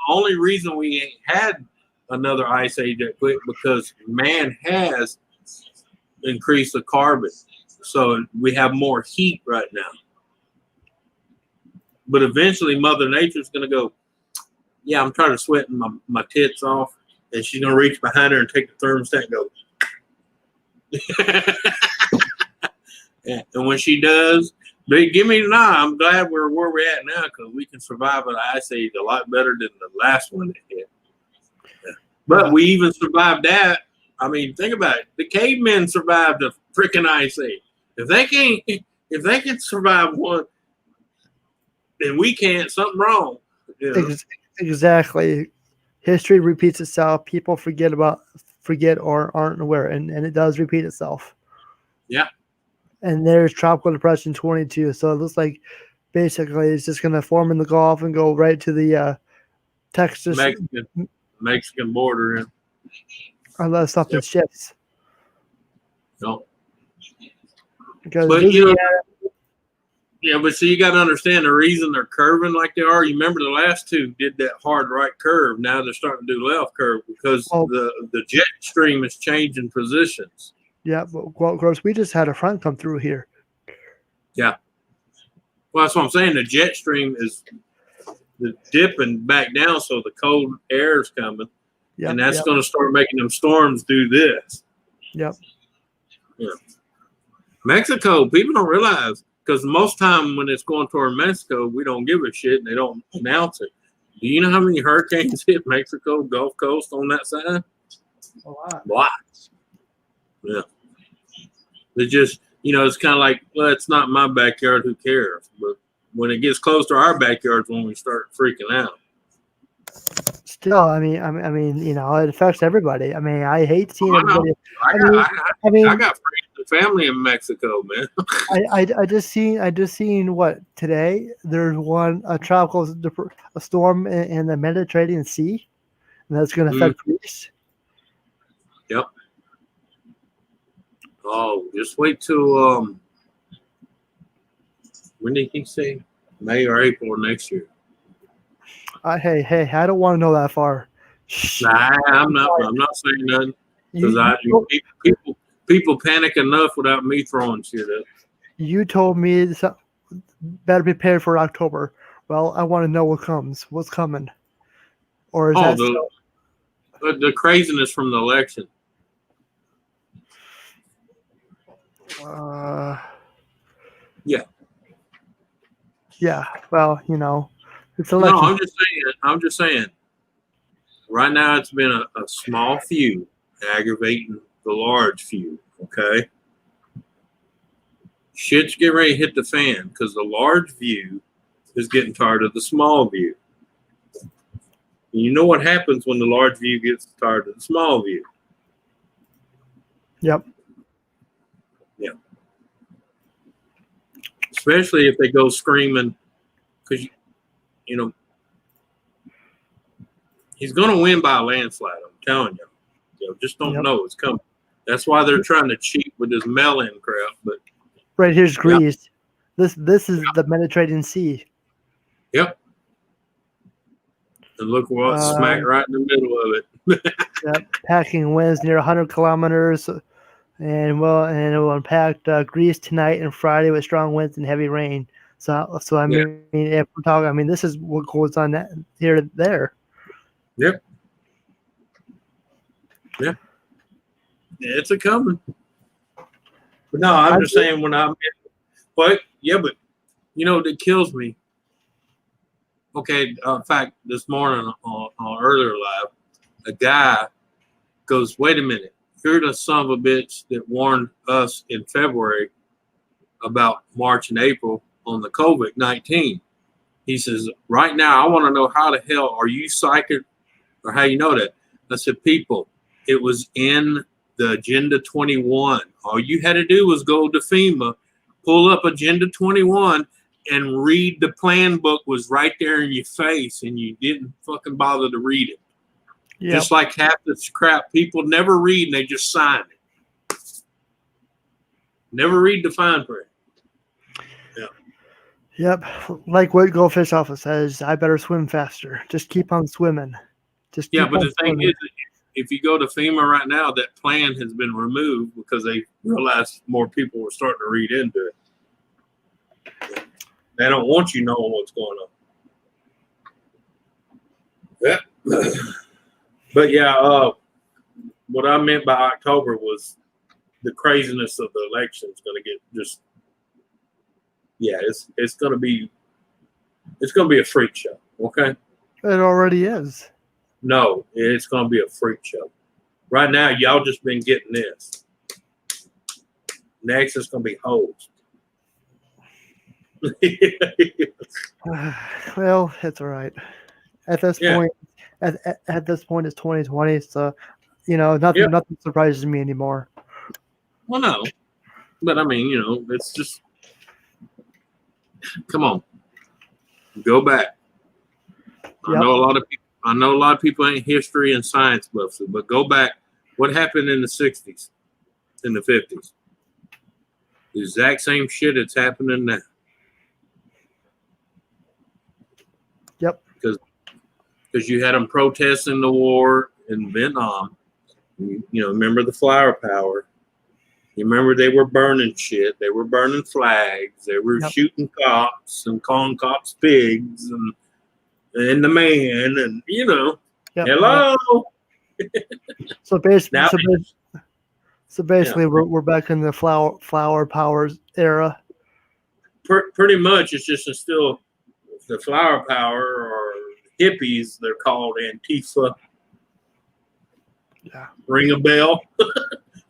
only reason we ain't had another ice age that quick because man has increased the carbon. So we have more heat right now. But eventually Mother Nature's going to go, yeah, I'm tired of sweating my tits off. And she's going to reach behind her and take the thermostat and go. Yeah. And when she does, I'm glad we're where we're at now because we can survive an ice age a lot better than the last one that hit. Yeah. But we even survived that I mean, think about it. The cavemen survived a freaking ice age. If they can survive one, then we can't. Something wrong. You know?
Exactly. History repeats itself. People forget or aren't aware, and it does repeat itself.
Yeah.
And there's Tropical Depression 22. So it looks like basically it's just going to form in the Gulf and go right to the Texas
Mexican border.
Unless something shifts.
No.
Because
but you know, yeah, but see, you got to understand the reason they're curving like they are. You remember the last two did that hard right curve. Now they're starting to do left curve because the jet stream is changing positions.
Yeah, well, of course, we just had a front come through here.
Yeah. Well, that's what I'm saying. The jet stream is dipping back down, so the cold air is coming. Yep, and that's going to start making them storms do this.
Yep.
Yeah. Mexico, people don't realize, because most time when it's going toward Mexico, we don't give a shit and they don't announce it. Do you know how many hurricanes hit Mexico, Gulf Coast on that side?
A lot.
Lots. Yeah. They just, it's kind of like, well, it's not my backyard, who cares? But when it gets close to our backyards, when we start freaking out.
Still, I mean, it affects everybody. I mean, I hate seeing everybody.
I got friends and family in Mexico, man.
I just seen what today. There's a tropical storm in the Mediterranean Sea, and that's going to affect Greece.
Yep. Oh, just wait till when did he say? May or April next year.
Hey, I don't want to know that far.
Nah, I'm not saying nothing because people panic enough without me throwing shit up.
You told me better prepare for October. Well, I want to know what's coming, or is
the craziness from the election? Yeah.
Yeah. Well, it's election.
No, I'm just saying. Right now, it's been a small few aggravating the large few. Okay. Shit's getting ready to hit the fan because the large view is getting tired of the small view. And you know what happens when the large view gets tired of the small view?
Yep.
Yeah. Especially if they go screaming, because he's going to win by a landslide. I'm telling you. Just don't know it's coming. That's why they're trying to cheat with this mail-in crap. But
right here's Greece. This is the Mediterranean Sea.
Yep. And look what's smack right in the middle of it.
Yep. Packing winds near 100 kilometers, and it will impact Greece tonight and Friday with strong winds and heavy rain. So I mean, if we're talking, this is what goes on there.
Yep. Yeah. It's a coming. But no, I'm just saying but that kills me. Okay, in fact, this morning on earlier live, a guy goes, wait a minute, you're the son of a bitch that warned us in February about March and April on the COVID-19. He says, right now, I want to know how the hell are you psychic or how you know that? I said, people, it was in the Agenda 21. All you had to do was go to FEMA, pull up Agenda 21, and read the plan book was right there in your face, and you didn't fucking bother to read it. Yep. Just like half this crap, people never read and they just sign it. Never read the fine print. Yeah.
Yep. Like what Goldfish Alpha says, I better swim faster. Just keep on swimming. But
the thing is, if you go to FEMA right now, that plan has been removed because they realized more people were starting to read into it. They don't want you knowing what's going on. Yeah. But what I meant by October was the craziness of the election is going to get just, it's going to be a freak show. Okay.
It already is.
No, it's going to be a freak show. Right now, y'all just been getting this. Next, it's going to be hosed.
Well, it's all right. At this point, at this point, it's 2020, so nothing surprises me anymore.
Well, no, but I mean, it's just come on, go back. I know a lot of people. I know a lot of people ain't history and science buffs, but go back. What happened in the 60s, in the 50s? The exact same shit that's happening now.
Yep.
Because you had them protesting the war in Vietnam. Remember the flower power. You remember they were burning shit. They were burning flags. They were shooting cops and calling cops pigs and the man and hello.
So basically, we're back in the flower powers era.
Pretty much, it's just still the flower power or hippies. They're called Antifa.
Yeah.
Ring a bell.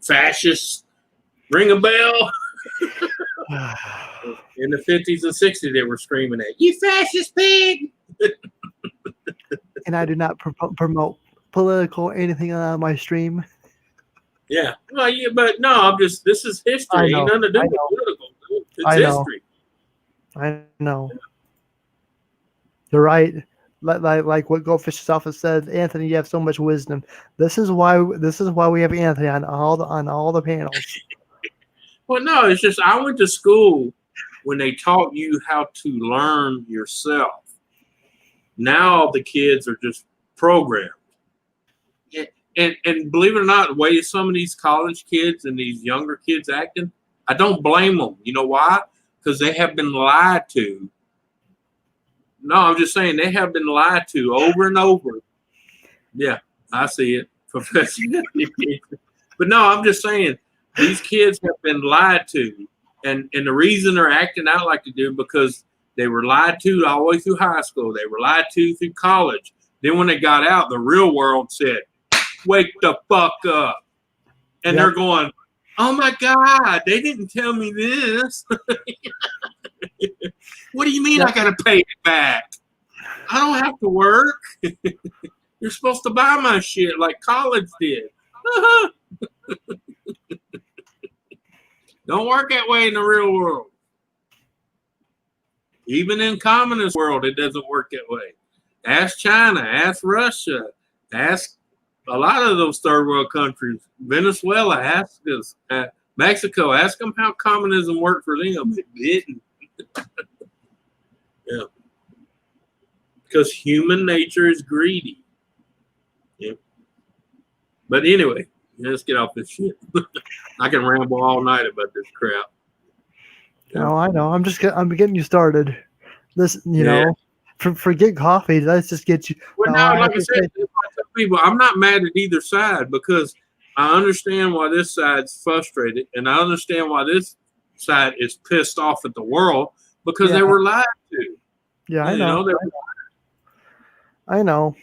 Fascists. Ring a bell. In the 50s and 60s, they were screaming at you, fascist pig.
And I do not promote political anything on my stream.
Yeah. Well, yeah, but no, this is history. Ain't nothing to do with political. It's history.
I know. You're right. Like what Goldfish's office said, Anthony, you have so much wisdom. This is why we have Anthony on all the panels.
Well, no, it's just I went to school when they taught you how to learn yourself. Now the kids are just programmed. And believe it or not, the way some of these college kids and these younger kids acting, I don't blame them. You know why? Because they have been lied to. No, I'm just saying they have been lied to over and over. Yeah, I see it. But no, I'm just saying these kids have been lied to. And the reason they're acting out like they do because they were lied to all the way through high school. They were lied to through college. Then when they got out, the real world said, wake the fuck up. And they're going, oh my God, they didn't tell me this. What do you mean I got to pay it back? I don't have to work. You're supposed to buy my shit like college did. Don't work that way in the real world. Even in communist world, it doesn't work that way. Ask China, ask Russia, ask a lot of those third world countries. Venezuela, ask us. Mexico, ask them how communism worked for them. It didn't. Yeah. Because human nature is greedy. Yeah. But anyway, let's get off this shit. I can ramble all night about this crap.
Yeah. No, I know. I'm getting you started. This, forget coffee. Let's just get you.
Well, no, like I said, I tell people, I'm not mad at either side because I understand why this side's frustrated, and I understand why this side is pissed off at the world because they were lied to.
Yeah, I know. I know.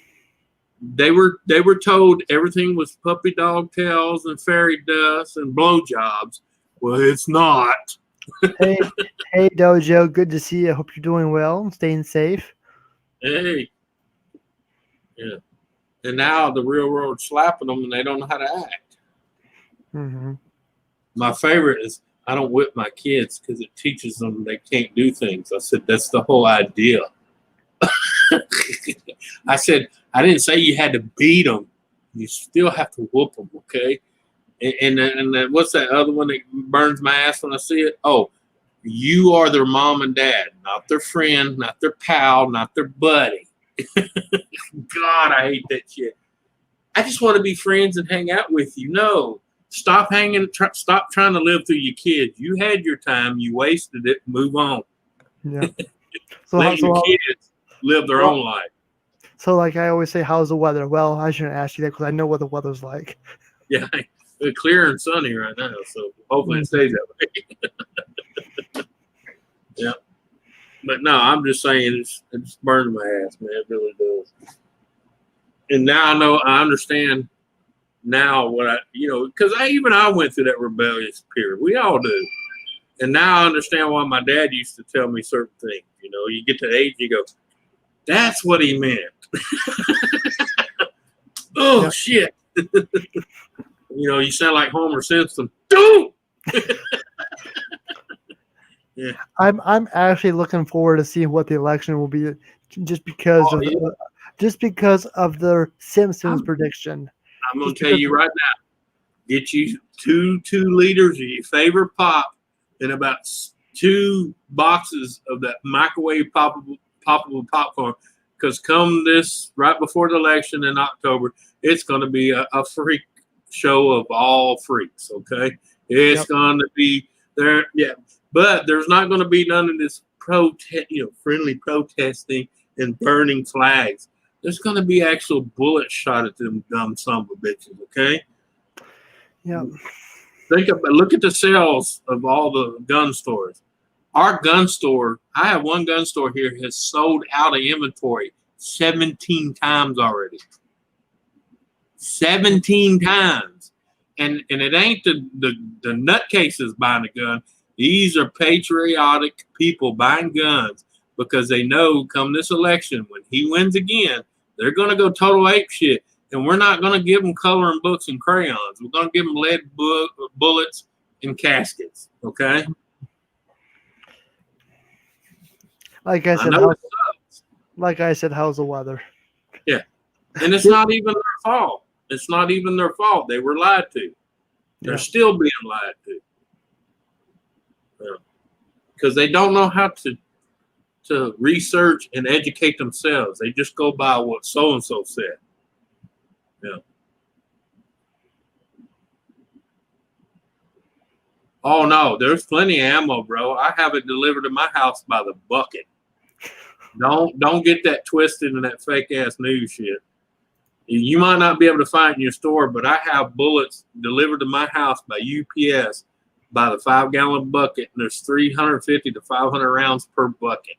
They were told everything was puppy dog tails and fairy dust and blowjobs. Well, it's not.
Hey, Dojo, good to see you. I hope you're doing well, staying safe.
Hey. Yeah. And now the real world slapping them and they don't know how to act.
Mm-hmm.
My favorite is I don't whip my kids because it teaches them they can't do things. I said, that's the whole idea. I said, I didn't say you had to beat them. You still have to whoop them, okay? And what's that other one that burns my ass when I see it? Oh, you are their mom and dad, not their friend, not their pal, not their buddy. God, I hate that shit. I just want to be friends and hang out with you. No, stop stop trying to live through your kids. You had your time, you wasted it. Move on.
Yeah.
Let your kids live their own life.
So, like I always say, how's the weather? Well, I shouldn't ask you that because I know what the weather's like.
Yeah, it's clear and sunny right now, so hopefully it stays that way. Yeah, but no, I'm just saying it's burning my ass, man. It really does. And now I understand now what I, because I went through that rebellious period. We all do. And now I understand why my dad used to tell me certain things. You get to the age, you go, that's what he meant. Oh, shit. You sound like Homer Simpson. Dude! Yeah.
I'm actually looking forward to seeing what the election will be, just because of the Simpsons prediction.
I'm going to tell you right now, get you two liters of your favorite pop and about 2 boxes of that microwave poppable popcorn, because come this right before the election in October, it's going to be a freak show of all freaks. Okay, it's going to be there. Yeah, but there's not going to be none of this friendly protesting and burning flags. There's going to be actual bullets shot at them dumb son of a bitches. Okay.
Yeah.
Look at the sales of all the gun stores. Our gun store, I have one gun store here, has sold out of inventory 17 times already. 17 times. And it ain't the nutcases buying a gun. These are patriotic people buying guns because they know come this election, when he wins again, they're going to go total ape shit. And we're not going to give them coloring books and crayons. We're going to give them lead bullets and caskets. Okay?
Like I said, how's the weather?
Yeah. And it's not even their fault. It's not even their fault. They were lied to. They're still being lied to. Because they don't know how to research and educate themselves. They just go by what so-and-so said. Yeah. Oh, no. There's plenty of ammo, bro. I have it delivered to my house by the bucket. Don't get that twisted in that fake-ass news shit. You might not be able to find it in your store, but I have bullets delivered to my house by UPS by the 5-gallon bucket, and there's 350 to 500 rounds per bucket.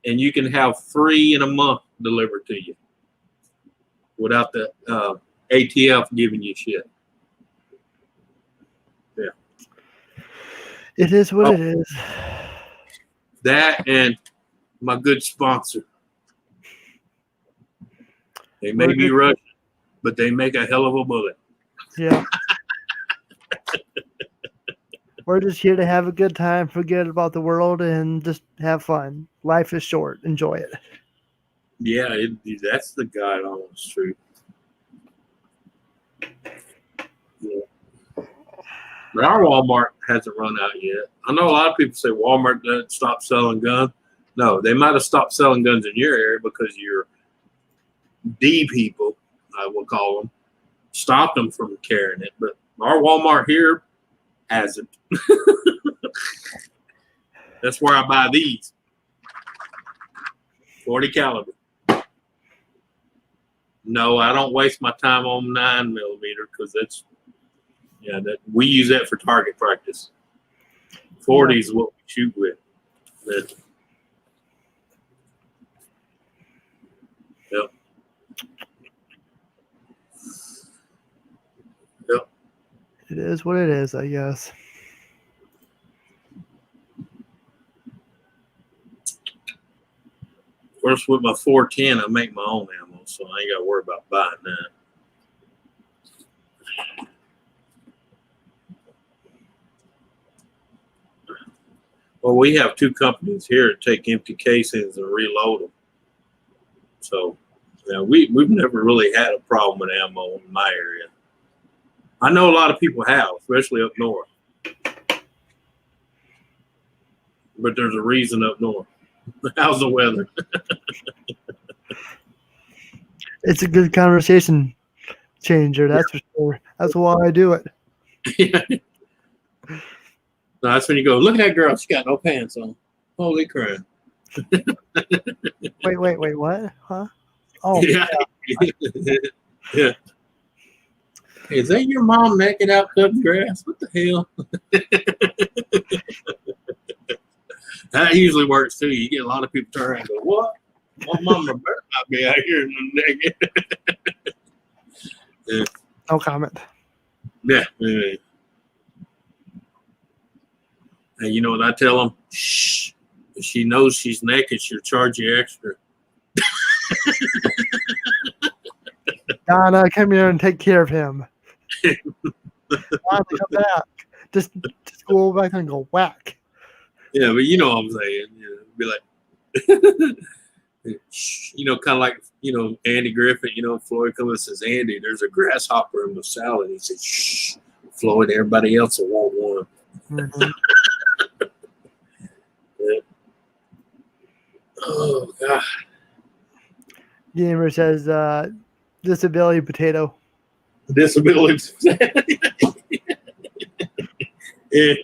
And you can have 3 in a month delivered to you without the ATF giving you shit. Yeah.
It is what it is.
That and my good sponsor. They may be Russian, but they make a hell of a bullet.
Yeah. We're just here to have a good time, forget about the world, and just have fun. Life is short. Enjoy it.
Yeah, that's the God honest truth. Yeah. But our Walmart hasn't run out yet. I know a lot of people say Walmart doesn't stop selling guns. No, they might have stopped selling guns in your area because your D people, I will call them, stopped them from carrying it. But our Walmart here hasn't. That's where I buy these. 40 caliber. No, I don't waste my time on 9mm because we use that for target practice. 40 is what we shoot with. Yep. Yep.
It is what it is, I guess.
Of course, with my 410, I make my own ammo, so I ain't got to worry about buying that. Well, we have 2 companies here that take empty casings and reload them. So, we've never really had a problem with ammo in my area. I know a lot of people have, especially up north. But there's a reason up north. How's the weather?
It's a good conversation changer, that's for sure. That's why I do it.
Yeah. No, that's when you go, look at that girl. She got no pants on. Holy crap.
Wait, what? Huh? Oh,
yeah. Yeah. Is that your mom naked out cutting grass? What the hell? That usually works too. You get a lot of people turn around and go, what? My mama better not be out here naked. Yeah.
No comment.
Yeah. And you know what I tell them? Shh. If she knows she's naked, she'll charge you extra.
Donna, come here and take care of him. Donna, come back. Just go back and go whack.
Yeah, but you know what I'm saying. Be like, you know, kind of like, you know, Andy Griffith, you know, Floyd comes and says, Andy, there's a grasshopper in the salad. He says, shh, Floyd, everybody else will want one.
Mm-hmm.
Yeah. Oh, God.
Gamer says, disability potato.
Disabilities. Yeah,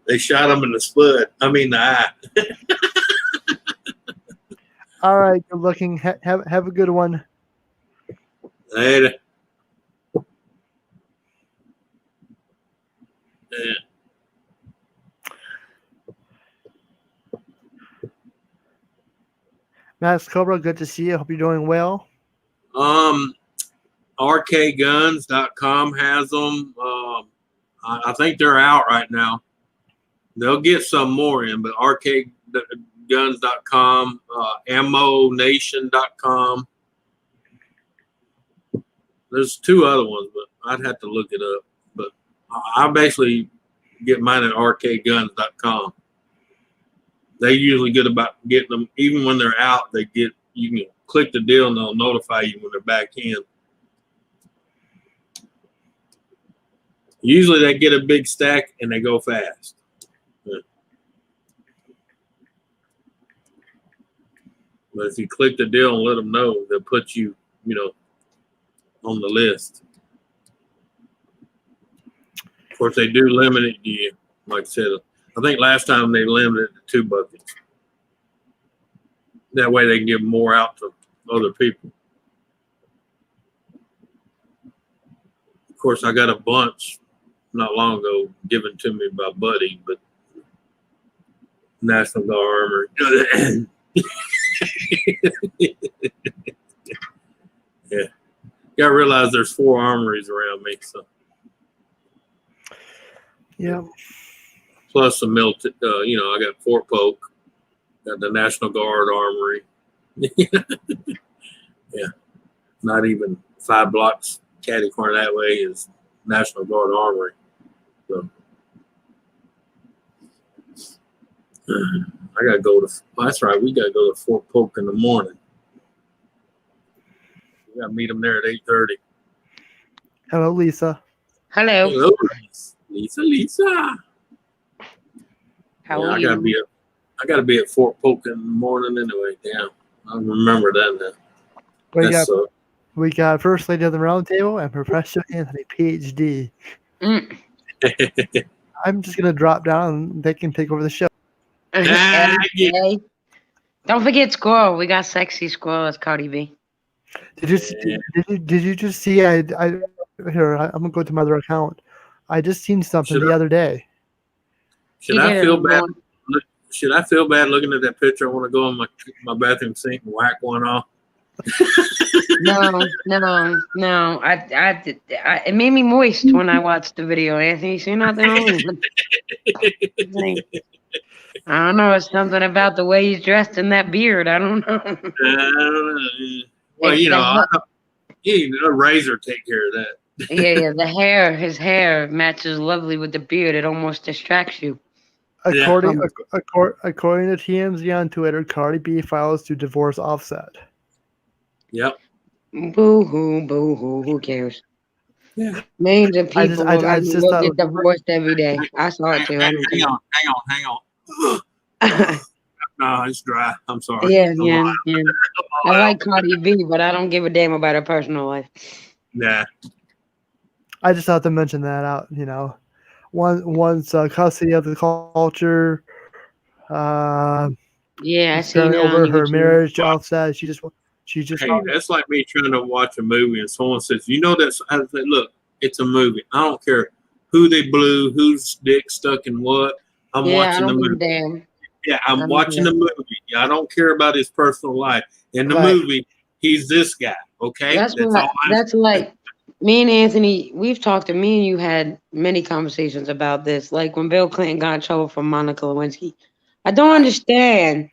they shot him in the spud. I mean, the eye.
All right, good looking. Have a good one.
Later. Yeah.
Max Cobra, good to see you. Hope you're doing well.
RKguns.com has them. I think they're out right now. They'll get some more in, but RKguns.com, ammonation.com. There's 2 other ones, but I'd have to look it up. But I basically get mine at rkguns.com. They're usually good about getting them. Even when they're out, you can click the deal and they'll notify you when they're back in. Usually they get a big stack and they go fast. Yeah. But if you click the deal and let them know, they'll put you, you know, on the list. Of course, they do limit it to you. Like I said, I think last time they limited it to 2 buckets. That way they can give more out to other people. Of course, I got a bunch not long ago given to me by Buddy, but National Guard Armory. Yeah. You gotta realize there's 4 armories around me, so.
Yeah.
Plus the military, you know, I got Fort Polk, got the National Guard Armory. Yeah. Not even 5 blocks catty corner that way is National Guard Armory. So I gotta go to, that's right, we gotta go to Fort Polk in the morning. We gotta meet them there at 8:30.
Hello, Lisa.
Hello.
Hello, Lisa.
How
Yeah,
are
I
you?
gotta be at Fort Polk in the morning anyway. Damn, I remember that now.
We got First Lady of the Round Table and Professor Anthony, PhD. I'm just gonna drop down and they can take over the show.
Hey. Don't forget Squirrel. We got sexy Squirrel as Cardi B.
Did you just see? I'm gonna go to my other account. I just seen something the other day.
Should I feel bad? Should I feel bad looking at that picture? I want to go in my bathroom sink and whack one off.
No. It made me moist when I watched the video, Anthony. See nothing wrong with it. I don't know. It's something about the way he's dressed and that beard. I don't know.
I don't know. Well, you know, a razor take care of that.
Yeah. His hair matches lovely with the beard. It almost distracts you.
According to TMZ on Twitter, Cardi B files to divorce Offset.
Yep.
Boo hoo. Who cares?
Yeah.
Millions of people
I just
will get divorced every day. I saw it too.
Hang on. No, it's dry. I'm sorry.
Yeah. I like Cardi B, but I don't give a damn about her personal life.
Nah.
I just thought to mention that out. You know, once custody of the culture.
Yeah, I see.
Over her marriage to Offset, she just.
Hey, that's like me trying to watch a movie and someone says, "You know that's." I say, "Look, it's a movie. I don't care who they blew, whose dick stuck in what. I'm watching the movie.
Damn.
Yeah, I'm watching the movie. Yeah, I don't care about his personal life. In the movie, he's this guy. Okay,
That's Me and Anthony, we've talked, and me and you had many conversations about this. Like when Bill Clinton got in trouble from Monica Lewinsky. I don't understand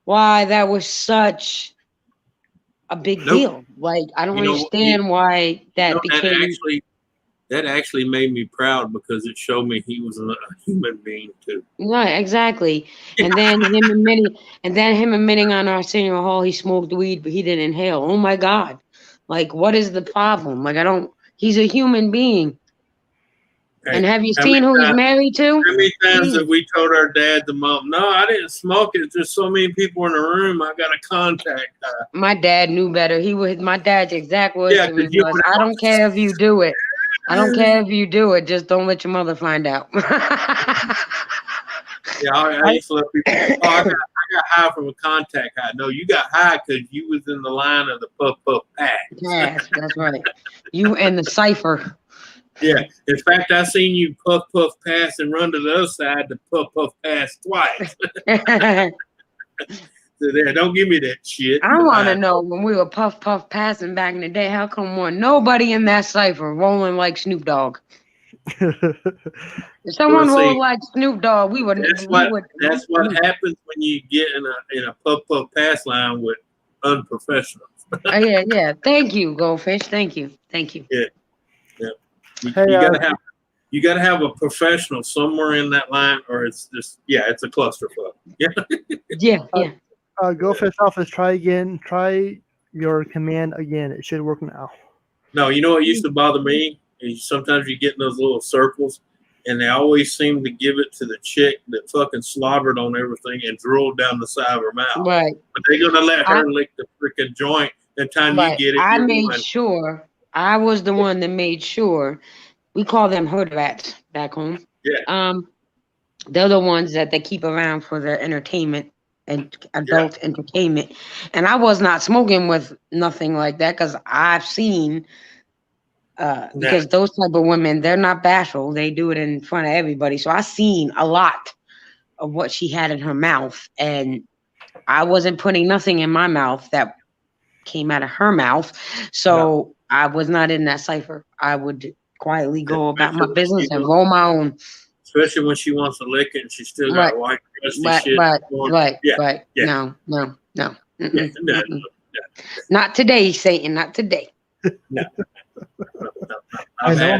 why that was such a big deal. Like, I don't understand why that became.
That actually made me proud because it showed me he was a human being too.
Right, exactly. And then him admitting on Arsenio Hall he smoked weed, but he didn't inhale. Oh my God. Like, what is the problem? Like, he's a human being.
Hey,
and have you seen who he's married to?
How many times have we told our dad, the mom, no, I didn't smoke it. There's so many people in the room. I got to contact her.
My dad knew better. My dad's exact words to me was, I don't care if you do it. I don't care if you do it. Just don't let your mother find out.
Yeah, I used to let people, I got high from a contact high. No, you got high because you was in the line of the puff pass.
Yes, that's right. You and the cipher.
Yeah. In fact, I seen you puff pass and run to the other side to puff pass twice. So there, don't give me that shit.
I want to know, when we were puff passing back in the day, how come nobody in that cipher rolling like Snoop Dogg? If someone rolled like Snoop Dogg, we would.
That's what happens when you get in a puff pass line with unprofessionals.
Yeah. Thank you, Goldfish. Thank you.
Yeah. You gotta have a professional somewhere in that line, or it's just it's a clusterfuck.
Yeah.
Goldfish office. Try again. Try your command again. It should work now.
No, you know what used to bother me? Sometimes you get in those little circles, and they always seem to give it to the chick that fucking slobbered on everything and drooled down the side of her mouth.
Right.
But they're gonna let her lick the freaking joint. The time you get it,
I made sure. I was the one that made sure. We call them hood rats back home.
Yeah.
They're the ones that they keep around for their entertainment and adult entertainment. And I was not smoking with nothing like that because I've seen. Because those type of women, they're not bashful. They do it in front of everybody. So I seen a lot of what she had in her mouth, and I wasn't putting nothing in my mouth that came out of her mouth. So I was not in that cipher. I would quietly go about my business and roll my own.
Especially when she wants to lick it and she still got white crusty shit.
Right. No. Not today, Satan. Not today.
No. I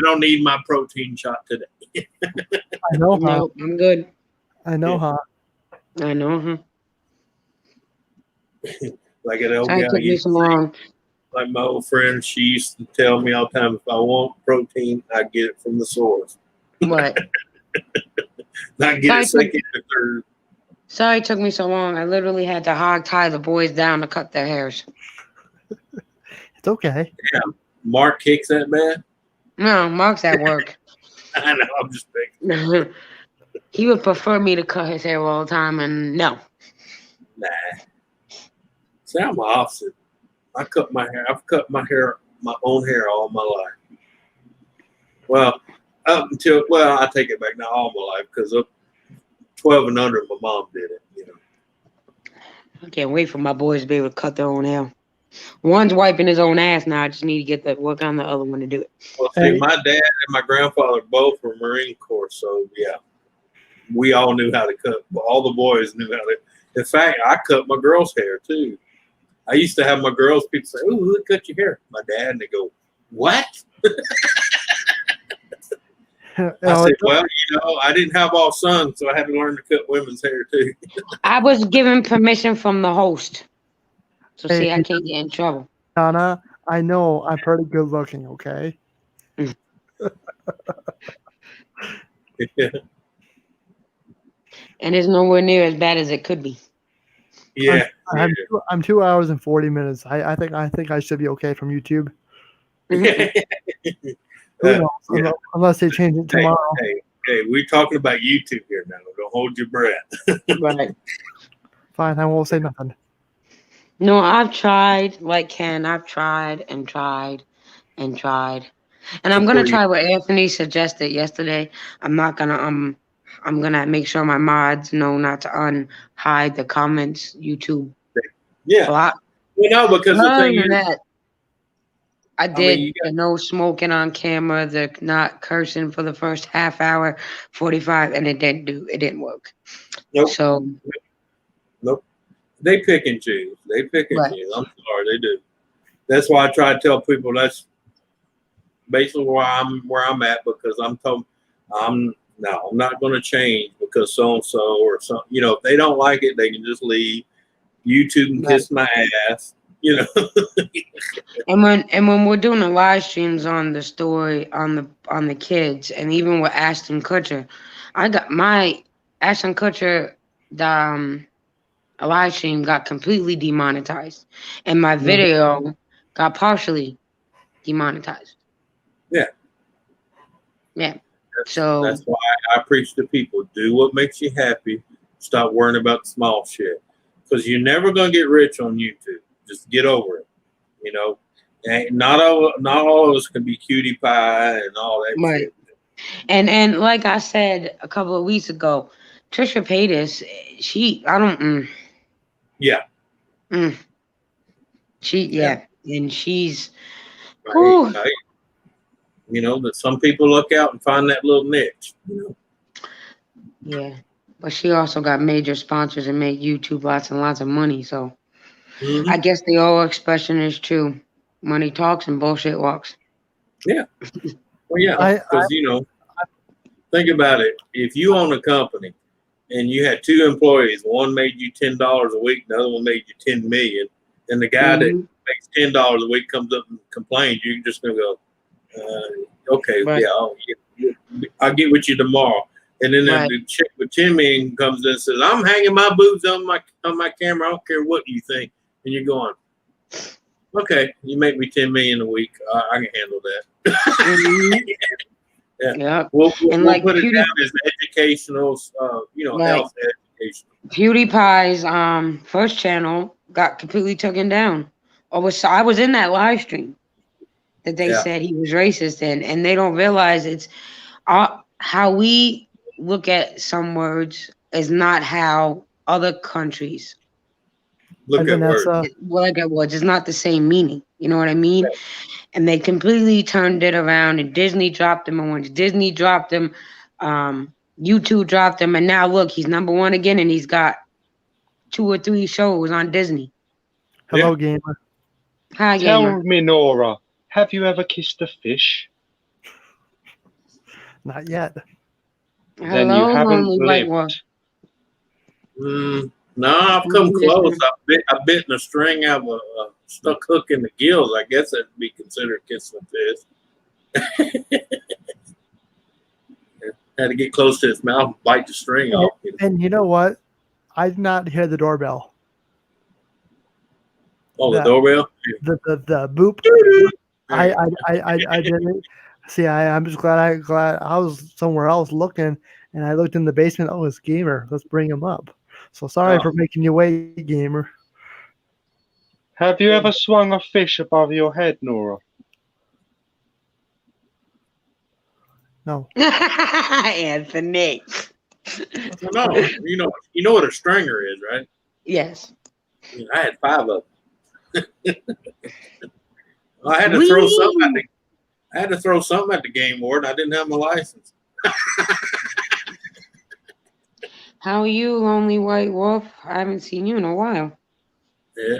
don't need my protein shot today.
I know,
no, I'm good.
I know, huh?
I know, huh?
Like an old guy. Like my old friend, she used to tell me all the time, if I want protein, I get it from the source.
Right.
Not get it second or third.
Sorry it took me so long. I literally had to hog tie the boys down to cut their hairs.
It's okay.
Yeah. Mark kicks that bad?
No, Mark's at work.
I know, I'm just thinking.
He would prefer me to cut his hair all the time, and no.
Nah. See, I'm the opposite. I cut my hair. I've cut my own hair all my life. Well, up until, I take it back, not all my life, because up 12 and under, my mom did it,
I can't wait for my boys to be able to cut their own hair. One's wiping his own ass now. I just need to get that work on the other one to do it.
Well, see, my dad and my grandfather both were Marine Corps, so we all knew how to cut. All the boys knew how to. In fact, I cut my girls' hair too. I used to have my girls, people say, "Oh, who cut your hair?" My dad, and they go, "What?" I said, "Well, I didn't have all sons, so I had to learn to cut women's hair too."
I was given permission from the host, so see, I can't get in trouble.
Donna, I know I'm pretty good looking. Okay.
Yeah.
And it's nowhere near as bad as it could be.
Yeah.
I'm 2 hours and 40 minutes. I think I should be okay from YouTube. Who knows? Unless they change it tomorrow.
Hey, we're talking about YouTube here now. Don't hold your breath.
Right.
Fine, I won't say nothing.
No, I've tried, like Ken. I've tried and tried and tried, and I'm gonna try what Anthony suggested yesterday. I'm not gonna I'm gonna make sure my mods know not to unhide the comments. YouTube.
Yeah. Because the thing is,
I did
you
the no smoking on camera, the not cursing for the first half hour, 45, and it didn't work.
Nope.
So
Nope. They pick and choose. They pick and
Right.
choose. I'm sorry, they do. That's why I try to tell people that's basically where I'm at, because I'm not going to change because so and so or some. You know, if they don't like it, they can just leave. YouTube and kiss my ass. You know.
and when we're doing the live streams on the story on the kids, and even with Ashton Kutcher, I got my Ashton Kutcher a live stream got completely demonetized, and my video got partially demonetized.
Yeah.
Yeah.
That's why I preach to people: do what makes you happy. Stop worrying about the small shit, because you're never gonna get rich on YouTube. Just get over it. You know, and not all of us can be cutie pie and all that shit.
And like I said a couple of weeks ago, Trisha Paytas, and she's
right. You know, that some people look out and find that little niche. You know?
Yeah, but she also got major sponsors and made YouTube lots and lots of money. So I guess the old expression is true: money talks and bullshit walks.
Yeah. Well, yeah, because you know, think about it. If you own a company and you had two employees, one made you $10 a week, the other one made you $10 million, and the guy that makes $10 a week comes up and complains, you're just gonna go, okay, yeah, I'll get with you tomorrow. And then the chick with 10 million comes in and says, I'm hanging my boobs on my camera. I don't care what you think. And you're going, okay, you make me 10 million a week. I can handle that. Yeah. We'll put it down as educational, health education.
PewDiePie's first channel got completely taken down. I was in that live stream that they said he was racist in, and they don't realize it's how we look at some words is not how other countries
look at words.
Look at words. It's not the same meaning. You know what I mean? Right. And they completely turned it around, and Disney dropped him. And once Disney dropped him, YouTube dropped him, and now look, he's #1 again, and he's got 2 or 3 shows on Disney.
Hello, gamer.
Hi,
Tell
gamer.
me, N.O.R.A, have you ever kissed a fish?
Not yet.
Then you haven't lived.
No, I've come close. I've bitten a string out of a stuck hook in the gills. I guess that'd be considered kissing a fish. Had to get close to his mouth and bite the string off.
And you know what? I did not hear the doorbell.
Oh, the doorbell?
The boop. I didn't. See, I'm just glad I was somewhere else looking, and I looked in the basement. Oh, it's Gamer. Let's bring him up. So sorry for making you wait, Gamer.
Have you ever swung a fish above your head, N.O.R.A?
No.
Anthony.
No, you know what a stringer is, right?
Yes.
I had 5 of them. I had to throw something at the game warden. I didn't have my license.
How are you, Lonely White Wolf? I haven't seen you in a while.
Yeah.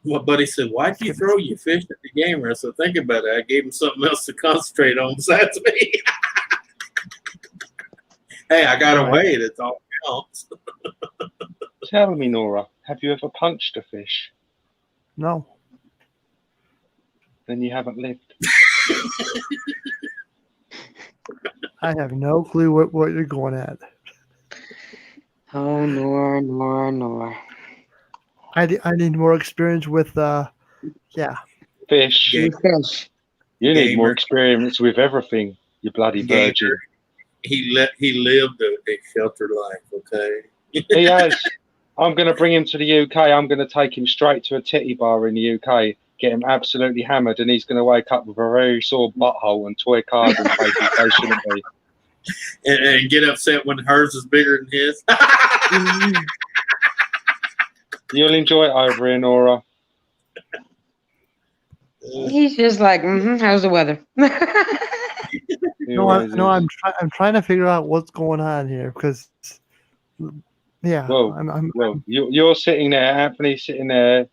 My buddy said, why'd you throw your fish at the gamer? I said, think about it. I gave him something else to concentrate on besides me. Hey, I got away. That's all counts.
Tell me, N.O.R.A, have you ever punched a fish?
No.
Then you haven't lived.
I have no clue what you're going at.
Oh, N.O.R.A.
I need more experience with
fish.
Fish.
You need more experience with everything, you bloody virgin.
He lived a sheltered life, okay?
He has. I'm going to bring him to the UK. I'm going to take him straight to a titty bar in the UK, get him absolutely hammered, and he's going to wake up with a very sore butthole and toy cars and places they shouldn't be.
And get upset when hers is bigger than his.
You'll enjoy it over here, N.O.R.A.
He's just like, how's the weather?
I'm trying to figure out what's going on here because, yeah.
Well, you're sitting there, Anthony's sitting there,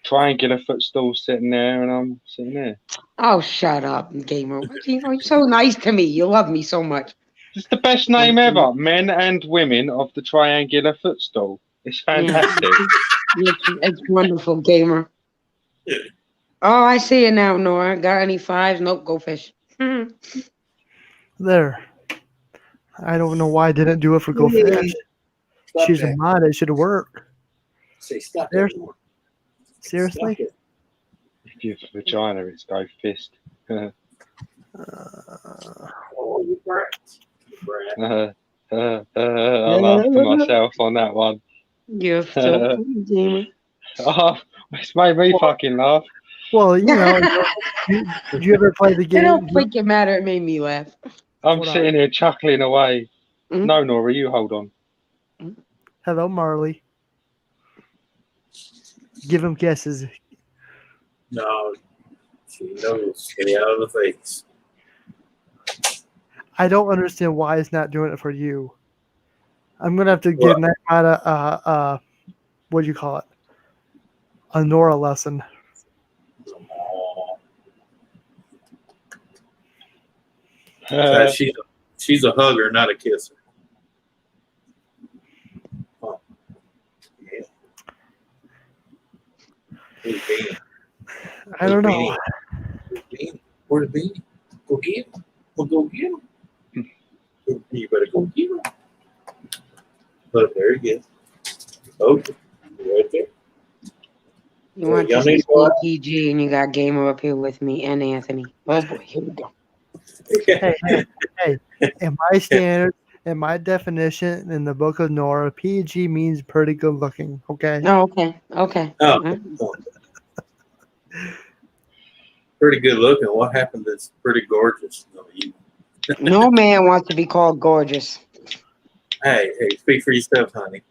triangular footstool sitting there, and I'm sitting there.
Oh, shut up, gamer. You're so nice to me. You love me so much.
It's the best name ever, men and women of the triangular footstool. It's fantastic.
Yeah. It's wonderful, gamer. Oh, I see it now, Nora. Got any fives? Nope, go fish.
There. I don't know why I didn't do it for Go Fish. She's a mod. It should work.
Say stop that.
Seriously?
If you have a vagina, it's Go Fist.
Oh, you brat.
I laughed to myself on that one.
You're so funny, gamer.
Oh, it's made me fucking laugh.
Well, you know, did you ever play the game?
It don't freaking matter. It made me laugh.
I'm sitting here chuckling away. No, Nora, you hold on.
Hello, Marley. Give him guesses.
No, she knows. Get out of the face.
I don't understand why it's not doing it for you. I'm gonna have to give Nightmata what do you call it? A N.O.R.A lesson.
She's a hugger, not a kisser. Oh. Yeah.
I don't know.
Where's Beanie? Go get him. Well, go get him. You better go get him. Look, there he is. Okay, right there.
You want to see PG, and you got Gamer up here with me and Anthony. Oh boy, here we go.
Hey, in my standards, in my definition, in the book of N.O.R.A, PG means pretty good looking. Okay.
Oh, okay.
Oh. Pretty good looking. What happened that's pretty gorgeous?
No man wants to be called gorgeous.
Hey, speak for yourself, honey.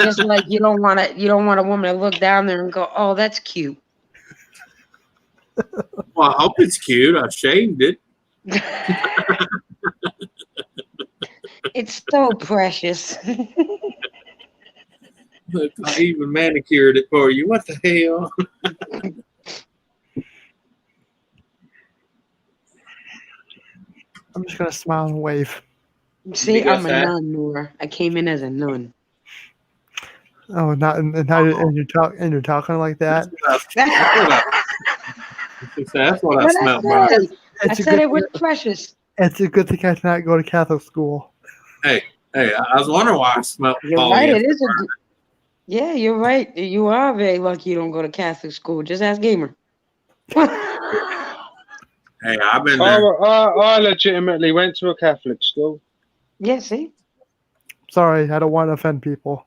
Just like you don't want a woman to look down there and go, "Oh, that's cute."
Well, I hope it's cute. I shaved it.
It's so precious.
Look, I even manicured it for you. What the hell?
I'm just gonna smile and wave.
See, I'm a nun, Nora. I came in as a nun.
Oh, and you're talking like that.
That's what I smelled.
I said it was precious.
It's a good thing I did not go to Catholic school.
Hey, I was wondering why I smelled.
You're right. It is yeah, you're right. You are very lucky you don't go to Catholic school. Just ask Gamer.
Hey, I've been there.
I legitimately went to a Catholic school.
Yeah, see?
Sorry, I don't want to offend people.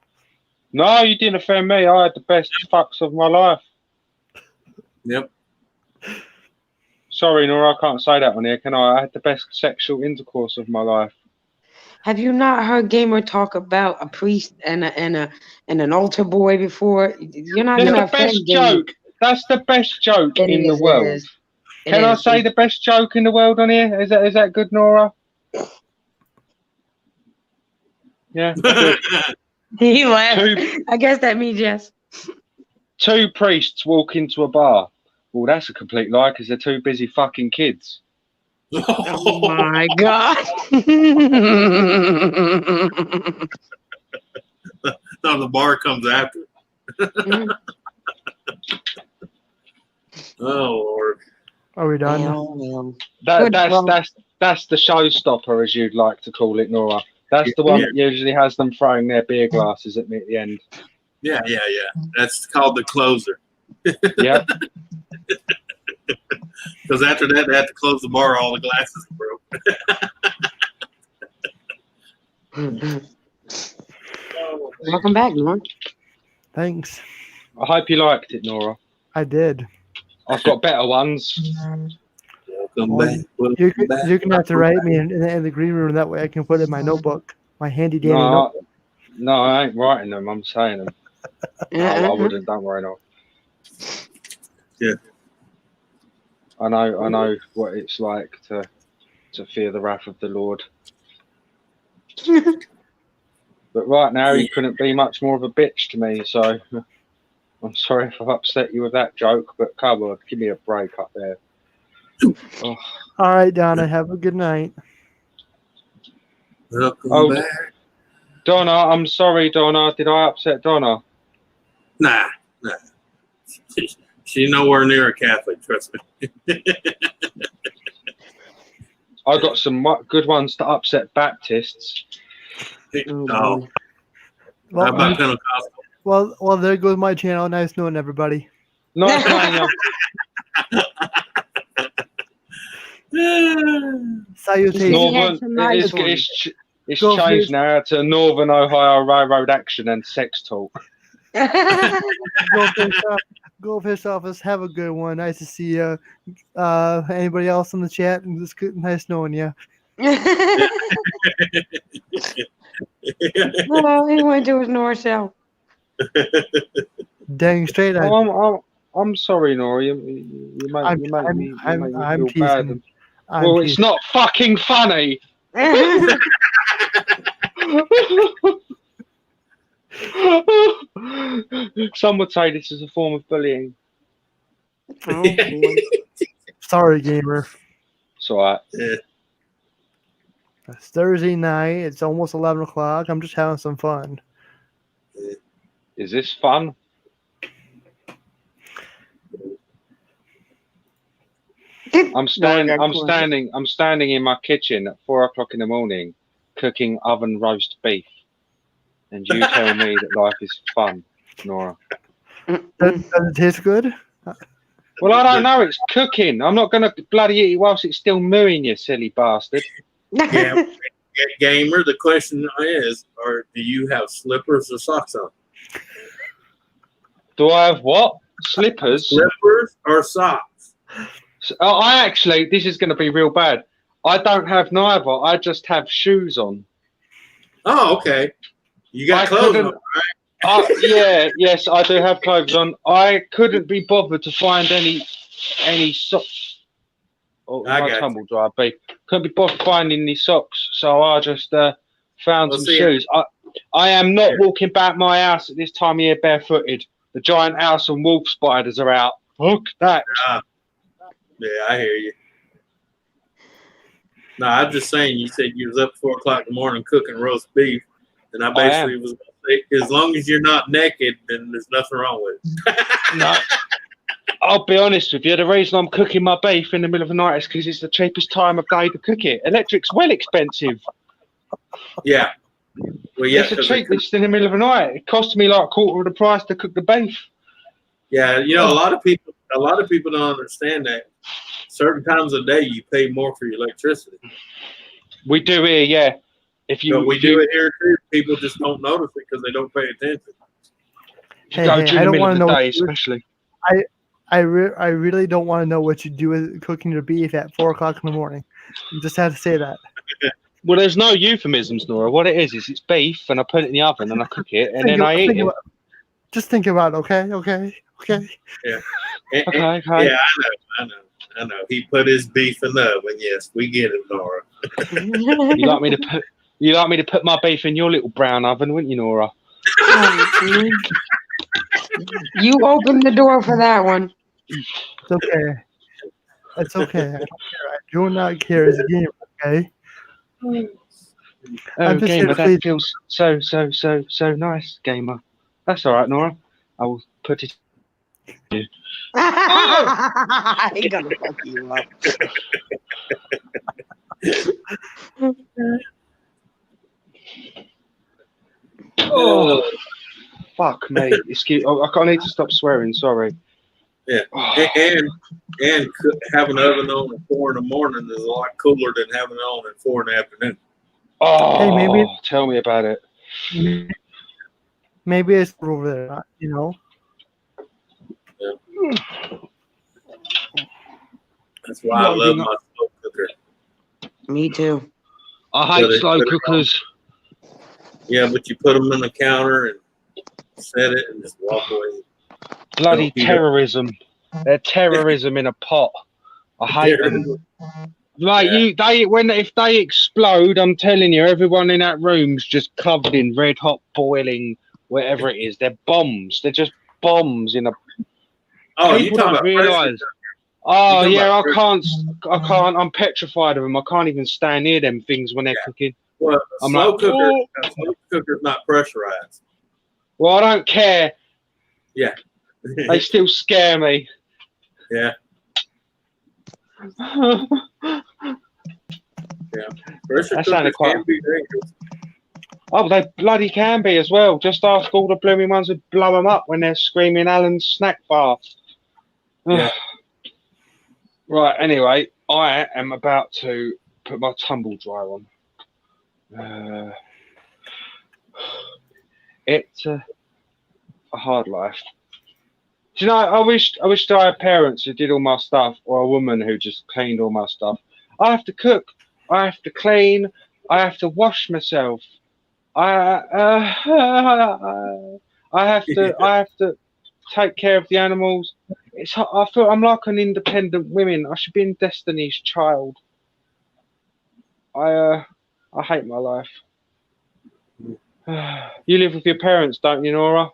No, you didn't offend me. I had the best fucks of my life.
Yep.
Sorry, Nora, I can't say that on here, can I? I had the best sexual intercourse of my life.
Have you not heard Gamer talk about a priest and an altar boy before? You're not going to offend
best joke. That's the best joke in the world. Can I say the best joke in the world on here? Is that good, Nora? Yeah.
He laughed. I guess that means yes.
2 priests walk into a bar. Well, that's a complete lie because they're too busy fucking kids.
Oh my god.
No, the bar comes after. Oh Lord.
Are we done?
That's the showstopper, as you'd like to call it, Nora. That's the one that usually has them throwing their beer glasses at me at the end.
Yeah. That's called the closer.
Yeah.
Because after that, they have to close the bar. All the glasses broke.
Welcome back, Nora.
Thanks.
I hope you liked it, Nora.
I did.
I've got better ones.
Welcome back.
You can have to write me in the green room. That way I can put it in my notebook, my handy dandy notebook.
No, I ain't writing them. I'm saying them. I wouldn't. Don't worry, no.
Yeah.
I know what it's like to fear the wrath of the Lord. But right now, he couldn't be much more of a bitch to me, so I'm sorry if I've upset you with that joke, but come on, give me a break up there. Oh.
All right, Donna, have a good night.
Welcome back.
Donna, I'm sorry, Donna. Did I upset Donna?
Nah. She's nowhere near a Catholic, trust me.
I got some good ones to upset Baptists.
Oh. How about Pentecostal?
Well, there goes my channel. Nice knowing everybody.
Nice knowing you.
Salutations.
It's changed now to Northern Ohio Railroad Action and Sex Talk.
Go Fish Office. Have a good one. Nice to see you. Anybody else in the chat? It's good, nice knowing you.
Oh, he went to his North South.
Dang straight.
I'm sorry, Nora. You make me feel bad. Well, it's not fucking funny. Some would say this is a form of bullying.
Oh,
sorry, gamer.
It's all right.
Yeah.
It's Thursday night. It's almost 11 o'clock. I'm just having some fun.
Is this fun? I'm standing in my kitchen at 4 o'clock in the morning, cooking oven roast beef, and you tell me that life is fun, Nora.
Does it taste good?
Well, I don't know. It's cooking. I'm not going to bloody eat it whilst it's still mooing, you silly bastard.
Yeah, gamer. The question is, do you have slippers or socks on?
Do I have what? Slippers?
Slippers or socks?
I actually, this is going to be real bad. I don't have neither. I just have shoes on.
Oh, okay. You got clothes on, right?
Yes, I do have clothes on. I couldn't be bothered to find any socks. Oh, my tumble dry beef. Couldn't be bothered finding any socks, so I just found some shoes. I am not walking back my house at this time of year barefooted. The giant house and wolf spiders are out. Fuck that.
Yeah, I hear you. No, I'm just saying. You said you was up 4 o'clock in the morning cooking roast beef, and I basically was going to say, as long as you're not naked, then there's nothing wrong with it.
No, I'll be honest with you. The reason I'm cooking my beef in the middle of the night is because it's the cheapest time of day to cook it. Electric's well expensive.
Yeah. Well, yeah,
it's the cheapest in the middle of the night. It costs me like a quarter of the price to cook the beef.
Yeah, you know, a lot of people don't understand that. Certain times of day, you pay more for your electricity.
We do here, yeah.
We do it here too. People just don't notice it because they don't pay attention.
I don't want to know.
Especially.
I really don't want to know what you do with cooking your beef at 4 o'clock in the morning. You just had to say that.
Well, there's no euphemisms, Nora. What it is it's beef, and I put it in the oven, and I cook it, and then I eat it.
Just think about it, okay?
Yeah.
Okay.
Yeah, I know. He put his beef in the oven. Yes, we get it, Nora.
You like me to put my beef in your little brown oven, wouldn't you, Nora?
You opened the door for that one.
It's okay. It's okay. I don't care. I do not care as a gamer, okay?
Oh, gamer, that feels so nice, gamer. That's all right, Nora. I will put it.
He's gonna fuck you up.
Oh, fuck me. Excuse. I need to stop swearing. Sorry.
Yeah, and having an oven on at 4 in the morning is a lot cooler than having it on at 4 in the afternoon.
Oh,
hey, maybe
tell me about it.
Maybe it's over there, you know.
Yeah. That's why I love my slow cooker.
Me too.
I hate slow cookers.
Yeah, but you put them in the counter and set it and just walk away.
Bloody terrorism. They're terrorism in a pot. I hate them. Like if they explode, I'm telling you, everyone in that room's just covered in red hot boiling, whatever it is. They're bombs. They're just bombs in a.
Oh,
People don't realise. Oh yeah, I can't. I'm petrified of them. I can't even stand near them things when they're cooking.
Well,
I'm
slow
like,
slow cooker's not pressurized.
Well, I don't care.
Yeah.
They still scare me.
Yeah. Pressure cookers can be dangerous.
Oh, they bloody can be as well. Just ask all the blooming ones who blow them up when they're screaming Alan's snack bar.
Yeah.
Right, anyway, I am about to put my tumble dryer on. It's a hard life. Do you know, I wished I had parents who did all my stuff, or a woman who just cleaned all my stuff. I have to cook, I have to clean, I have to wash myself. I have to take care of the animals. I feel I'm like an independent woman. I should be in Destiny's Child. I hate my life. You live with your parents, don't you, N.O.R.A?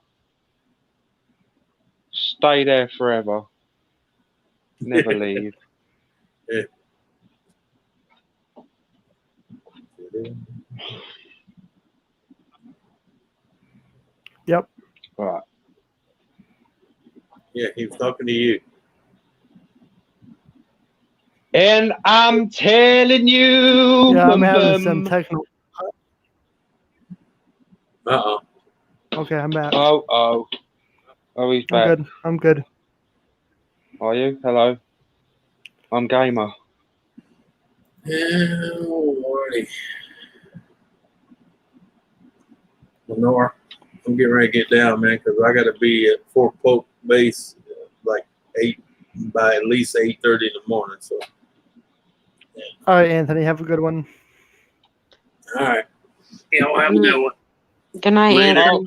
Stay there forever. Never leave.
Yeah.
Yep.
Right.
Yeah, he was talking to you.
And I'm telling you.
Yeah, I'm having some technical.
Uh-oh.
Okay, I'm back.
Oh, he's back.
I'm good.
Are you? Hello. I'm Gamer.
Yeah, alrighty. Well, N.O.R.A, I'm getting ready to get down, man, because I got to be at Fort Polk Base like by at least 8:30 in the morning. So. Yeah.
All right, Anthony, have a good one.
All right. Y'all have a good one.
Good night,
Later,
Anthony.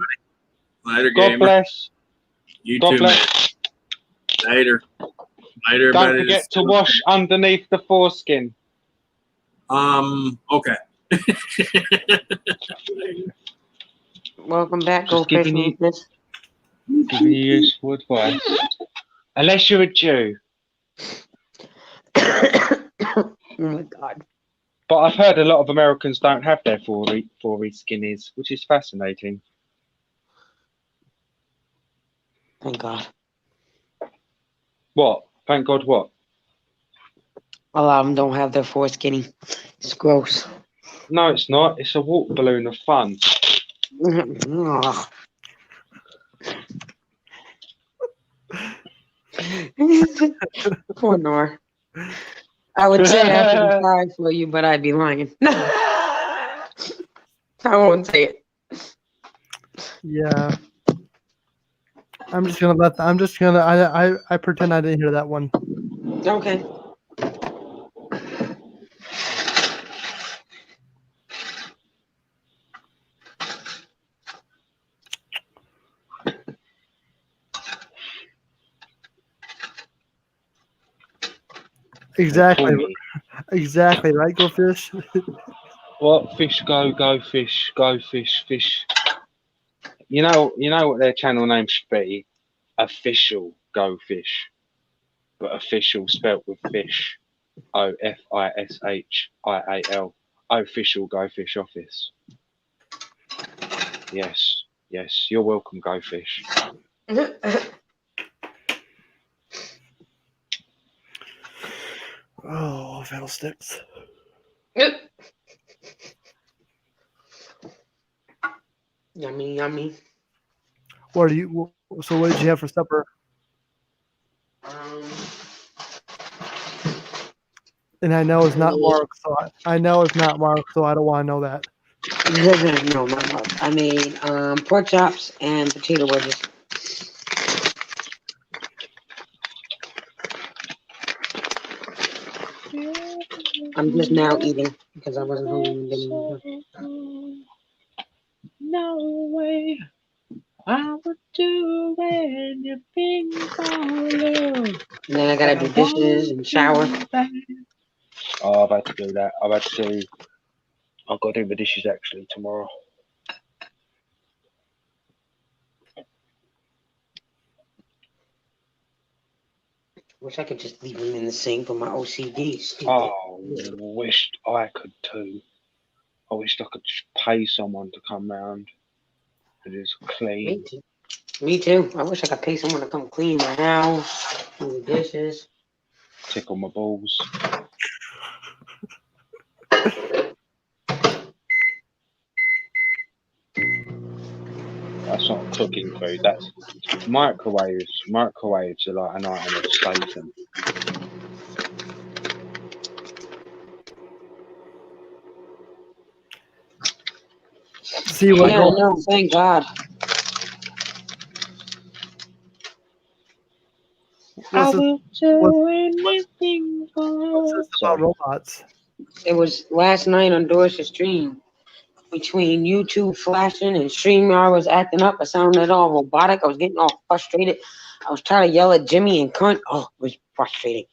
Later,
God
gamer.
bless.
You
God
too,
bless.
man. Later. Later,
Don't
everybody.
forget to wash underneath the foreskin.
Okay.
Welcome back,
Just
Goldfish
giving you
Rufus.
useful advice. Unless you're a Jew.
Oh my God.
But I've heard a lot of Americans don't have their foreskinnies, which is fascinating.
Thank God.
What? Thank God what?
A lot of them don't have their foreskinny. It's gross.
No, it's not. It's a water balloon of fun.
Poor N.O.R.A. I would say I feel sorry for you, but I'd be lying. I won't say it.
Yeah. I pretend I didn't hear that one.
Okay.
Exactly, right, Go Fish?
What? Fish go fish, go fish. You know what their channel name should be? Official Go Fish. But official spelt with fish. OFISHIAL. Official Go Fish Office. Yes, you're welcome, Go Fish.
Oh, fiddlesticks.
Yummy, yummy.
What did you have for supper? And I know it's not Mark, so I don't want to know that.
No, not Mark. I made pork chops and potato wedges. I'm just now eating because I wasn't hungry in the beginning.
No way. I would do anything for love.
And then I gotta do dishes and shower.
Oh, I've had to do that. I've got to do the dishes actually tomorrow.
Wish I could just leave them in the sink, but my OCD is stupid.
Oh, wished I could too. I wished I could just pay someone to come round and just clean.
Me too. I wish I could pay someone to come clean my house, do the dishes.
Tickle my balls. That's not cooking food. That's microwaves. Microwaves are like an item of Satan.
See what?
Yeah, no, thank God.
I will do anything for
about robots.
It was last night on Doris's stream. Between YouTube flashing and StreamYard was acting up, I sounded all robotic. I was getting all frustrated. I was trying to yell at Jimmy and cunt. Oh, it was frustrating.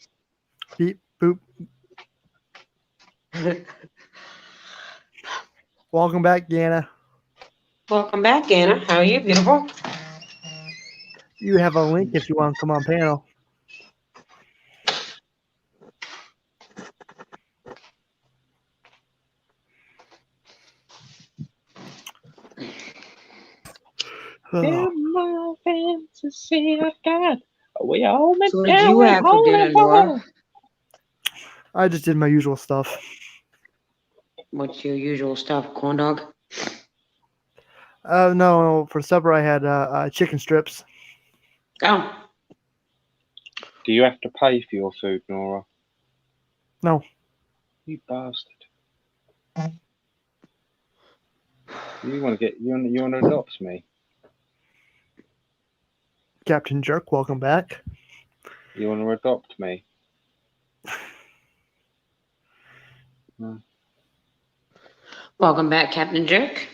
Beep, boop. Welcome back, Deanna.
Welcome back, Anna. How are you, beautiful?
You have a link if you want to come on panel.
In my fantasy, I got. We all met
So what did you have for dinner, Nora?
I just did my usual stuff.
What's your usual stuff? Corn dog?
No, for supper I had chicken strips.
Oh.
Do you have to pay for your food, Nora?
No.
You bastard. You want to adopt me?
Captain Jerk, welcome back.
You want to adopt me? No.
Welcome back, Captain Jerk.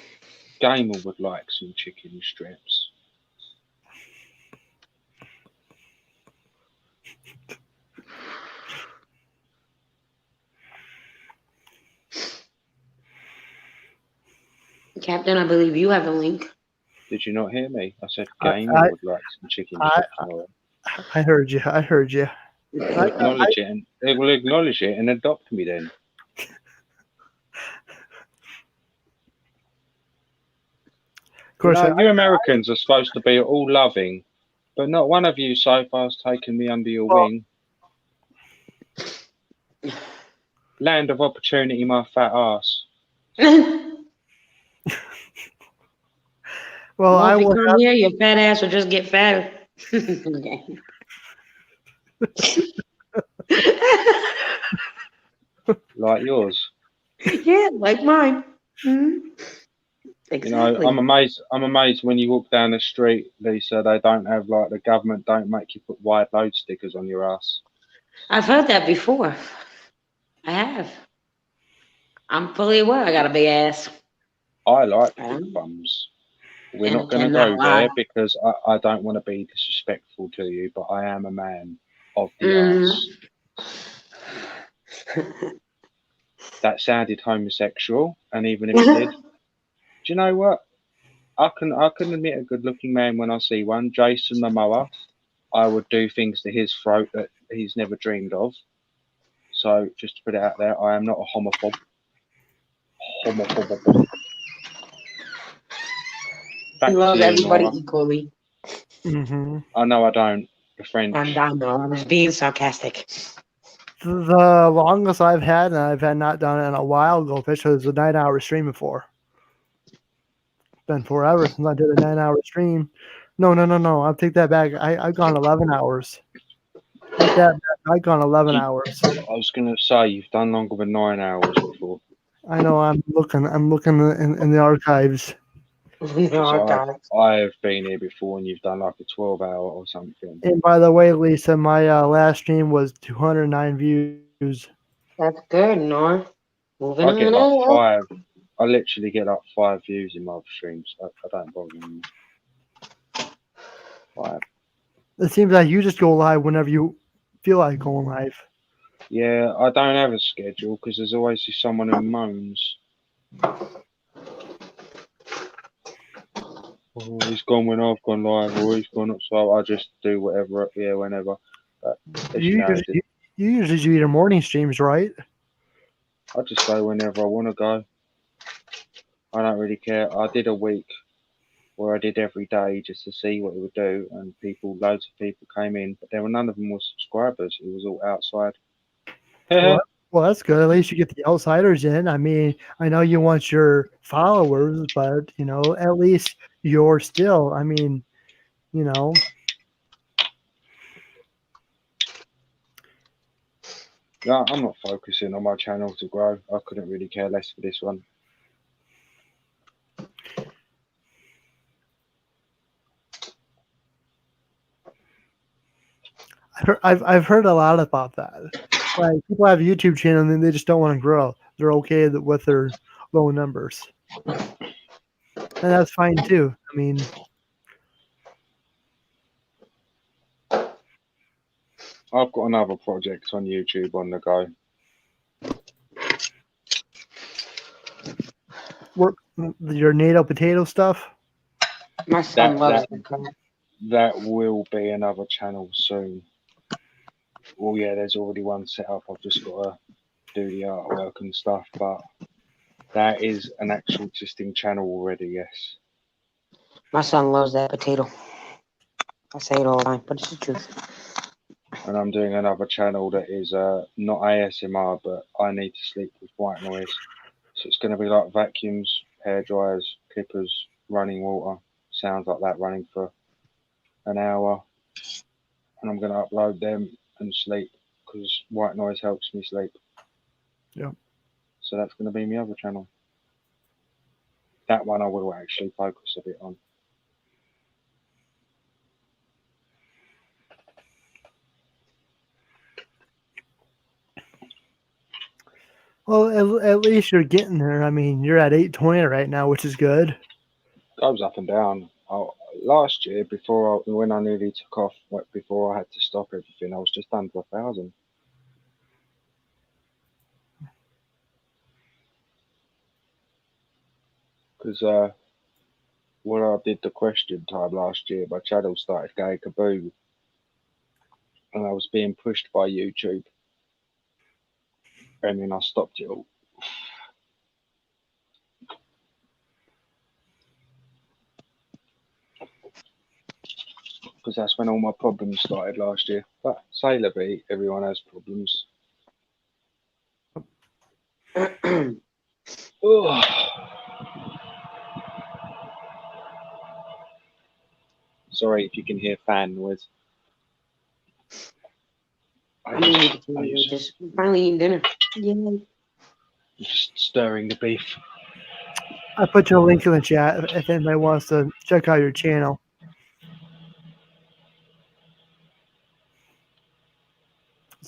Gamer would like some chicken strips.
Captain, I believe you have a link.
Did you not hear me? I said Gamer would like some chicken strips.
I heard you. I heard you.
They will acknowledge it and adopt me then. Of course, you Americans are supposed to be all loving, but not one of you so far has taken me under your wing. Land of opportunity, my fat ass.
Well, if you come here, your fat ass will just get fatter.
Like yours.
Yeah, like mine. Mm-hmm. Exactly.
You know, I'm amazed when you walk down the street, Lisa, they don't have the government don't make you put wide load stickers on your ass.
I've heard that before. I have. I'm fully aware I got a big ass.
I like big bums. We're not going to go there because I don't want to be disrespectful to you, but I am a man of the arts. That sounded homosexual, and even if it did, do you know what? I can admit a good-looking man when I see one. Jason Momoa, I would do things to his throat that he's never dreamed of. So just to put it out there, I am not a homophobe.
He loves everybody equally.
Mm-hmm.
I know I don't. The French.
And I know I'm just being sarcastic.
The longest I've had, and I've had not done it in a while, Goldfish, was a 9-hour stream before. It's been forever since I did a 9-hour stream. No. I'll take that back. I've gone 11 hours. Take that back. I've gone 11 hours.
I was going to say you've done longer than 9 hours before.
I know. I'm looking in the archives.
I've been here before, and you've done like a 12-hour or something.
And by the way, Lisa, my last stream was 209 views.
That's good, Nor. Moving
I get
on.
I literally get like 5 views in my other streams. I don't bother me. Right.
It seems like you just go live whenever you feel like going live.
Yeah, I don't have a schedule because there's always just someone who moans. Oh, he's gone when I've gone live, or he's gone up, so I just do whatever, yeah, whenever. But
You usually do your morning streams, right?
I just go whenever I want to go. I don't really care. I did a week where I did every day just to see what it would do, and loads of people came in, but there were none of them were subscribers. It was all outside.
Well, that's good. At least you get the outsiders in. I mean, I know you want your followers, but at least you're still. I mean,
Yeah, I'm not focusing on my channel to grow. I couldn't really care less for this one.
I've heard a lot about that. Like people have a YouTube channel and they just don't want to grow. They're okay with their low numbers, and that's fine too. I mean,
I've got another project on YouTube on the go.
Your NATO potato stuff.
My son loves it.
That will be another channel soon. Well, yeah, there's already one set up. I've just got to do the artwork and stuff, but that is an actual existing channel already, yes.
My son loves that potato. I say it all the time, but it's the truth.
And I'm doing another channel that is not ASMR, but I need to sleep with white noise. So it's going to be like vacuums, hair dryers, clippers, running water, sounds like that running for an hour. And I'm going to upload them and sleep because white noise helps me sleep.
Yeah.
So that's going to be my other channel. That one I will actually focus a bit on.
Well, at least you're getting there. I mean, you're at 820 right now, which is good.
Goes up and down. Last year, when I nearly took off, before I had to stop everything, I was just under 1,000. Because when I did the question time last year, my channel started going kaboom, and I was being pushed by YouTube, and then I stopped it all. Because that's when all my problems started last year. But say la vie, everyone has problems. Sorry if you can hear fan noise.
I'm just finally eating dinner. Yay.
Just stirring the beef.
I put your link in the chat if anybody wants to check out your channel.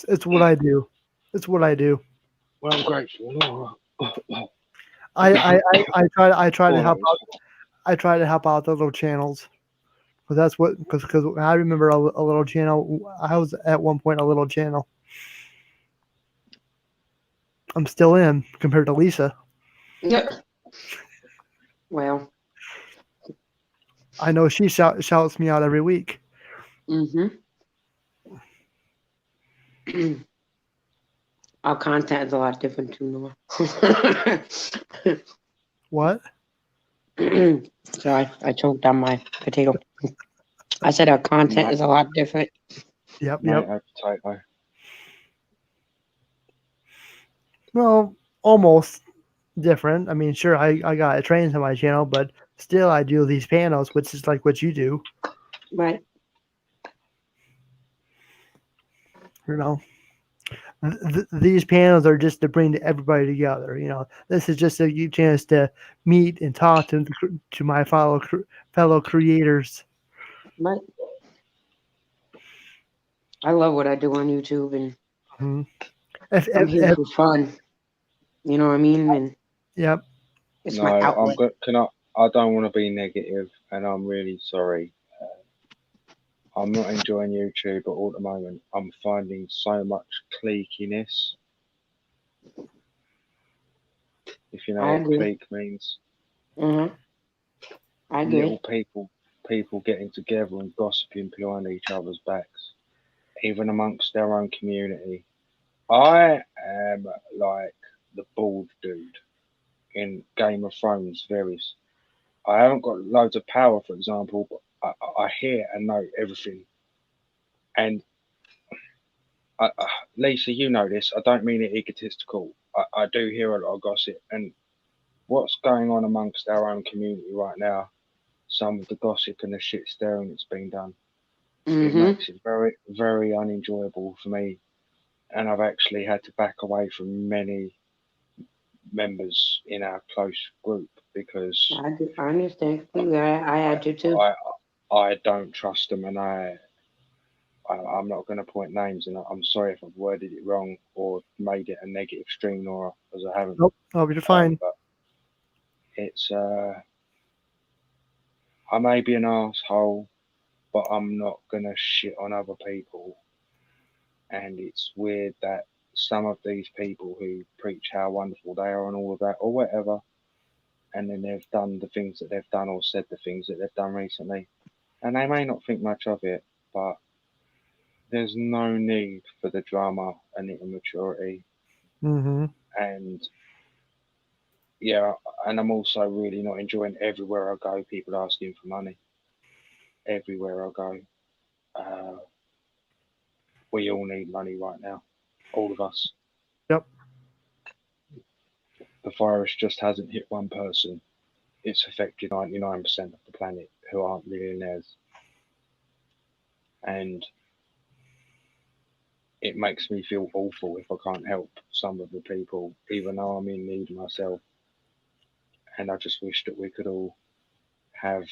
It's what I do. It's what I do.
Well, I'm grateful.
I try to help out. I try to help out the little channels because I remember a little channel. I was at one point a little channel. I'm still in compared to Lisa.
Yeah. Well,
I know she shouts me out every week.
Mm-hmm. Our content is a lot different too, Noah.
What?
Sorry, I choked on my potato. I said our content is a lot different.
Yep.
Potato.
Well, almost different. I mean, sure, I got trains on my channel, but still I do these panels, which is like what you do.
Right.
These panels are just to bring everybody together. This is just a chance to meet and talk to my fellow creators.
Right. I love what I do on YouTube, and I'm here for fun. You know what I mean? And
yep.
It's my outlet.
I don't want to be negative, and I'm really sorry. I'm not enjoying YouTube at all at the moment. I'm finding so much cliqueiness. If you know
I
what
agree.
clique means.
Mm-hmm. I agree.
Little people getting together and gossiping behind each other's backs, even amongst their own community. I am like the bald dude in Game of Thrones. I haven't got loads of power, for example, but I hear and know everything. And Lisa, you know this. I don't mean it egotistical. I do hear a lot of gossip, and what's going on amongst our own community right now. Some of the gossip and the shit stirring that's been done. It makes it very, very unenjoyable for me, and I've actually had to back away from many members in our close group because
I understand. I had to too.
I don't trust them, and I'm not going to point names, and I'm sorry if I've worded it wrong or made it a negative string, Nora, as I haven't.
Nope, you're fine.
But it's I may be an asshole, but I'm not gonna shit on other people. And it's weird that some of these people who preach how wonderful they are and all of that, or whatever, and then they've done the things that they've done or said the things that they've done recently, and they may not think much of it, but there's no need for the drama and the immaturity.
Mm-hmm.
And yeah, and I'm also really not enjoying everywhere I go, people asking for money. Everywhere I go. We all need money right now. All of us.
Yep.
The virus just hasn't hit one person. It's affected 99% of the planet who aren't millionaires. And it makes me feel awful if I can't help some of the people, even though I'm in need myself. And I just wish that we could all have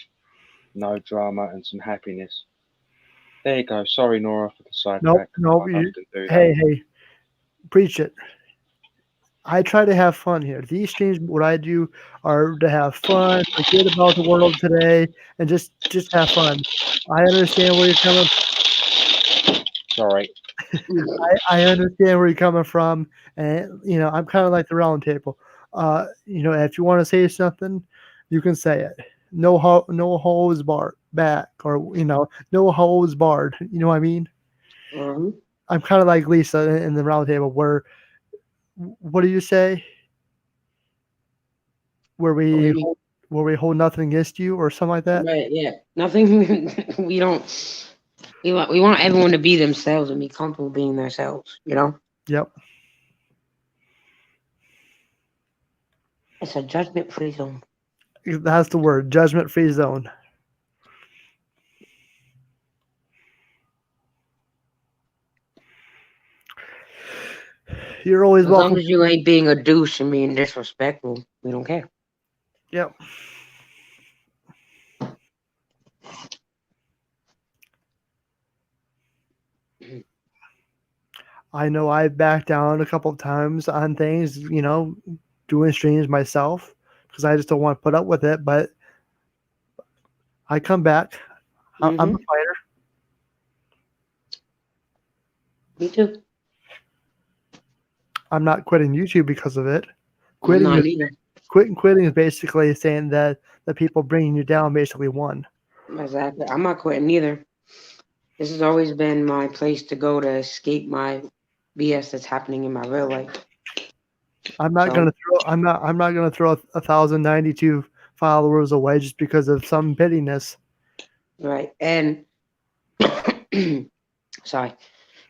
no drama and some happiness. There you go. Sorry, Nora, for the sidetrack.
Nope. Hey, preach it. I try to have fun here. These streams, what I do, are to have fun, forget about the world today, and just have fun. I understand where you're coming.
Sorry.
I understand where you're coming from, and I'm kind of like the round table. If you want to say something, you can say it. No holds barred back, or no holds barred. You know what I mean?
Mm-hmm.
I'm kind of like Lisa in the round table, where what do you say? Where we hold nothing against you, or something like that.
Right? Yeah. Nothing. We don't. We want everyone to be themselves and be comfortable being themselves.
Yep.
It's a judgment-free zone.
That's the word, judgment-free zone. You're always welcome.
As long as you ain't being a douche and being disrespectful, we don't care.
Yep. I know I've backed down a couple of times on things, doing streams myself, because I just don't want to put up with it, but I come back. I'm a fighter.
Me too.
I'm not quitting YouTube because of it. Quitting is basically saying that the people bringing you down basically won.
Exactly. I'm not quitting either. This has always been my place to go to escape my BS that's happening in my real life.
I'm not gonna throw 1,092 followers away just because of some pettiness.
Right. And sorry.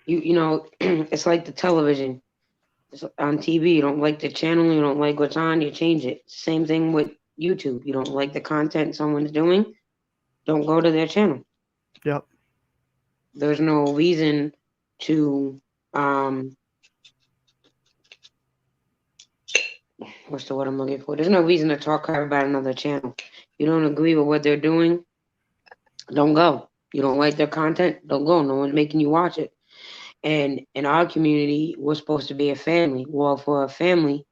It's like the television. It's on TV, you don't like the channel, you don't like what's on, you change it. Same thing with YouTube. You don't like the content someone's doing, don't go to their channel.
Yep.
There's no reason to what's the word I'm looking for? There's no reason to talk crap about another channel. You don't agree with what they're doing, don't go. You don't like their content, don't go. No one's making you watch it. And in our community, we're supposed to be a family. Well, for a family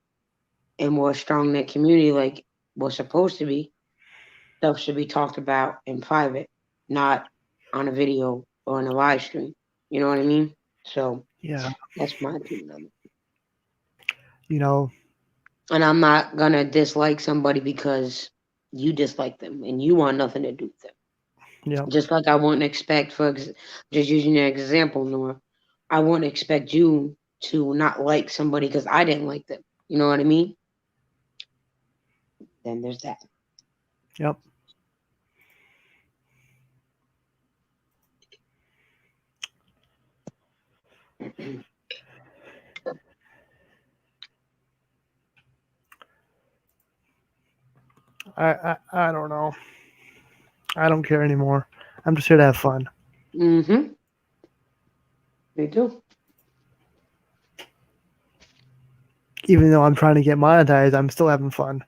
and more strong knit community like we're supposed to be, stuff should be talked about in private, not on a video or in a live stream. You know what I mean? So
Yeah.
that's my opinion on it.
You know,
and I'm not gonna dislike somebody because you dislike them and you want nothing to do with them.
yeah.
Just like I wouldn't expect, just using your example, Nora, I wouldn't expect you to not like somebody because I didn't like them. You know what I mean? Then there's that.
Yep. I don't know. I don't care anymore. I'm just here to have fun.
Mm-hmm. Me too.
Even though I'm trying to get monetized, I'm still having fun.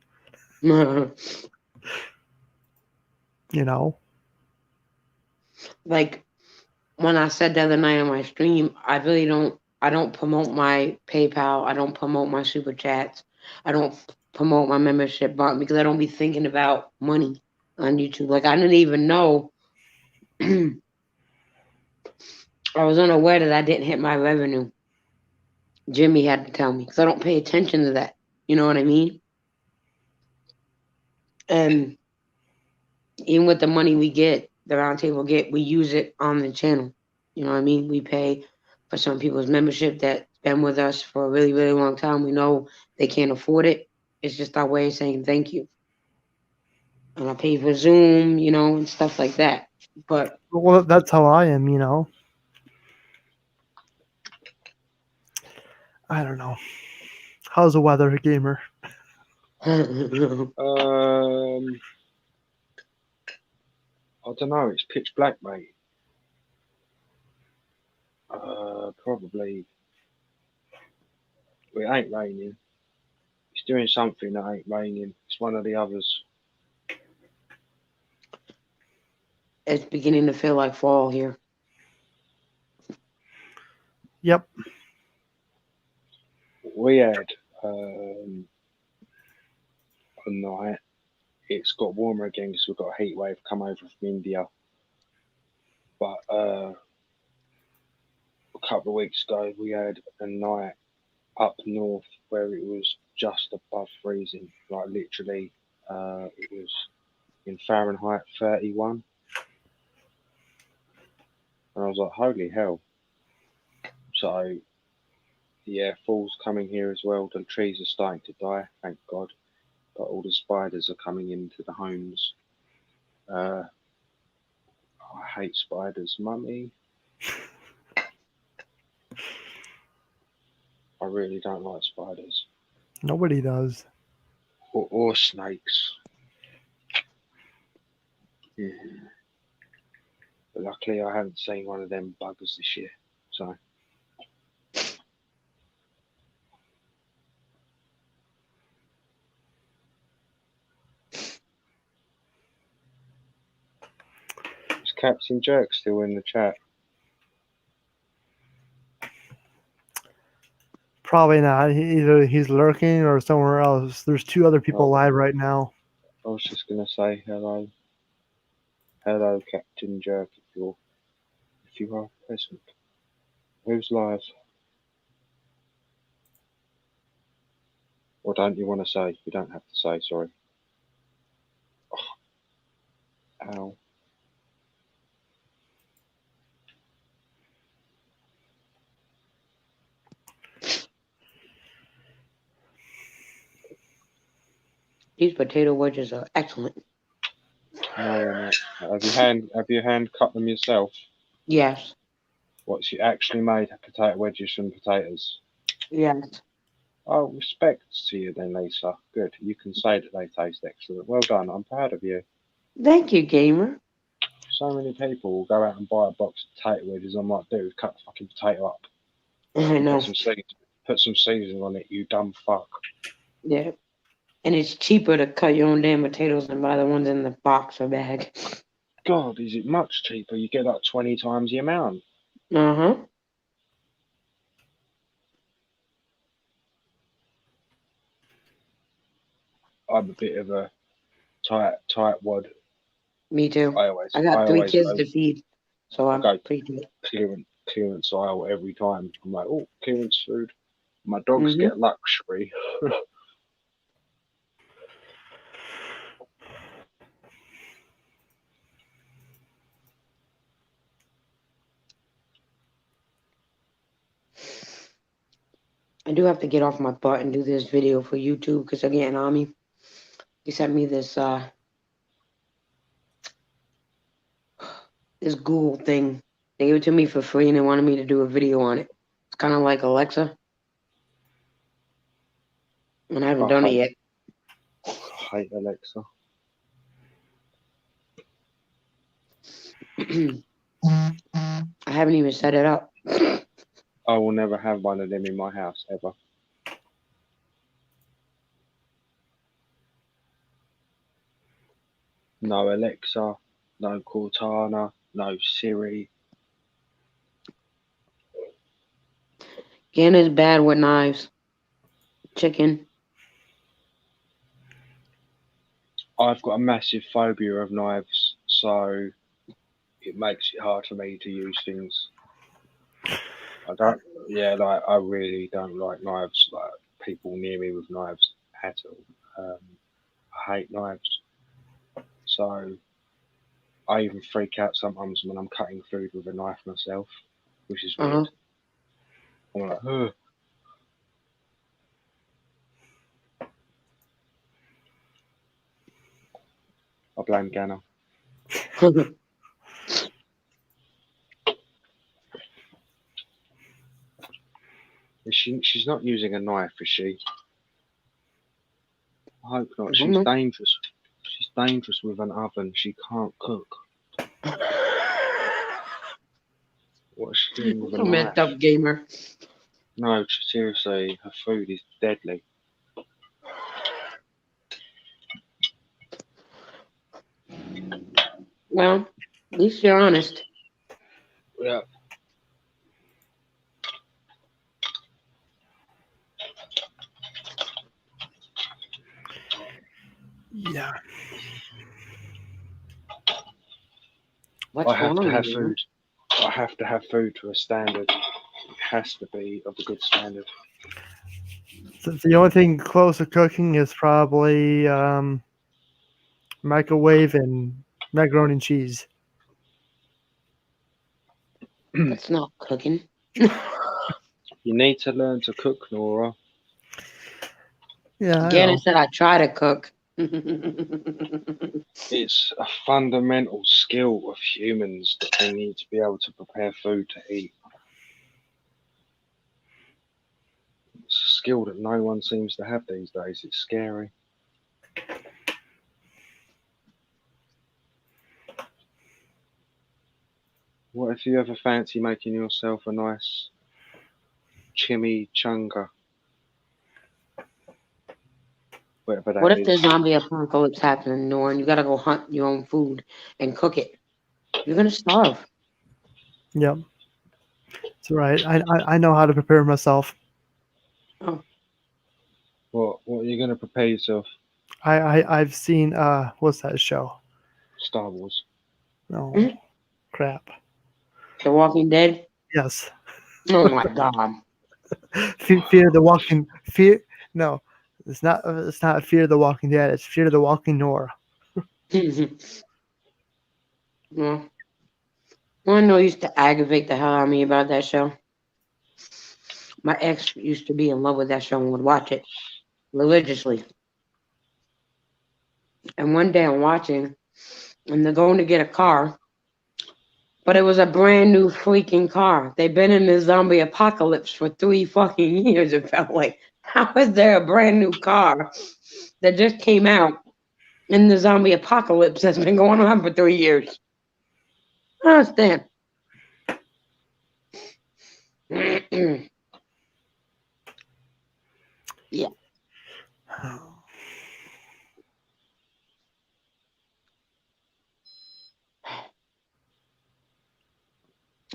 You know?
Like when I said the other night on my stream, I don't promote my PayPal. I don't promote my super chats. I don't promote my membership button because I don't be thinking about money on YouTube. Like I didn't even know. I was unaware that I didn't hit my revenue. Jimmy had to tell me because I don't pay attention to that. You know what I mean? And even with the money we get, the roundtable get, we use it on the channel. You know what I mean? We pay for some people's membership that's been with us for a really, really long time. We know they can't afford it. It's just our way of saying thank you. And I pay for Zoom, you know, and stuff like that. But
well, that's how I am, you know. I don't know. How's the weather, gamer?
I don't know. It's pitch black, mate. Probably. It ain't raining. It's doing something that ain't raining. It's one of the others.
It's beginning to feel like fall here.
Yep.
We had a night. It's got warmer again because we've got a heat wave come over from India. But a couple of weeks ago, we had a night up north where it was just above freezing. Like literally, it was in Fahrenheit 31. And I was like, holy hell. So, yeah, fall's coming here as well. The trees are starting to die, thank God. But all the spiders are coming into the homes. I hate spiders, mummy. I really don't like spiders.
Nobody does.
Or snakes. Yeah. But luckily, I haven't seen one of them buggers this year. So. Is Captain Jerk still in the chat?
Probably not. Either he's lurking or somewhere else. There's two other people live right now.
I was just gonna say hello. Hello, Captain Jerk, if you are present. Who's live? Or don't you want to say? You don't have to say, sorry. Oh. Ow.
These potato wedges are excellent.
No, have you hand cut them yourself?
Yes.
What, you actually made potato wedges from potatoes?
Yes.
Oh, respect to you then, Lisa. Good. You can say that they taste excellent. Well done. I'm proud of you.
Thank you, gamer.
So many people will go out and buy a box of potato wedges. I'm like, dude, cut the fucking potato up.
I know.
Put some seasoning on it, you dumb fuck.
Yeah. And it's cheaper to cut your own damn potatoes than buy the ones in the box or bag.
God, is it much cheaper? You get like 20 times the amount.
Uh-huh.
I'm a bit of a tight wad.
Me too. I got three kids to feed. So I'm
go
pretty good.
clearance aisle every time. I'm like, oh, clearance food. My dogs
Mhm.
get luxury.
I do have to get off my butt and do this video for YouTube because again, Ami, he sent me this this Google thing. They gave it to me for free and they wanted me to do a video on it. It's kind of like Alexa, and I haven't done it yet.
I hate Alexa.
I haven't even set it up.
I will never have one of them in my house ever. No Alexa, no Cortana, no Siri.
Again, is bad with knives. Chicken.
I've got a massive phobia of knives, so it makes it hard for me to use things. I don't, yeah, like I really don't like knives, like people near me with knives at all. I hate knives, so I even freak out sometimes when I'm cutting food with a knife myself, which is weird. I'm like, ugh. I blame Ganna. She's not using a knife, is she? I hope not. She's dangerous. She's dangerous with an oven. She can't cook. What's she doing with a
You messed
knife?
up, gamer.
No, seriously, her food is deadly.
Well, at least you're honest.
Yeah.
Yeah.
What's
I have
wrong
to have
with you?
food. I have to have food to a standard. It has to be of a good standard.
So the only thing close to cooking is probably microwave and macaroni and cheese.
That's not cooking.
You need to learn to cook, N.O.R.A.
Yeah,
Again,
I
I
know.
said I try to cook.
It's a fundamental skill of humans that they need to be able to prepare food to eat. It's a skill that no one seems to have these days. It's scary. What if you ever fancy making yourself a nice chimichanga? Whatever that
What if
is.
the zombie apocalypse happened, Nor, and you gotta go hunt your own food and cook it? You're gonna starve.
Yep. That's right. I know how to prepare myself.
Oh.
What are you going to prepare yourself?
I've seen what's that show?
Star Wars.
No, crap.
The Walking Dead.
Yes.
Oh my god.
Fear the Walking. Fear. No, it's not. It's not Fear the Walking Dead. It's Fear the Walking N.O.R.A.
Yeah. I know used to aggravate the hell out of me about that show. My ex used to be in love with that show and would watch it religiously. And one day I'm watching, and they're going to get a car, but it was a brand new freaking car. They've been in the zombie apocalypse for 3 fucking years, it felt like. How is there a brand new car that just came out in the zombie apocalypse that's been going on for 3 years? I don't understand. Yeah.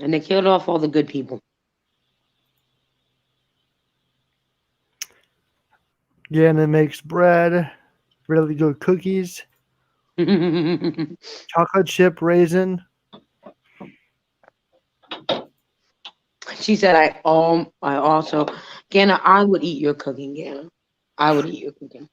And they killed off all the good people.
Yeah, and it makes bread, really good cookies, chocolate chip raisin.
She said, I also, Ganna, I would eat your cooking, Ganna. I would eat your cooking.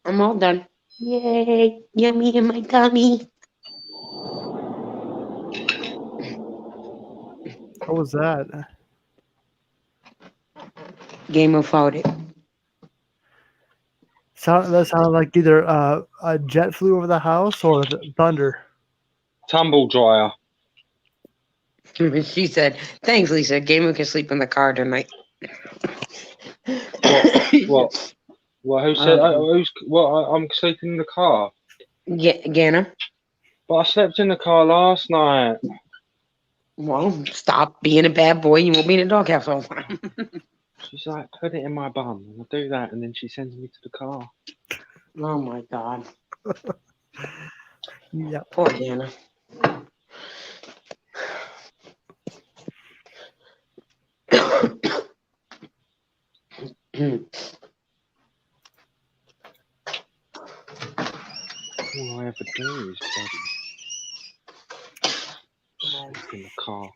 I'm all done. Yay! Yummy in my tummy.
What was that?
Game of farted.
That sounded like either a jet flew over the house or thunder.
Tumble dryer.
She said, "Thanks, Lisa. Gamer can sleep in the car tonight."
What? Well, who said? I'm sleeping in the car.
Ganna.
But I slept in the car last night.
Well, stop being a bad boy. You won't be in the doghouse all the time.
She's like, put it in my bum. And I do that, and then she sends me to the car.
Oh my God.
Yeah.
Poor Ganna.
All I ever do is sleep in the car.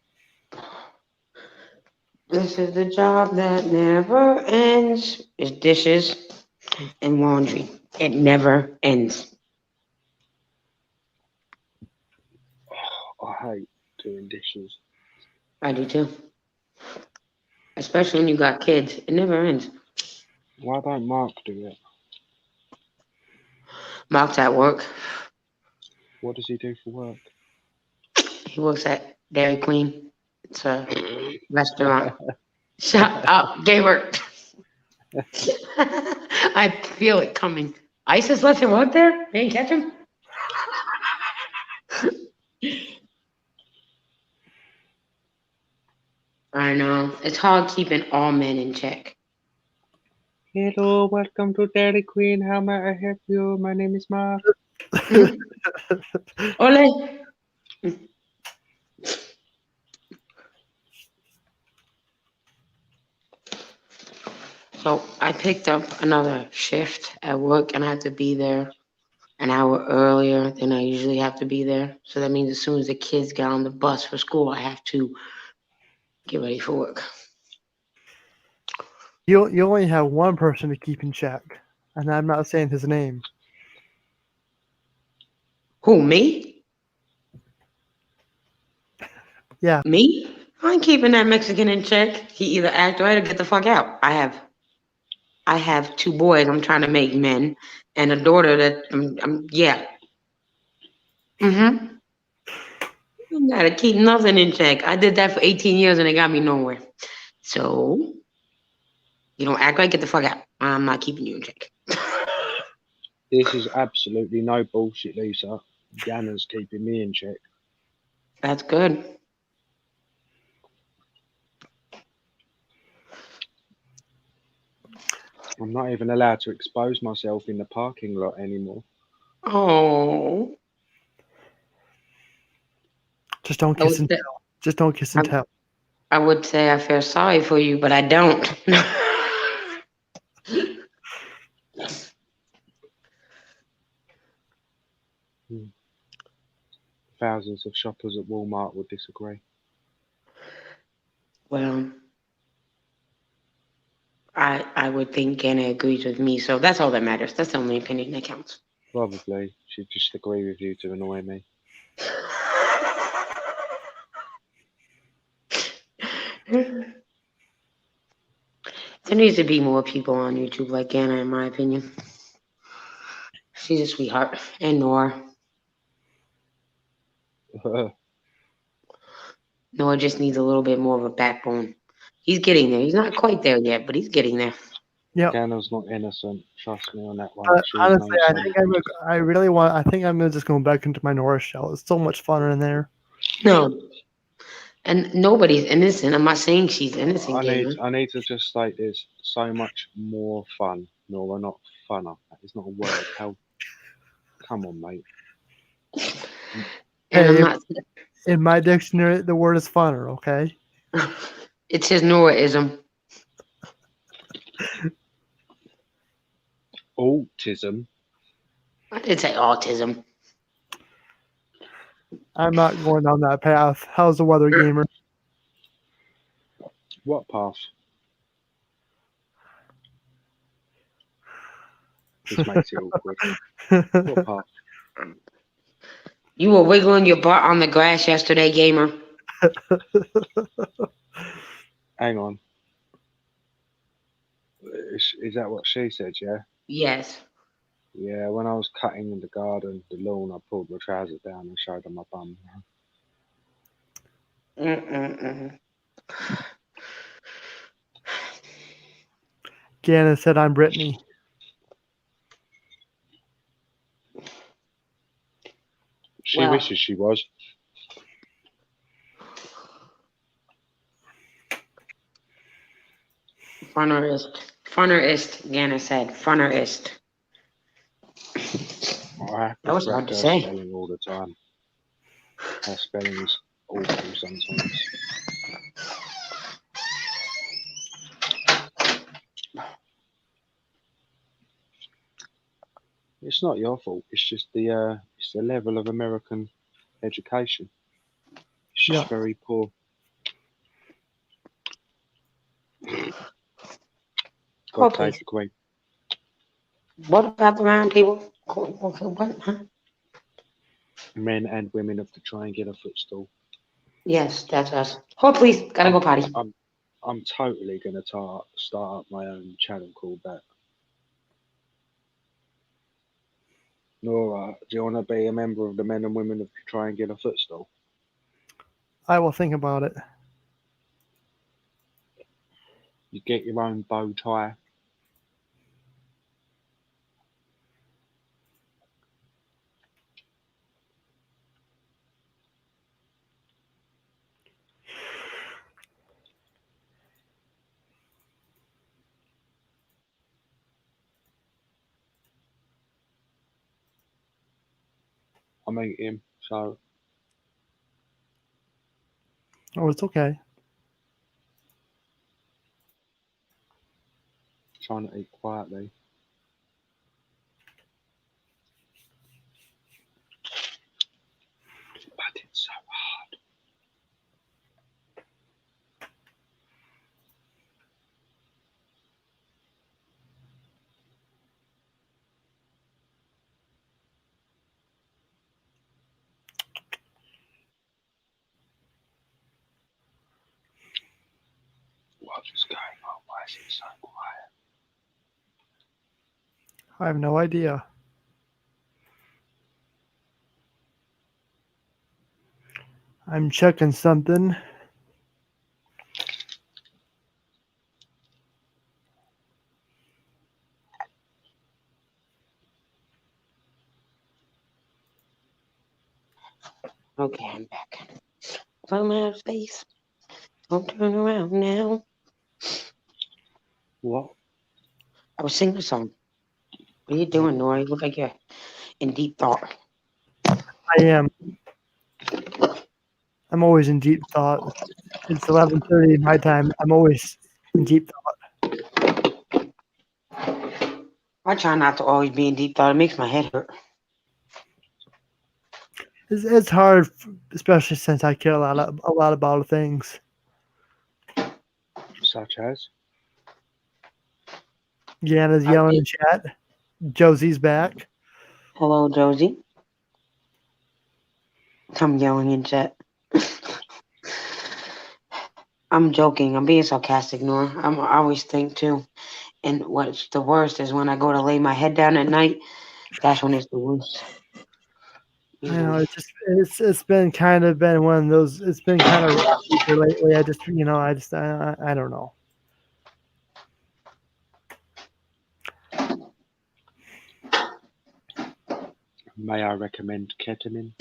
This is the job that never ends. It's dishes and laundry. It never ends.
I hate doing dishes.
I do too. Especially when you got kids. It never ends.
Why don't Mark do it?
Mark's at work.
What does he do for work?
He works at Dairy Queen. It's a restaurant. Shut up, Gamer. I feel it coming. ISIS left him work there? They didn't catch him? I know. It's hard keeping all men in check.
Hello, welcome to Dairy Queen. How may I help you? My name is Mark.
Ole. So I picked up another shift at work and I had to be there an hour earlier than I usually have to be there. So that means as soon as the kids get on the bus for school, I have to get ready for work.
You only have one person to keep in check, and I'm not saying his name.
Who, me?
Yeah.
Me? I ain't keeping that Mexican in check. He either act right or get the fuck out. I have two boys I'm trying to make men and a daughter that yeah. Mm-hmm. You gotta keep nothing in check. I did that for 18 years and it got me nowhere. So you don't act right, get the fuck out. I'm not keeping you in check.
This is absolutely no bullshit, Lisa. Ganna's keeping me in check.
That's good.
I'm not even allowed to expose myself in the parking lot anymore.
Oh.
Just don't kiss and tell. Just don't kiss and tell.
I would say I feel sorry for you, but I don't.
Thousands of shoppers at Walmart would disagree.
Well, I would think Ganna agrees with me, so that's all that matters. That's the only opinion that counts.
Probably. She'd just agree with you to annoy me.
There needs to be more people on YouTube like Ganna, in my opinion. She's a sweetheart. And N.O.R.A. N.O.R.A just needs a little bit more of a backbone. He's getting there. He's not quite there yet, but he's getting there.
Yeah.
Ganna's not innocent. Trust me on that one.
Honestly, I think I think I'm just going back into my N.O.R.A shell. It's so much funner in there.
No. And nobody's innocent. I'm not saying she's innocent, Gamer.
I need to just state this. So much more fun. Nora, not funner. That is not a word. How? Come on, mate.
And I'm
Hey,
not.
in my dictionary, the word is funner, okay?
It's his N.O.R.A-ism.
Autism.
I did say autism.
I'm not going down that path. How's the weather, Gamer?
What path? This makes it awkward. What path?
You were wiggling your butt on the grass yesterday, Gamer.
Hang on. Is that what she said, yeah?
Yes.
Yeah, when I was cutting in the garden, the lawn, I pulled my trousers down and showed her my bum.
Gannon said, I'm Brittany.
She wishes she was.
Funnerist, Gannon said. Funnerist.
I have to
That was hard
correct
to
her
say.
spelling all the time. Her spelling is awful sometimes. It's not your fault. It's just the level of American education. It's just very poor. God save the Queen.
What about the round table? What? Huh?
Men and women of the triangular footstool.
Yes, that's us. Hold, please. Gotta go potty.
I'm totally gonna start up my own channel called that. N.O.R.A, do you want to be a member of the men and women of the triangular footstool?
I will think about it.
You get your own bow tie. I'm eating, so.
Oh, it's okay.
Trying to eat quietly. But it's so hard. What is going on? Why is it so quiet?
I have no idea. I'm checking something.
Okay, I'm back. From out of space. Don't turn around now.
What?
I was singing a song. What are you doing, N.O.R.A? You look like you're in deep thought.
I am. I'm always in deep thought. It's 11:30 my time. I'm always in deep thought.
I try not to always be in deep thought. It makes my head hurt.
It's hard, especially since I care a lot about things.
Such as?
Yana's yelling in chat. Josie's back.
Hello, Josie. I'm yelling in chat. I'm joking. I'm being sarcastic, Nora. I always think too. And what's the worst is when I go to lay my head down at night. That's when it's the worst.
I know it's been kind of been one of those. It's been kind of rocky for lately. I don't know.
May I recommend ketamine?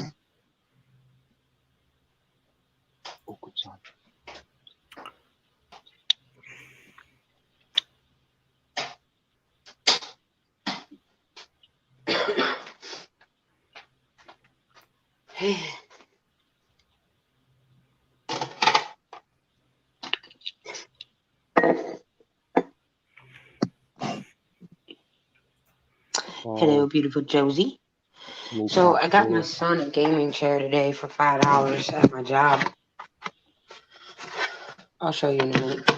Oh, good time.
Hello, beautiful Josie. So I got my son a gaming chair today for $5 at my job. I'll show you in a minute.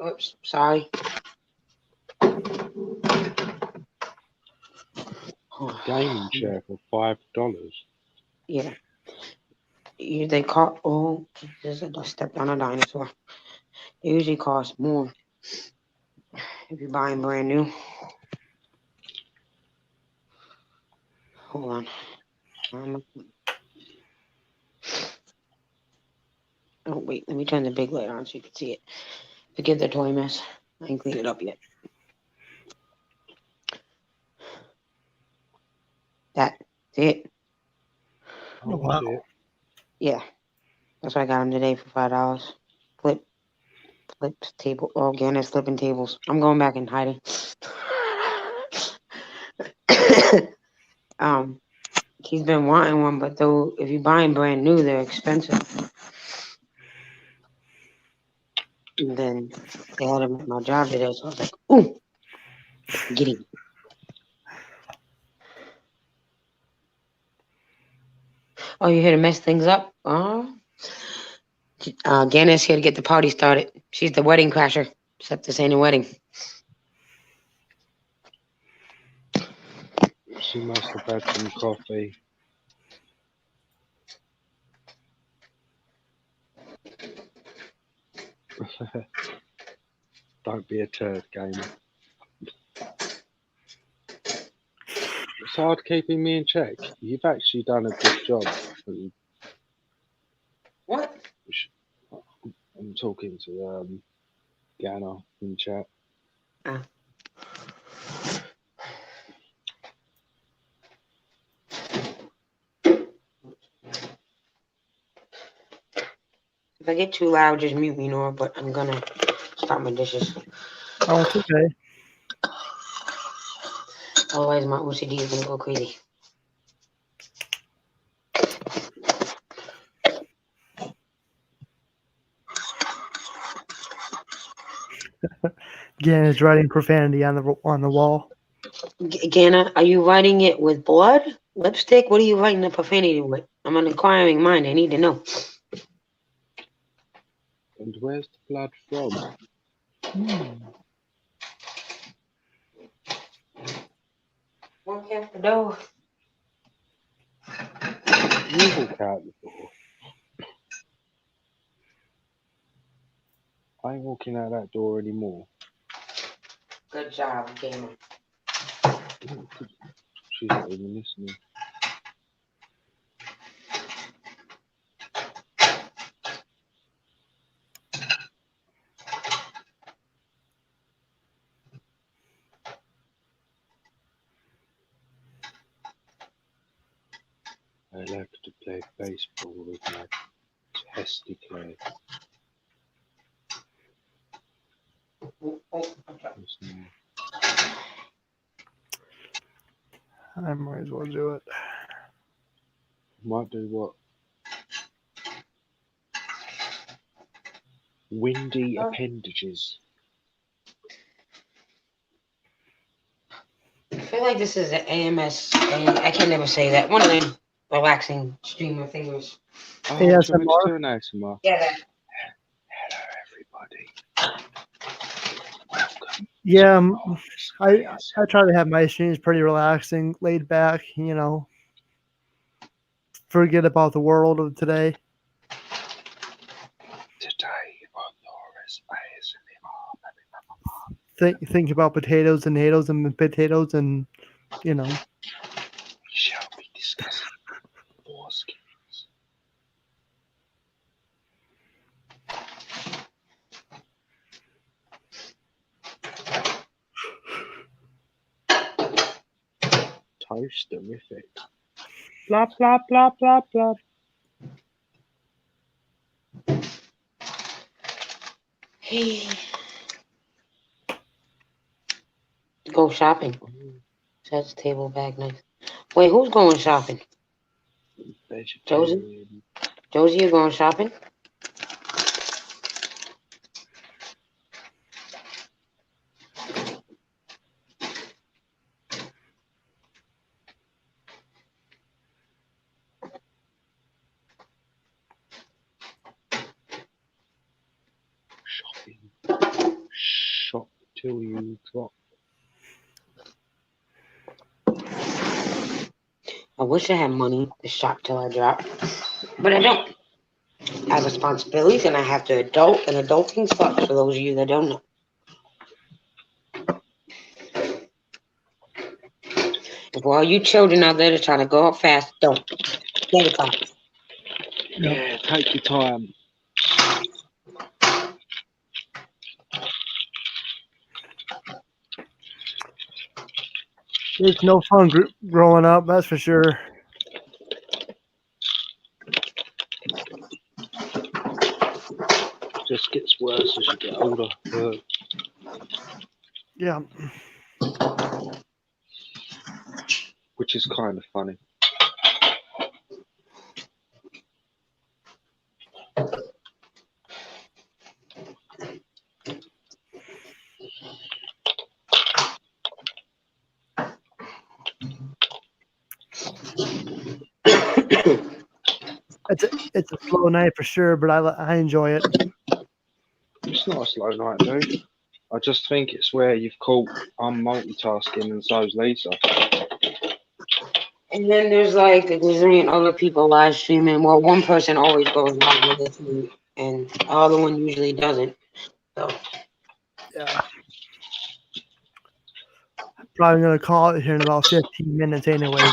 Oops, sorry.
Gaming chair for $5.
Yeah. They cost. Oh, Jesus! I just stepped on a dinosaur. They usually cost more if you're buying brand new. Hold on. Oh wait, let me turn the big light on so you can see it. Forget the toy mess. I ain't cleaned it up yet. That's it.
Oh, wow.
Yeah, that's what I got him today for $5. Flipped table. Oh, again, it's flipping tables. I'm going back in hiding. He's been wanting one, but though if you're buying brand new, they're expensive. And then they had him at my job today, so I was like, "Ooh, get him." Oh, you here to mess things up? Ganna's here to get the party started. She's the wedding crasher, except this ain't a wedding.
She must have had some coffee. Don't be a turd, gamer. It's hard keeping me in check. You've actually done a good job.
What?
I'm talking to Ganna in chat.
If I get too loud, just mute me, N.O.R.A, but I'm gonna start my dishes.
Oh, it's okay.
Otherwise, my OCD is gonna go crazy.
Ganna is writing profanity on the wall.
Ganna, are you writing it with blood, lipstick? What are you writing the profanity with? I'm an inquiring mind. I need to know.
And where's the blood from?
Walk out the door.
You walk out the door. I ain't walking out that door anymore.
Good job, Ganna.
She's not even listening. I like to play baseball with my testicles.
I might as well do it.
Might do what? Windy appendages.
I feel like this is an AMS. I can never say that. One of them relaxing streamer things.
Oh, do you want me to do
ASMR?
an ASMR?
Yeah. That.
Hello, everybody. Welcome.
Yeah, I try to have my streams pretty relaxing, laid back, forget about the world of today.
Today on N.O.R.A's ASMR.
Think about potatoes and potatoes and potatoes and,
We shall be discussing war skills.
Toasterific. Blah, blah, blah, blah, blah.
Hey. Go shopping. Sets table back nice. Wait, who's going shopping? Josie?
Vegetarian.
Josie, you going shopping?
Shop till you drop.
I wish I had money to shop till I drop, but I don't. I have responsibilities and I have to adult, and adulting sucks for those of you that don't know. And for all you children out there that's trying to go up fast, don't. Take your time.
Yeah, take your time.
It's no fun growing up, that's for sure.
Just gets worse as you get older.
Yeah.
Which is kind of funny.
It's a slow night for sure, but I enjoy it.
It's not a slow night, dude. I just think it's where you've caught I'm multitasking and so's Lisa.
And then there's like a gazillion other people live streaming. Well, one person always goes live with me, and the other one usually doesn't. So
yeah. Probably gonna call it here in about 15 minutes anyway.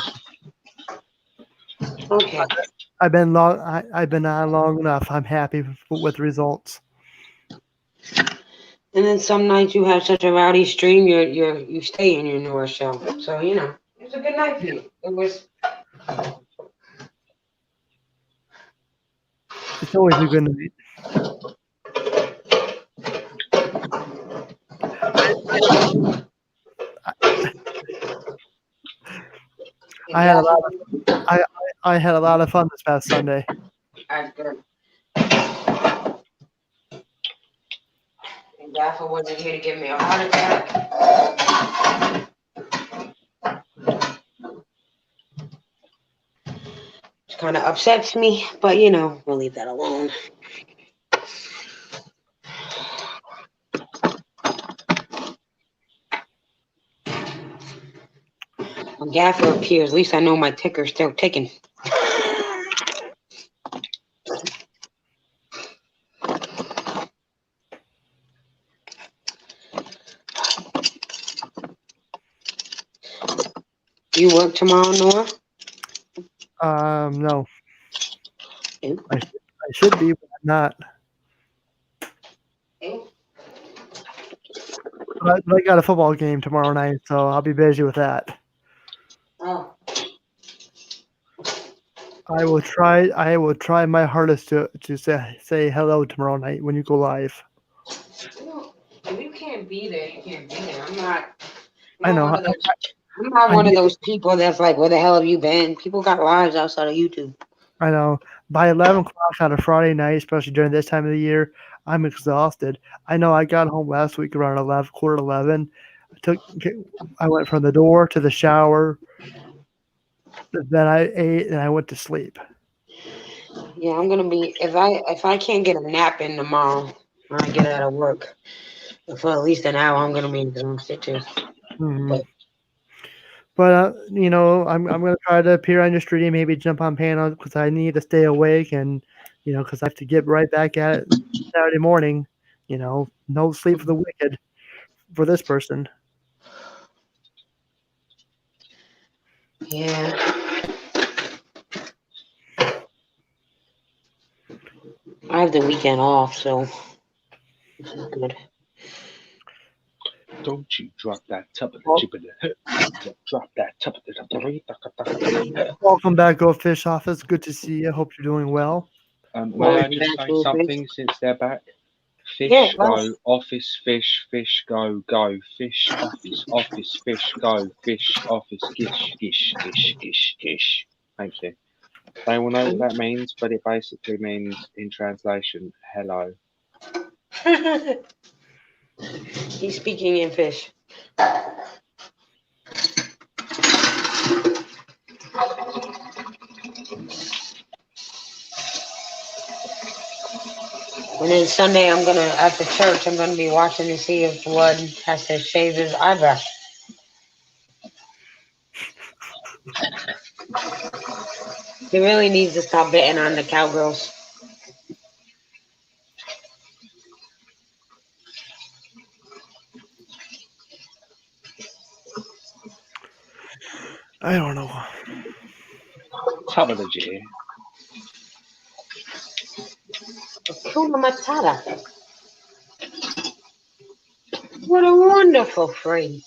Okay.
I've been on long enough. I'm happy with results.
And then some nights you have such a rowdy stream, you stay in your N.O.R.A show. So you know, it was a good night for you. It was.
It's always a good night. I had a lot of fun this past Sunday.
That's good. And Gaffer wasn't here to give me a heart attack. Which kind of upsets me, but you know, we'll leave that alone. When Gaffer appears, at least I know my ticker's still ticking. You work tomorrow, N.O.R.A?
No. I should be, but I'm not. But I got a football game tomorrow night, so I'll be busy with that.
Oh.
I will try my hardest to say hello tomorrow night when you go live.
If you can't be there, you can't be there. I'm not
I know.
one of those people that's like, where the hell have you been? People got lives outside of YouTube.
I know. By 11 o'clock on a Friday night, especially during this time of the year, I'm exhausted. I know I got home last week around 11:11. I went from the door to the shower. Then I ate and I went to sleep.
Yeah, I'm gonna be if I can't get a nap in tomorrow when I get out of work for at least an hour, I'm gonna be exhausted too.
Mm-hmm. But you know, I'm gonna try to appear on your stream, maybe jump on panels because I need to stay awake, and you know, because I have to get right back at it Saturday morning. You know, no sleep for the wicked for this person.
Yeah. I have the weekend off, so it's not good.
Don't you drop that top of the drop that top of the.
Welcome back, Go Fish Office. Good to see you. Hope you're doing well.
May I just say something since they're back? Fish
Yeah,
go, office, fish go, go, fish, office, fish go, fish, office, gish, gish, gish, gish, gish. Thank you. They will know what that means, but it basically means, in translation, hello.
He's speaking in fish. And then Sunday, after church, I'm gonna be watching to see if Blood has to shave his eyebrow. He really needs to stop betting on the cowgirls.
I don't know.
Cover the G.
Hakuna Matata. What a wonderful phrase.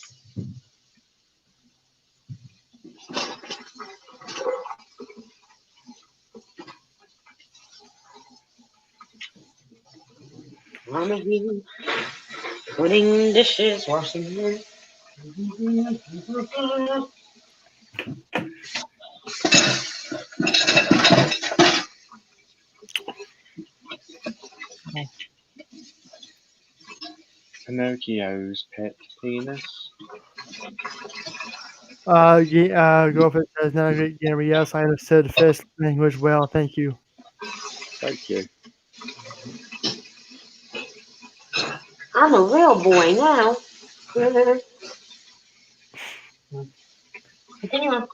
Wanna be putting dishes, washing them.
Pinocchio's pet penis.
Girlfriend says, not a great gamer. Yes, I understood fish language well. Thank you.
Thank you.
I'm a real boy now. Continue on.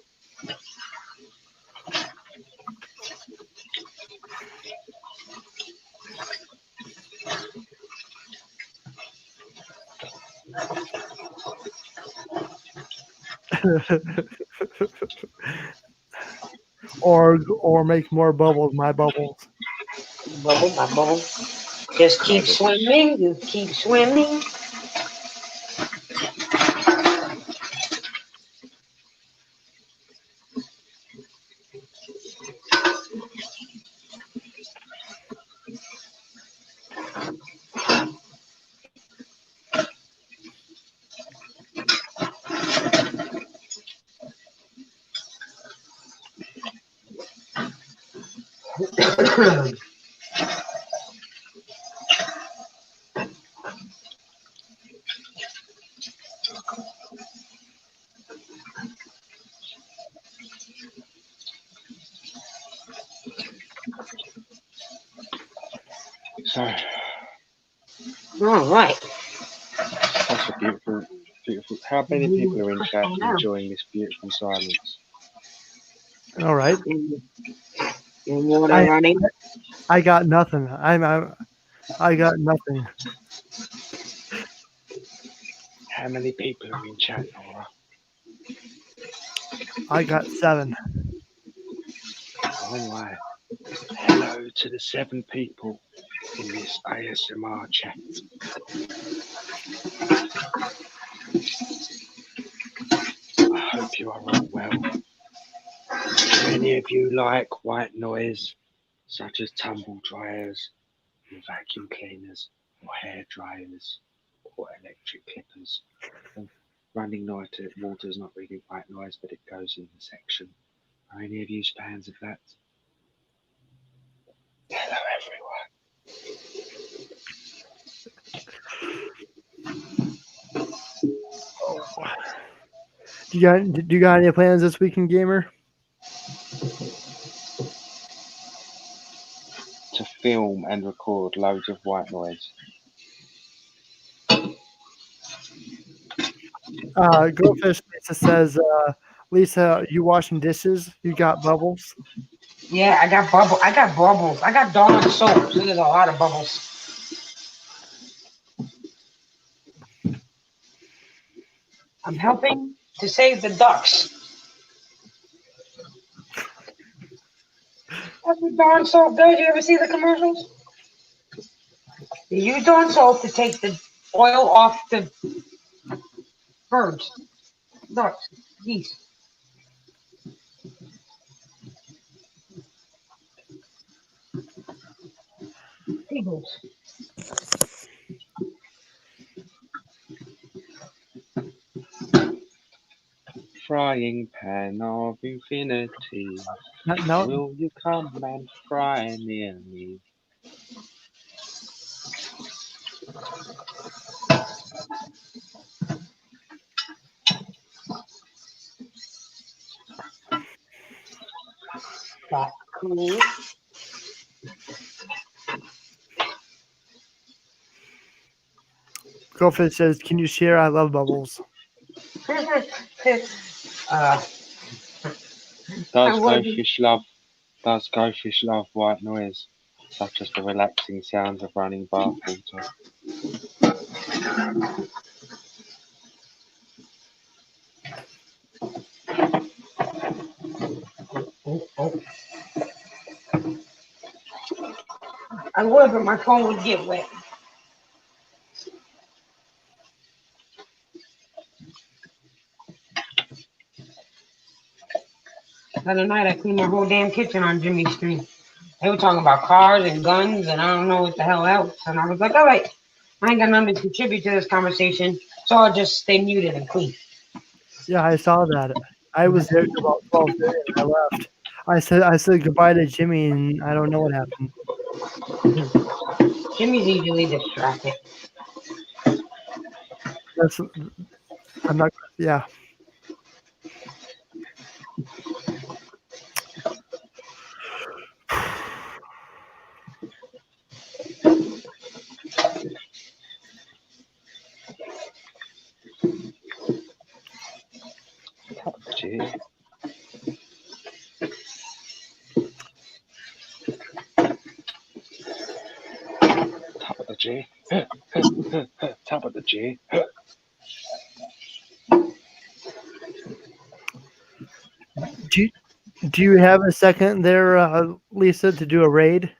or make more bubbles. My bubbles.
Bubble by bubble. Just keep swimming. You keep swimming.
So,
all right.
That's a beautiful, beautiful. How many people are in chat enjoying this beautiful silence?
All right.
And water running.
I got nothing. I got nothing.
How many people are in chat, Nora?
I got 7.
All right. Hello to the 7 people in this ASMR chat. I hope you are all well. Do any of you like white noise, such as tumble dryers, and vacuum cleaners, or hair dryers, or electric clippers? Running water is not really white noise, but it goes in the section. Are any of you fans of that? Hello,
Oh. Do you got any plans this weekend, gamer?
to film and record loads of white noise.
Goldfish Lisa says, Lisa, you washing dishes? You got bubbles?
Yeah, I got bubbles. I got Dawn soap, so there's a lot of bubbles. I'm helping to save the ducks. That's what Dawn soap does. You ever see the commercials? They use Dawn soap to take the oil off the birds, ducks, geese. Eagles.
frying pan of infinity.
No.
Will you come and fry near me?
Girlfriend says, "Can you share? I love bubbles."
Does Goldfish love white noise, such as the relaxing sounds of running bath water?
I would, but my phone would get wet. The other night, I cleaned my whole damn kitchen on Jimmy's stream. They were talking about cars and guns and I don't know what the hell else. And I was like, all right, I ain't got nothing to contribute to this conversation, so I'll just stay muted and clean.
Yeah, I saw that. I was there till about 12:30 and I left. I said goodbye to Jimmy and I don't know what happened.
Jimmy's easily distracted.
I'm not. Yeah.
Top of the G. Top of the G. Top of the G.
Do you have a second there, Lisa, to do a raid?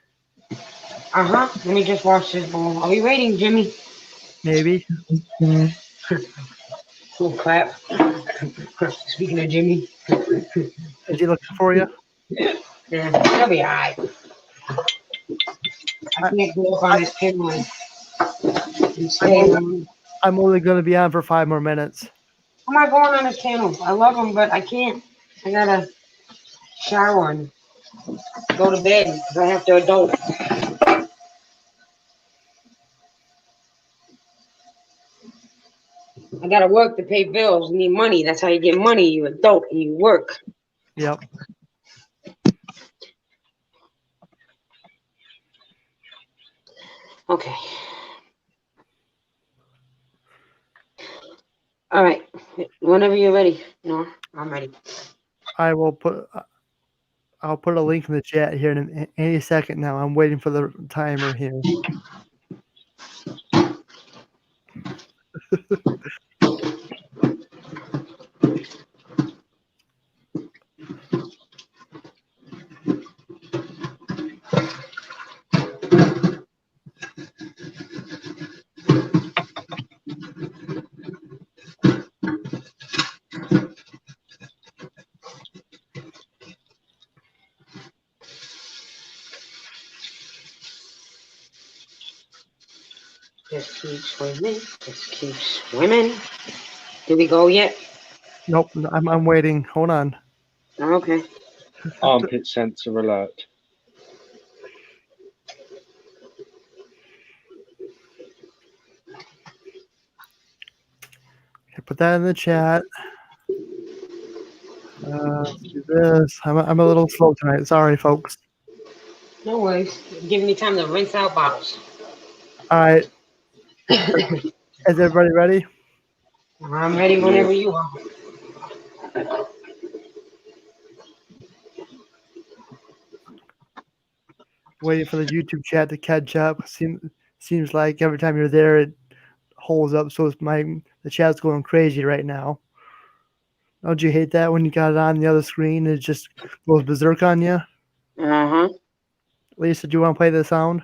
Let me just wash this bowl. Are we raiding Jimmy?
Maybe.
Cool clap. Speaking of Jimmy.
Is he looking for you?
Yeah, he'll be alright. I can't go up on his kennel and stay on.
I'm only going to be on for 5 more minutes.
I'm not going on his kennel. I love him, but I can't. I gotta shower and go to bed because I have to adult. I gotta work to pay bills. You need money. That's how you get money. You adult and you work.
Yep.
Okay. All right. Whenever you're ready. No, I'm ready.
I'll put a link in the chat here in any second now. I'm waiting for the timer here.
Just keep swimming. Just keep swimming. Did we go yet?
Nope. I'm waiting. Hold on.
Okay.
Armpit sensor alert.
Okay, put that in the chat. Let's do this. I'm a little slow tonight. Sorry, folks.
No worries. Give me time to rinse out bottles.
All right. Is everybody ready?
I'm ready whenever you are.
Waiting for the YouTube chat to catch up. Seems like every time you're there, it holds up. So the chat's going crazy right now. Don't you hate that when you got it on the other screen? It just goes berserk on you. Lisa, do you want to play the sound?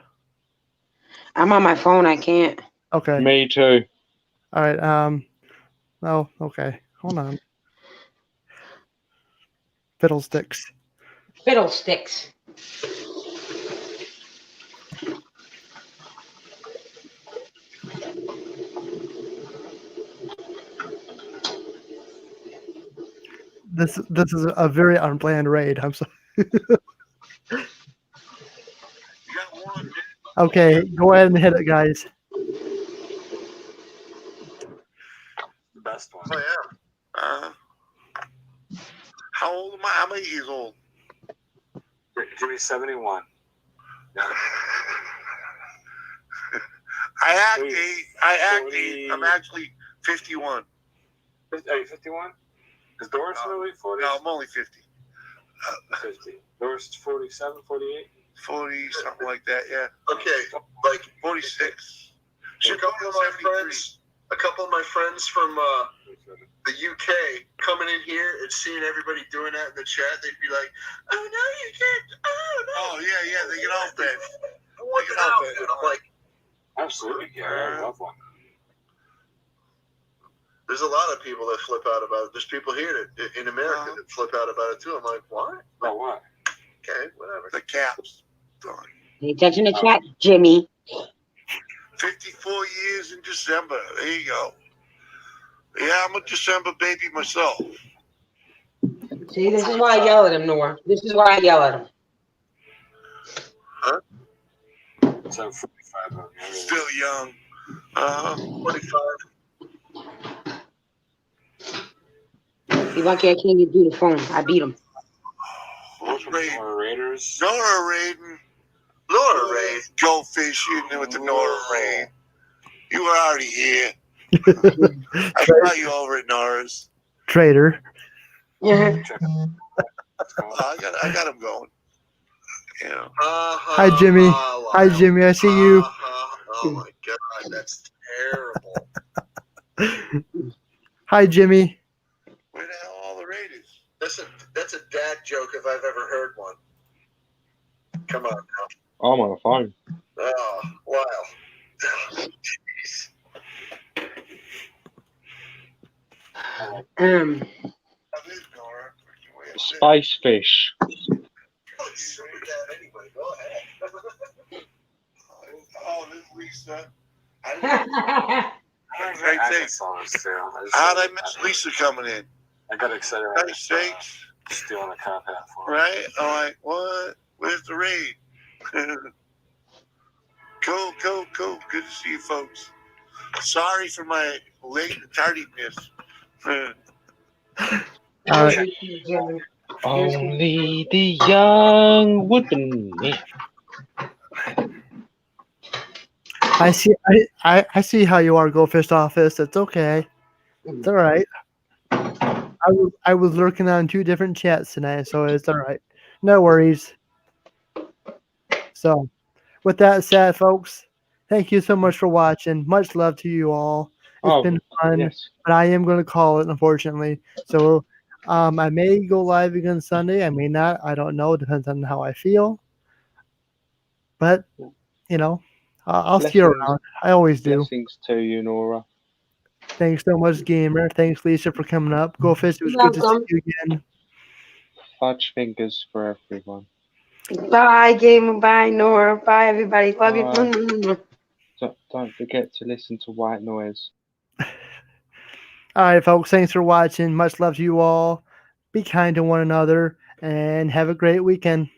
I'm on my phone. I can't.
Okay.
Me too.
All right. Oh, okay. Hold on. Fiddlesticks.
Fiddlesticks.
This is a very unplanned raid. I'm sorry. Okay, go ahead and hit it, guys.
The best one. Oh yeah. How old am I? How many years old?
Jimmy's 71.
I'm actually 51.
Are you 51? Is Doris really 40?
No, I'm only 50.
50. Doris is 47, 48?
40, something like that, yeah. Okay, like 46. A couple of my friends from the UK coming in here and seeing everybody doing that in the chat, they'd be like, "Oh no, you can't! Oh yeah, they get off that. I'm like,
absolutely, yeah, I love one.
There's a lot of people that flip out about it. There's people here that, in America that flip out about it too. I'm like, what?
Oh, what?
Okay, whatever. The caps.
Pay attention to chat, Jimmy.
54 years in December. There you go. Yeah, I'm a December baby myself.
See, this is why I yell at him, N.O.R.A. This is why I yell at him.
Huh?
So 45.
Still young. 45.
See, why can't even do the phone? I beat him.
N.O.R.A. Raiders.
N.O.R.A. raiding. N.O.R.A. raid. Go fishing with the N.O.R.A. raid. You were already here. I saw you over at N.O.R.A.'s.
Traitor.
Yeah.
I got him going. Yeah.
Hi, Jimmy. Hi, Jimmy. I see you.
Oh my God, that's terrible.
Hi, Jimmy.
Where the hell are all the Raiders? That's a dad joke if I've ever heard one. Come on now.
I'm on the phone.
Oh, wow. Jeez.
Space fish.
Oh, this Lisa. How'd I miss Lisa coming in?
I got excited.
United States.
Stealing a cop hat for him.
Right? I'm like, what? Where's the raid? Cool. Good to see you folks. Sorry for my late tardiness.
Only the young woodman.
I see how you are, Goldfish Office. It's okay. It's all right. I was lurking on 2 different chats tonight, so it's all right. No worries. So, with that said, folks, thank you so much for watching. Much love to you all. It's been fun,
yes.
but I am going to call it, unfortunately. So, I may go live again Sunday. I may not. I don't know. It depends on how I feel. But, you know, I'll see you around. I always do.
Blessings to you, N.O.R.A.
Thanks so much, Gamer. Thanks, Lisa, for coming up. Goldfish, it was good to see you again.
Fudge fingers for everyone.
Bye, Gamer. Bye, N.O.R.A. Bye, everybody. Love you.
Don't forget to listen to White Noise.
All right, folks. Thanks for watching. Much love to you all. Be kind to one another and have a great weekend.